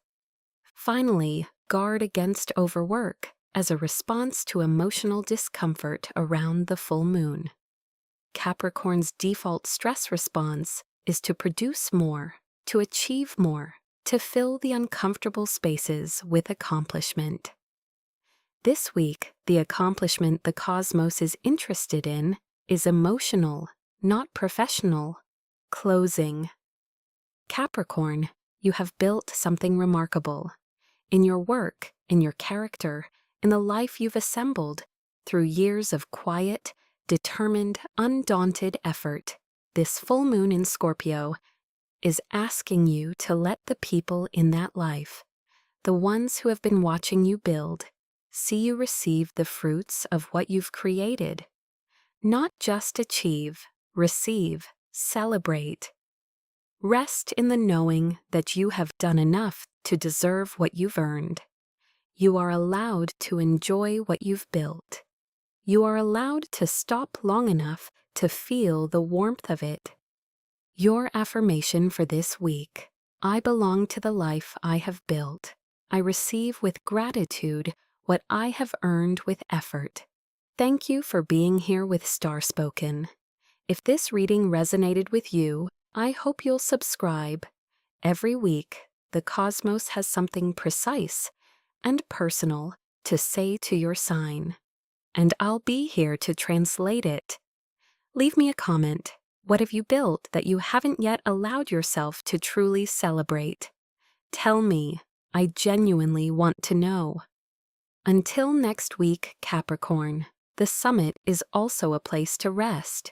Finally, guard against overwork as a response to emotional discomfort around the full moon. Capricorn's default stress response is to produce more, to achieve more, to fill the uncomfortable spaces with accomplishment. This week, the accomplishment the cosmos is interested in is emotional, not professional. Closing. Capricorn, you have built something remarkable. In your work, in your character, in the life you've assembled, through years of quiet, determined, undaunted effort, this full moon in Scorpio is asking you to let the people in that life, The ones who have been watching you build see you receive the fruits of what you've created. Not just achieve, receive, celebrate. Rest in the knowing that you have done enough to deserve what you've earned. You are allowed to enjoy what you've built. You are allowed to stop long enough to feel the warmth of it. Your affirmation for this week: I belong to the life I have built. I receive with gratitude what I have earned with effort. Thank you for being here with Starspoken. If this reading resonated with you, I hope you'll subscribe. Every week, the cosmos has something precise and personal to say to your sign, and I'll be here to translate it. Leave me a comment. What have you built that you haven't yet allowed yourself to truly celebrate? Tell me. I genuinely want to know. Until next week, Capricorn, the summit is also a place to rest.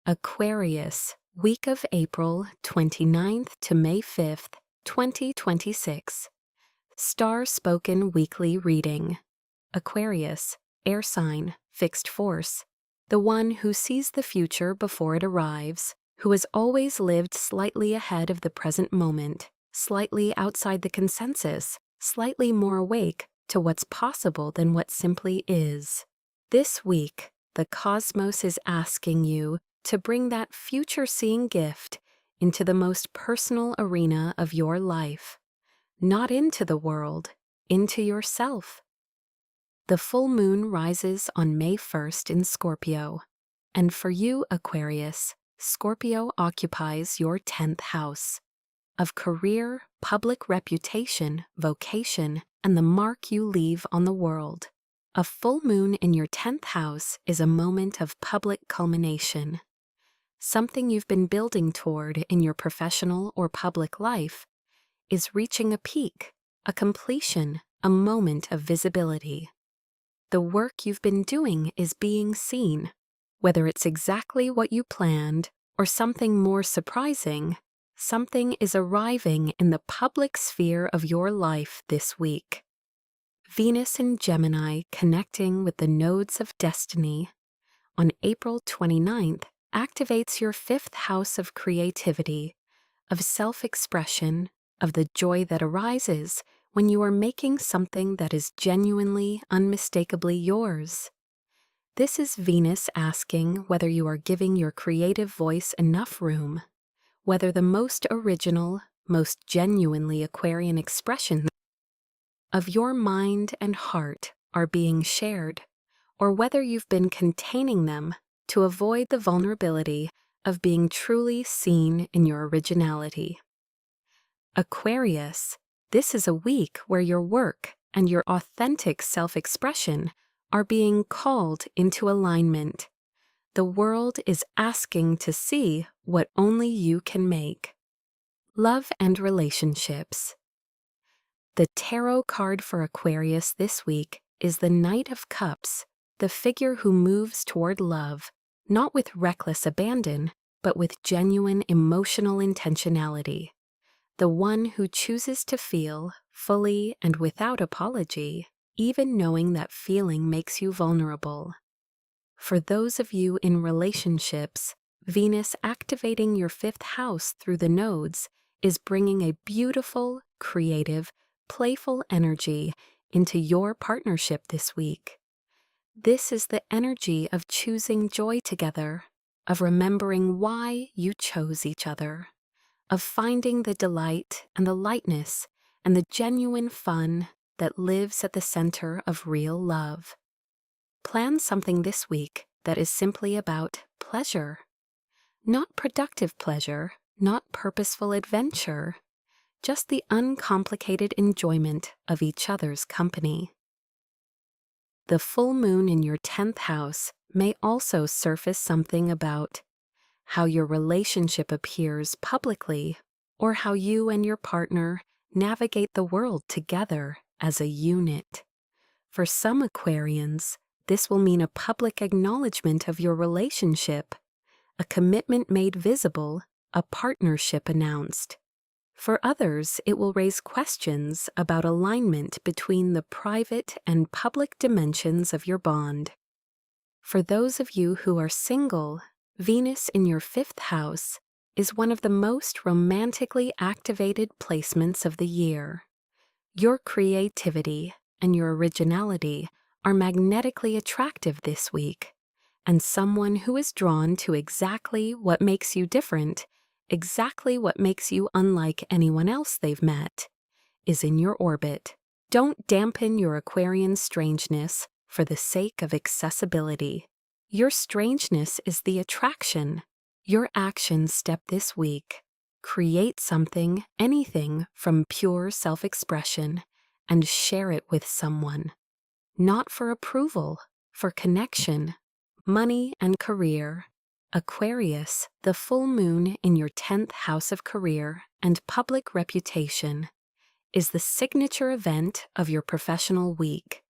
Aquarius, week of April 29th to May 5th, 2026. Starspoken weekly reading. Aquarius, air sign, fixed force. The one who sees the future before it arrives, who has always lived slightly ahead of the present moment, slightly outside the consensus, slightly more awake to what's possible than what simply is. This week, the cosmos is asking you to bring that future-seeing gift into the most personal arena of your life, not into the world, into yourself. The full moon rises on May 1st in Scorpio, and for you, Aquarius, Scorpio occupies your 10th house of career, public reputation, vocation, and the mark you leave on the world. A full moon in your 10th house is a moment of public culmination. Something you've been building toward in your professional or public life is reaching a peak, a completion, a moment of visibility. The work you've been doing is being seen, whether it's exactly what you planned or something more surprising. Something is arriving in the public sphere of your life this week. Venus in Gemini connecting with the nodes of destiny on April 29th activates your 5th house of creativity, of self-expression, of the joy that arises when you are making something that is genuinely, unmistakably yours. This is Venus asking whether you are giving your creative voice enough room, whether the most original, most genuinely Aquarian expressions of your mind and heart are being shared, or whether you've been containing them to avoid the vulnerability of being truly seen in your originality. Aquarius, this is a week where your work and your authentic self-expression are being called into alignment. The world is asking to see what only you can make. Love and relationships. The tarot card for Aquarius this week is the Knight of Cups, the figure who moves toward love, not with reckless abandon, but with genuine emotional intentionality. The one who chooses to feel, fully and without apology, even knowing that feeling makes you vulnerable. For those of you in relationships, Venus activating your 5th house through the nodes is bringing a beautiful, creative, playful energy into your partnership this week. This is the energy of choosing joy together, of remembering why you chose each other, of finding the delight and the lightness and the genuine fun that lives at the center of real love. Plan something this week that is simply about pleasure. Not productive pleasure, not purposeful adventure, just the uncomplicated enjoyment of each other's company. The full moon in your 10th house may also surface something about how your relationship appears publicly, or how you and your partner navigate the world together as a unit. For some Aquarians, this will mean a public acknowledgement of your relationship, a commitment made visible, a partnership announced. For others, it will raise questions about alignment between the private and public dimensions of your bond. For those of you who are single, Venus in your 5th house is one of the most romantically activated placements of the year. Your creativity and your originality are magnetically attractive this week, and someone who is drawn to exactly what makes you different, exactly what makes you unlike anyone else they've met, is in your orbit. Don't dampen your Aquarian strangeness for the sake of accessibility. Your strangeness is the attraction. Your action step this week: create something, anything, from pure self-expression and share it with someone. Not for approval, for connection, money, and career. Aquarius, the full moon in your 10th house of career and public reputation, is the signature event of your professional week,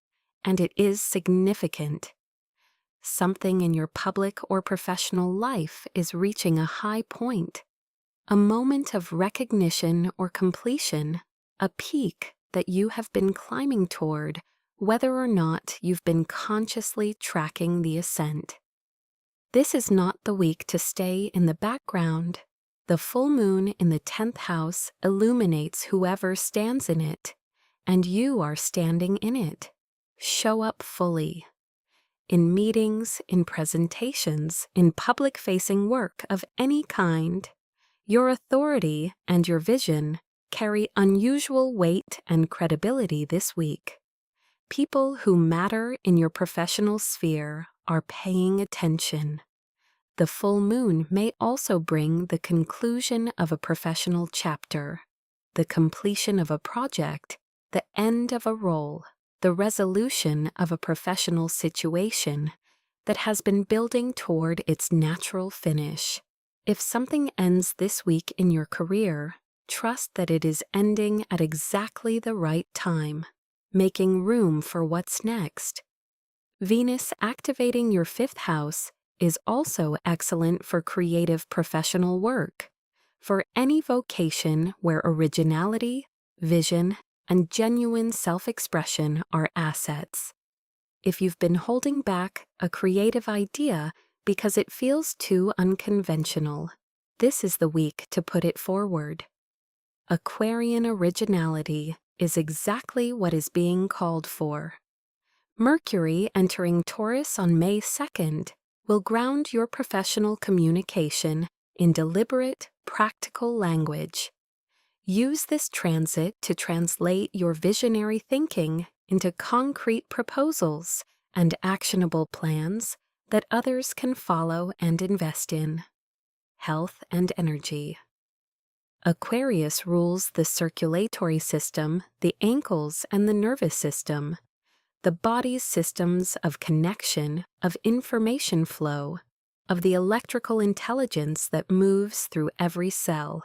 and it is significant. Something in your public or professional life is reaching a high point, a moment of recognition or completion, a peak that you have been climbing toward, whether or not you've been consciously tracking the ascent. This is not the week to stay in the background. The full moon in the 10th house illuminates whoever stands in it, and you are standing in it. Show up fully. In meetings, in presentations, in public-facing work of any kind, your authority and your vision carry unusual weight and credibility this week. People who matter in your professional sphere are paying attention. The full moon may also bring the conclusion of a professional chapter, the completion of a project, the end of a role, the resolution of a professional situation that has been building toward its natural finish. If something ends this week in your career, trust that it is ending at exactly the right time, making room for what's next. Venus activating your 5th house is also excellent for creative professional work, for any vocation where originality, vision, and genuine self-expression are assets. If you've been holding back a creative idea because it feels too unconventional, this is the week to put it forward. Aquarian originality is exactly what is being called for. Mercury entering Taurus on May 2nd will ground your professional communication in deliberate, practical language. Use this transit to translate your visionary thinking into concrete proposals and actionable plans that others can follow and invest in. Health and energy. Aquarius rules the circulatory system, the ankles, and the nervous system, the body's systems of connection, of information flow, of the electrical intelligence that moves through every cell.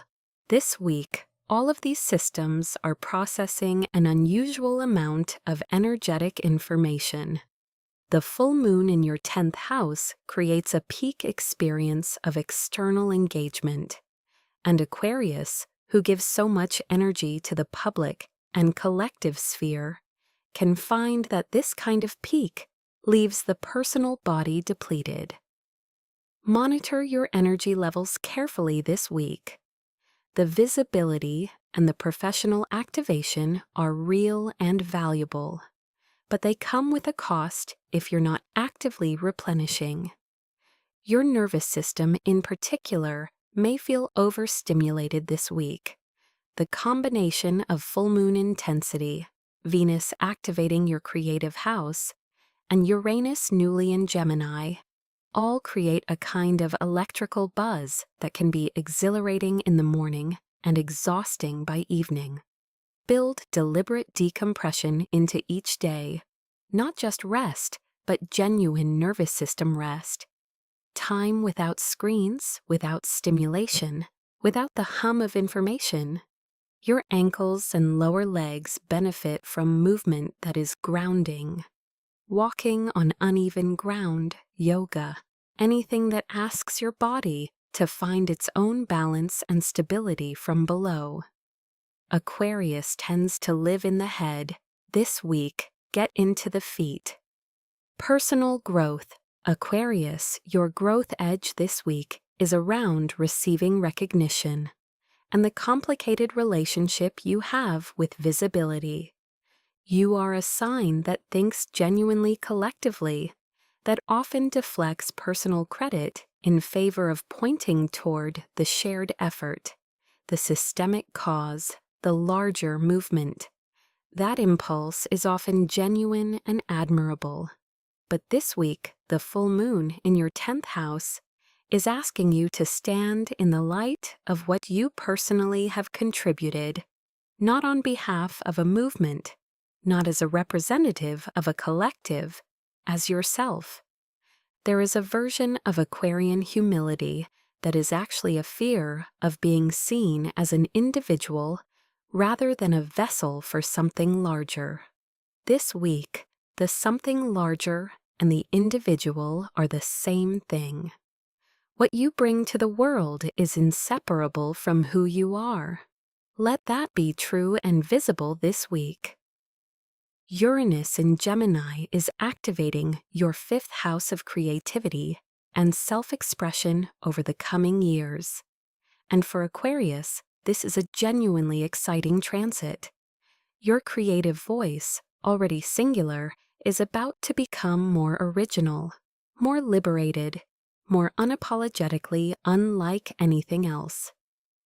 This week, all of these systems are processing an unusual amount of energetic information. The full moon in your 10th house creates a peak experience of external engagement. And Aquarius, who gives so much energy to the public and collective sphere, can find that this kind of peak leaves the personal body depleted. Monitor your energy levels carefully this week. The visibility and the professional activation are real and valuable, but they come with a cost if you're not actively replenishing. Your nervous system in particular may feel overstimulated this week. The combination of full moon intensity, Venus activating your creative house, and Uranus newly in Gemini all create a kind of electrical buzz that can be exhilarating in the morning and exhausting by evening. Build deliberate decompression into each day, not just rest, but genuine nervous system rest. Time without screens, without stimulation, without the hum of information. Your ankles and lower legs benefit from movement that is grounding. Walking on uneven ground, yoga, anything that asks your body to find its own balance and stability from below. Aquarius tends to live in the head. This week, get into the feet. Personal growth. Aquarius, your growth edge this week is around receiving recognition and the complicated relationship you have with visibility. You are a sign that thinks genuinely collectively, that often deflects personal credit in favor of pointing toward the shared effort, the systemic cause, the larger movement. That impulse is often genuine and admirable. But this week, the full moon in your 10th house is asking you to stand in the light of what you personally have contributed, not on behalf of a movement, not as a representative of a collective, as yourself. There is a version of Aquarian humility that is actually a fear of being seen as an individual rather than a vessel for something larger. This week, the something larger and the individual are the same thing. What you bring to the world is inseparable from who you are. Let that be true and visible this week. Uranus in Gemini is activating your 5th house of creativity and self-expression over the coming years. And for Aquarius, this is a genuinely exciting transit. Your creative voice, already singular, is about to become more original, more liberated, more unapologetically unlike anything else.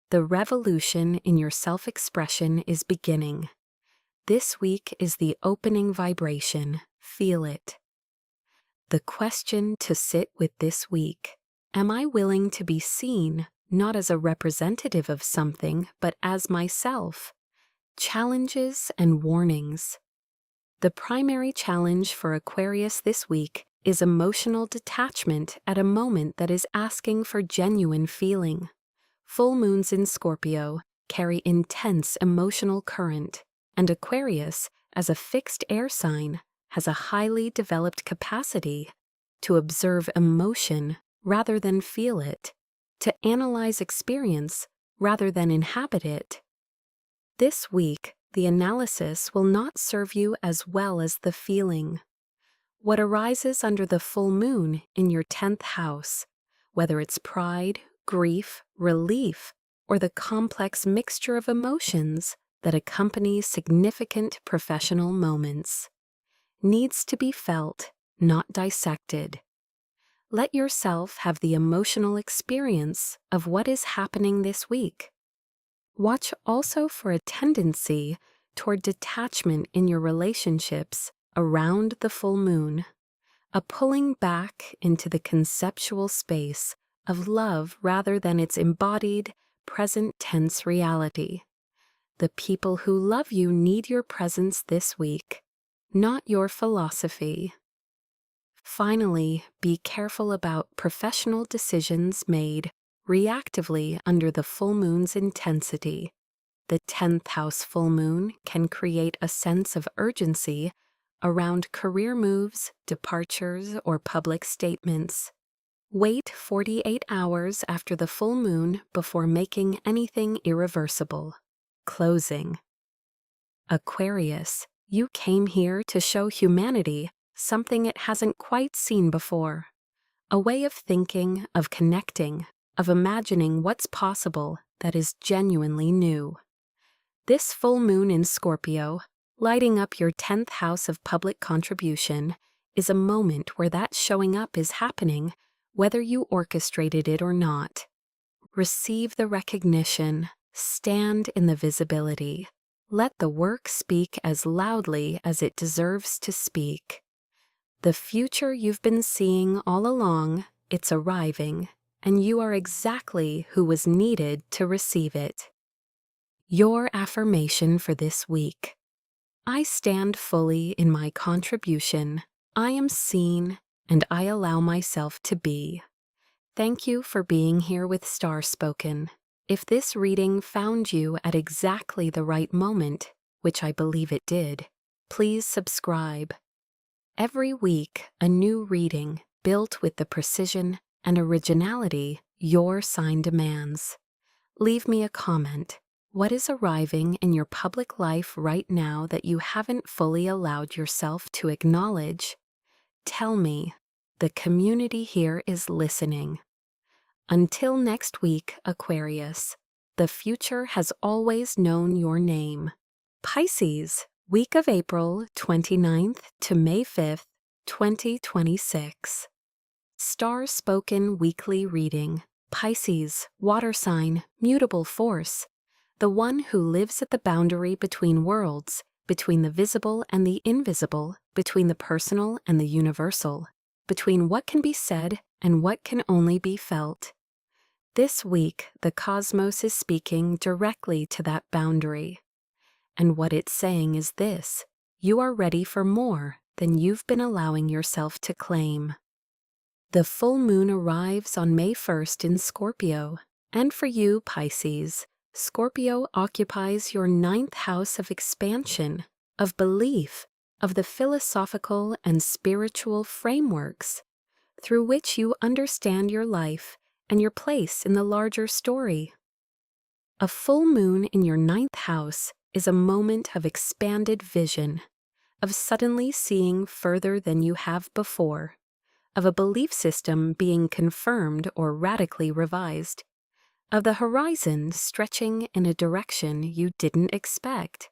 The revolution in your self-expression is beginning. This week is the opening vibration. Feel it. The question to sit with this week: am I willing to be seen not as a representative of something, but as myself? Challenges and warnings. The primary challenge for Aquarius this week is emotional detachment at a moment that is asking for genuine feeling. Full moons in Scorpio carry intense emotional current, and Aquarius, as a fixed air sign, has a highly developed capacity to observe emotion rather than feel it, to analyze experience rather than inhabit it. This week, the analysis will not serve you as well as the feeling. What arises under the full moon in your 10th house, whether it's pride, grief, relief, or the complex mixture of emotions that accompany significant professional moments, needs to be felt, not dissected. Let yourself have the emotional experience of what is happening this week. Watch also for a tendency toward detachment in your relationships around the full moon, a pulling back into the conceptual space of love rather than its embodied, present tense reality. The people who love you need your presence this week, not your philosophy. Finally, be careful about professional decisions made reactively under the full moon's intensity. The 10th house full moon can create a sense of urgency around career moves, departures, or public statements. Wait 48 hours after the full moon before making anything irreversible. Closing. Aquarius, you came here to show humanity something it hasn't quite seen before. A way of thinking, of connecting, of imagining what's possible that is genuinely new. This full moon in Scorpio, lighting up your 10th house of public contribution, is a moment where that showing up is happening, whether you orchestrated it or not. Receive the recognition, stand in the visibility. Let the work speak as loudly as it deserves to speak. The future you've been seeing all along, it's arriving, and you are exactly who was needed to receive it. Your affirmation for this week: I stand fully in my contribution. I am seen, and I allow myself to be. Thank you for being here with Starspoken. If this reading found you at exactly the right moment, which I believe it did, please subscribe. Every week, a new reading built with the precision and originality your sign demands. Leave me a comment. What is arriving in your public life right now that you haven't fully allowed yourself to acknowledge? Tell me. The community here is listening. Until next week, Aquarius, the future has always known your name. Pisces, week of April 29th to May 5th, 2026. Starspoken weekly reading. Pisces, water sign, mutable force. The one who lives at the boundary between worlds, between the visible and the invisible, between the personal and the universal, between what can be said and what can only be felt. This week, the cosmos is speaking directly to that boundary. And what it's saying is this: you are ready for more than you've been allowing yourself to claim. The full moon arrives on May 1st in Scorpio, and for you, Pisces, Scorpio occupies your 9th house of expansion, of belief, of the philosophical and spiritual frameworks through which you understand your life and your place in the larger story. A full moon in your 9th house is a moment of expanded vision, of suddenly seeing further than you have before, of a belief system being confirmed or radically revised, of the horizon stretching in a direction you didn't expect.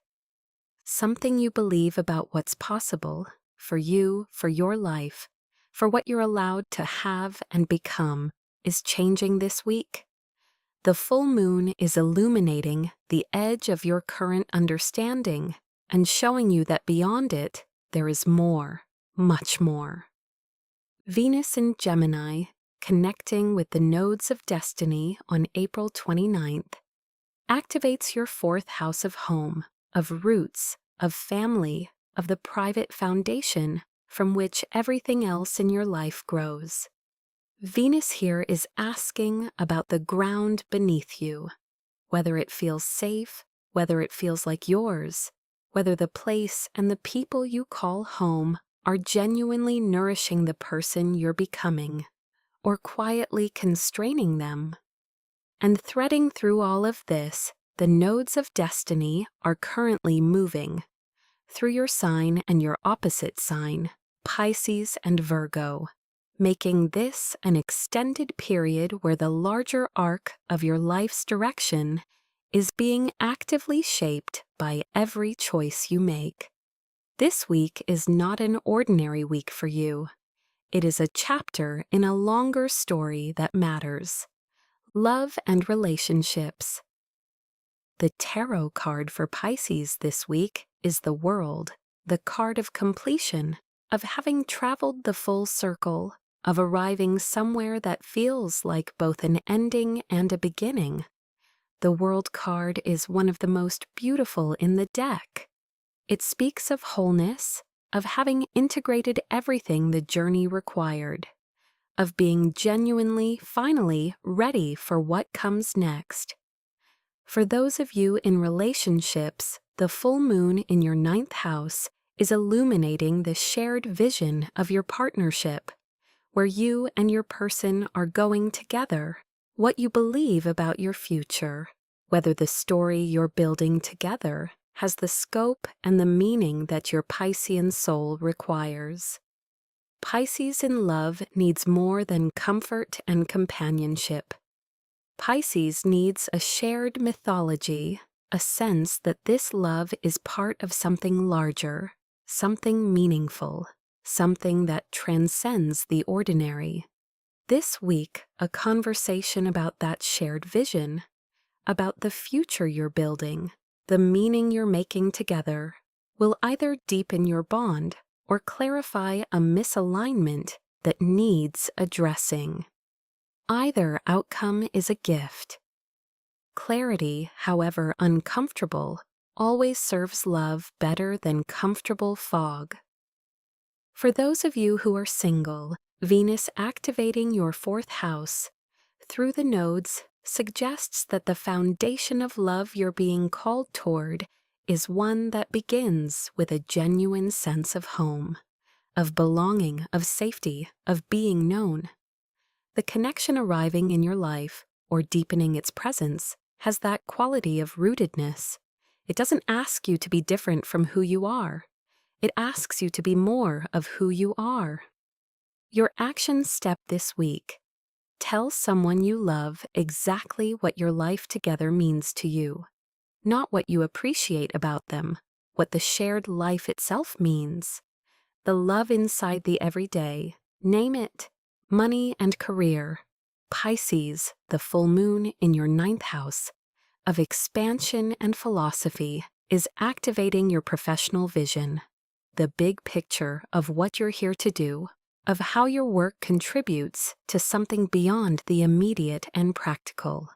Something you believe about what's possible for you, for your life, for what you're allowed to have and become is changing this week. The full moon is illuminating the edge of your current understanding and showing you that beyond it, there is more, much more. Venus in Gemini, connecting with the nodes of destiny on April 29th, activates your 4th house of home, of roots, of family, of the private foundation from which everything else in your life grows. Venus here is asking about the ground beneath you, whether it feels safe, whether it feels like yours, whether the place and the people you call home are genuinely nourishing the person you're becoming, or quietly constraining them. And threading through all of this, the nodes of destiny are currently moving through your sign and your opposite sign, Pisces and Virgo, making this an extended period where the larger arc of your life's direction is being actively shaped by every choice you make. This week is not an ordinary week for you. It is a chapter in a longer story that matters: love and relationships. The tarot card for Pisces this week is the World, the card of completion, of having traveled the full circle, of arriving somewhere that feels like both an ending and a beginning. The World card is one of the most beautiful in the deck. It speaks of wholeness, of having integrated everything the journey required, of being genuinely, finally ready for what comes next. For those of you in relationships, the full moon in your 9th house is illuminating the shared vision of your partnership, where you and your person are going together, what you believe about your future, whether the story you're building together has the scope and the meaning that your Piscean soul requires. Pisces in love needs more than comfort and companionship. Pisces needs a shared mythology, a sense that this love is part of something larger, something meaningful, something that transcends the ordinary. This week, a conversation about that shared vision, about the future you're building, the meaning you're making together, will either deepen your bond or clarify a misalignment that needs addressing. Either outcome is a gift. Clarity, however uncomfortable, always serves love better than comfortable fog. For those of you who are single, Venus activating your 4th house through the nodes suggests that the foundation of love you're being called toward is one that begins with a genuine sense of home, of belonging, of safety, of being known. The connection arriving in your life, or deepening its presence, has that quality of rootedness. It doesn't ask you to be different from who you are. It asks you to be more of who you are. Your action step this week: tell someone you love exactly what your life together means to you, not what you appreciate about them, what the shared life itself means. The love inside the everyday, name it: money and career. Pisces, the full moon in your 9th house, of expansion and philosophy, is activating your professional vision, the big picture of what you're here to do, of how your work contributes to something beyond the immediate and practical.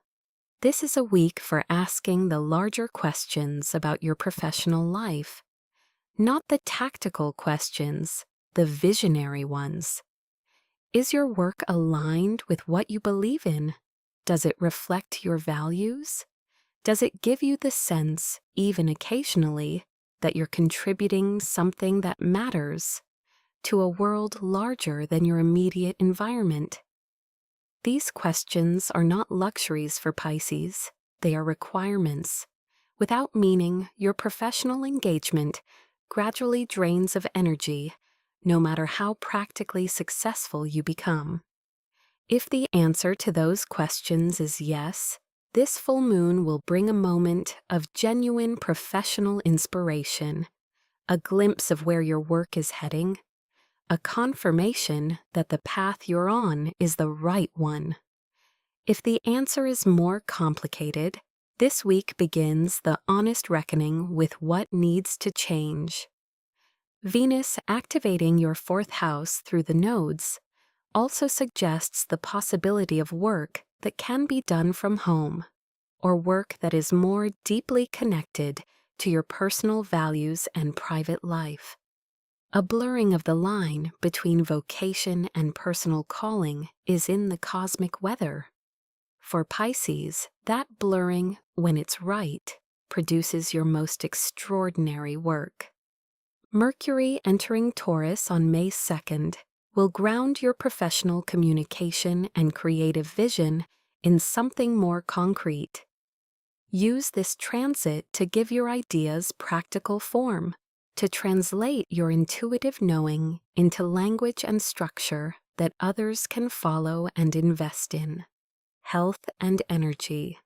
This is a week for asking the larger questions about your professional life, not the tactical questions, the visionary ones. Is your work aligned with what you believe in? Does it reflect your values? Does it give you the sense, even occasionally, that you're contributing something that matters to a world larger than your immediate environment? These questions are not luxuries for Pisces, they are requirements. Without meaning, your professional engagement gradually drains of energy, no matter how practically successful you become. If the answer to those questions is yes, this full moon will bring a moment of genuine professional inspiration, a glimpse of where your work is heading, a confirmation that the path you're on is the right one. If the answer is more complicated, this week begins the honest reckoning with what needs to change. Venus activating your 4th house through the nodes also suggests the possibility of work that can be done from home, or work that is more deeply connected to your personal values and private life. A blurring of the line between vocation and personal calling is in the cosmic weather. For Pisces, that blurring, when it's right, produces your most extraordinary work. Mercury entering Taurus on May 2nd will ground your professional communication and creative vision in something more concrete. Use this transit to give your ideas practical form, to translate your intuitive knowing into language and structure that others can follow and invest in. Health and energy.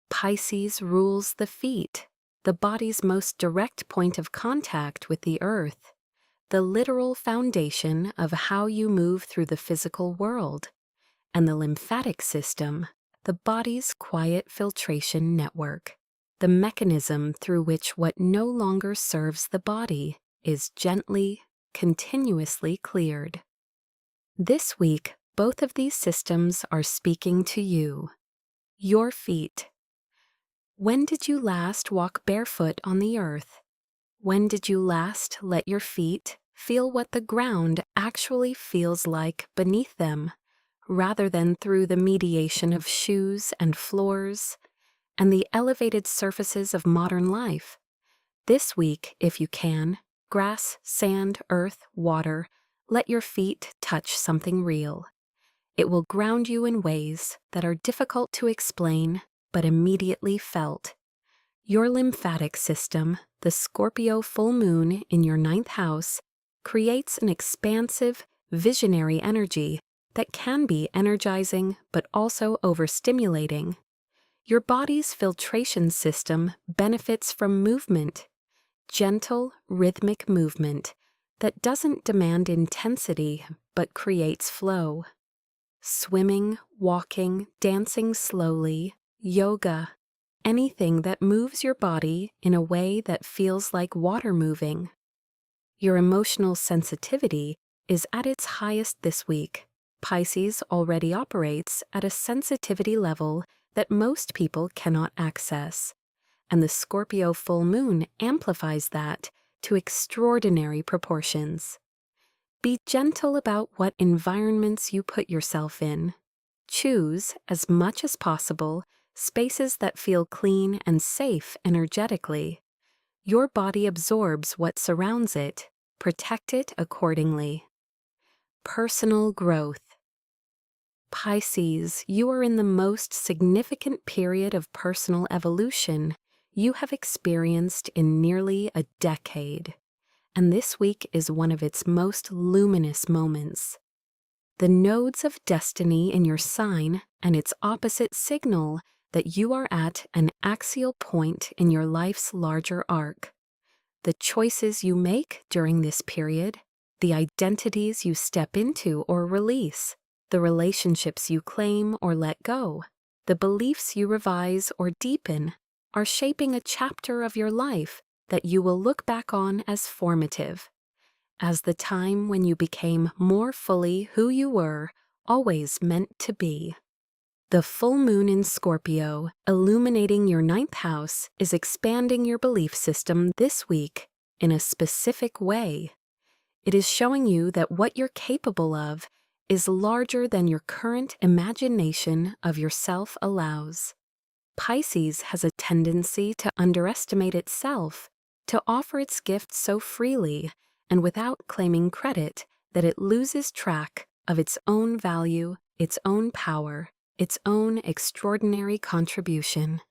Pisces rules the feet, the body's most direct point of contact with the earth, the literal foundation of how you move through the physical world, and the lymphatic system, the body's quiet filtration network, the mechanism through which what no longer serves the body is gently, continuously cleared. This week, both of these systems are speaking to you. Your feet. When did you last walk barefoot on the earth? When did you last let your feet feel what the ground actually feels like beneath them, rather than through the mediation of shoes and floors and the elevated surfaces of modern life? This week, if you can, grass, sand, earth, water, let your feet touch something real. It will ground you in ways that are difficult to explain, but immediately felt. Your lymphatic system, the Scorpio full moon in your 9th house, creates an expansive, visionary energy that can be energizing but also overstimulating. Your body's filtration system benefits from movement, gentle, rhythmic movement that doesn't demand intensity but creates flow. Swimming, walking, dancing slowly, yoga, anything that moves your body in a way that feels like water moving. Your emotional sensitivity is at its highest this week. Pisces already operates at a sensitivity level that most people cannot access, and the Scorpio full moon amplifies that to extraordinary proportions. Be gentle about what environments you put yourself in. Choose, as much as possible, spaces that feel clean and safe energetically. Your body absorbs what surrounds it. Protect it accordingly. Personal growth. Pisces, you are in the most significant period of personal evolution you have experienced in nearly a decade, and this week is one of its most luminous moments. The nodes of destiny in your sign and its opposite signal that you are at an axial point in your life's larger arc. The choices you make during this period, the identities you step into or release, the relationships you claim or let go, the beliefs you revise or deepen, are shaping a chapter of your life that you will look back on as formative, as the time when you became more fully who you were always meant to be. The full moon in Scorpio, illuminating your ninth house, is expanding your belief system this week in a specific way. It is showing you that what you're capable of is larger than your current imagination of yourself allows. Pisces has a tendency to underestimate itself, to offer its gifts so freely and without claiming credit that it loses track of its own value, its own power, its own extraordinary contribution.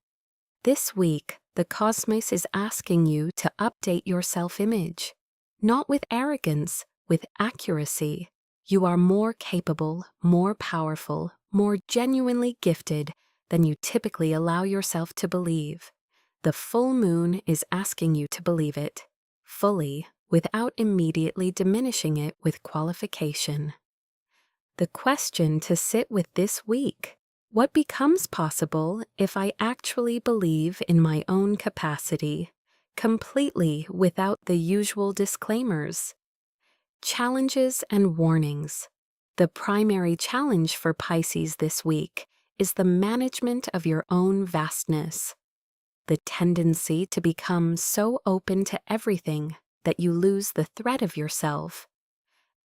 This week, the cosmos is asking you to update your self-image, not with arrogance, with accuracy. You are more capable, more powerful, more genuinely gifted than you typically allow yourself to believe. The full moon is asking you to believe it, fully, without immediately diminishing it with qualification. The question to sit with this week: what becomes possible if I actually believe in my own capacity, completely without the usual disclaimers? Challenges and warnings. The primary challenge for Pisces this week is the management of your own vastness. The tendency to become so open to everything that you lose the thread of yourself.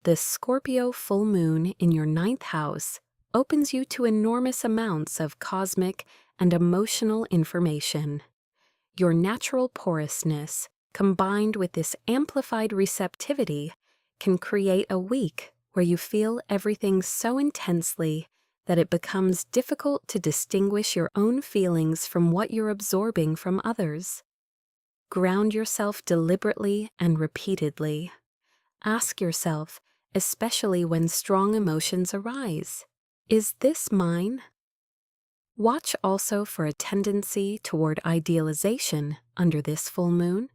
The Scorpio full moon in your ninth house opens you to enormous amounts of cosmic and emotional information. Your natural porousness, combined with this amplified receptivity, can create a week where you feel everything so intensely that it becomes difficult to distinguish your own feelings from what you're absorbing from others. Ground yourself deliberately and repeatedly. Ask yourself, especially when strong emotions arise, is this mine? Watch also for a tendency toward idealization under this full moon,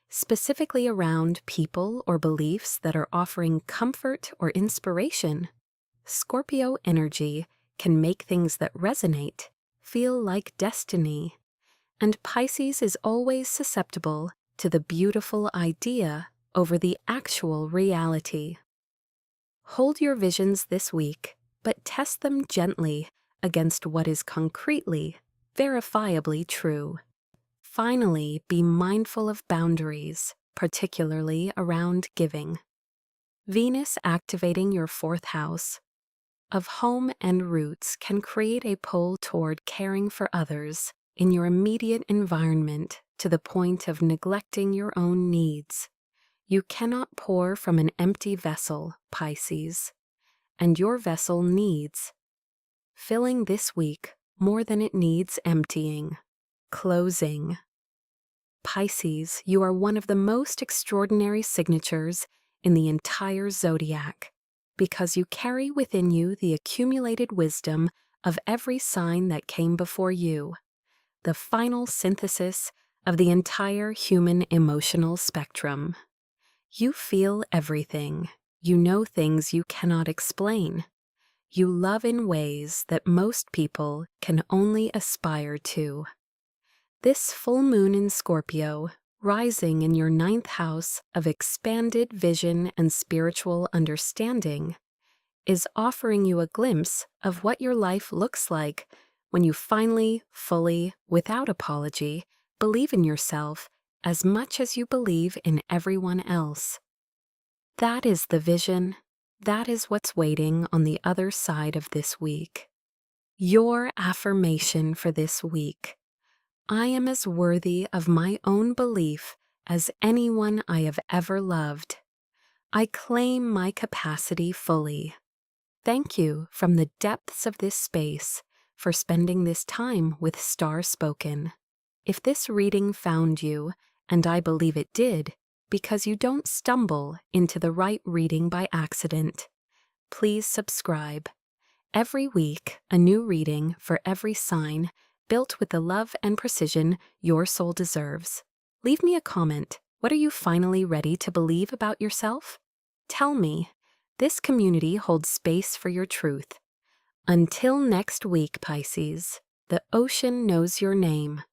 specifically around people or beliefs that are offering comfort or inspiration. Scorpio energy can make things that resonate feel like destiny, and Pisces is always susceptible to the beautiful idea over the actual reality. Hold your visions this week, but test them gently against what is concretely, verifiably true. Finally, be mindful of boundaries, particularly around giving. Venus activating your fourth house of home and roots can create a pull toward caring for others in your immediate environment to the point of neglecting your own needs. You cannot pour from an empty vessel, Pisces, and your vessel needs filling this week more than it needs emptying. Closing. Pisces, you are one of the most extraordinary signatures in the entire zodiac because you carry within you the accumulated wisdom of every sign that came before you, the final synthesis of the entire human emotional spectrum. You feel everything. You know things you cannot explain. You love in ways that most people can only aspire to. This full moon in Scorpio, rising in your ninth house of expanded vision and spiritual understanding, is offering you a glimpse of what your life looks like when you finally, fully, without apology, believe in yourself as much as you believe in everyone else. That is the vision. That is what's waiting on the other side of this week. Your affirmation for this week: I am as worthy of my own belief as anyone I have ever loved. I claim my capacity fully. Thank you from the depths of this space for spending this time with Starspoken. If this reading found you, and I believe it did, because you don't stumble into the right reading by accident, please subscribe. Every week, a new reading for every sign, built with the love and precision your soul deserves. Leave me a comment. What are you finally ready to believe about yourself? Tell me. This community holds space for your truth. Until next week, Pisces, the ocean knows your name.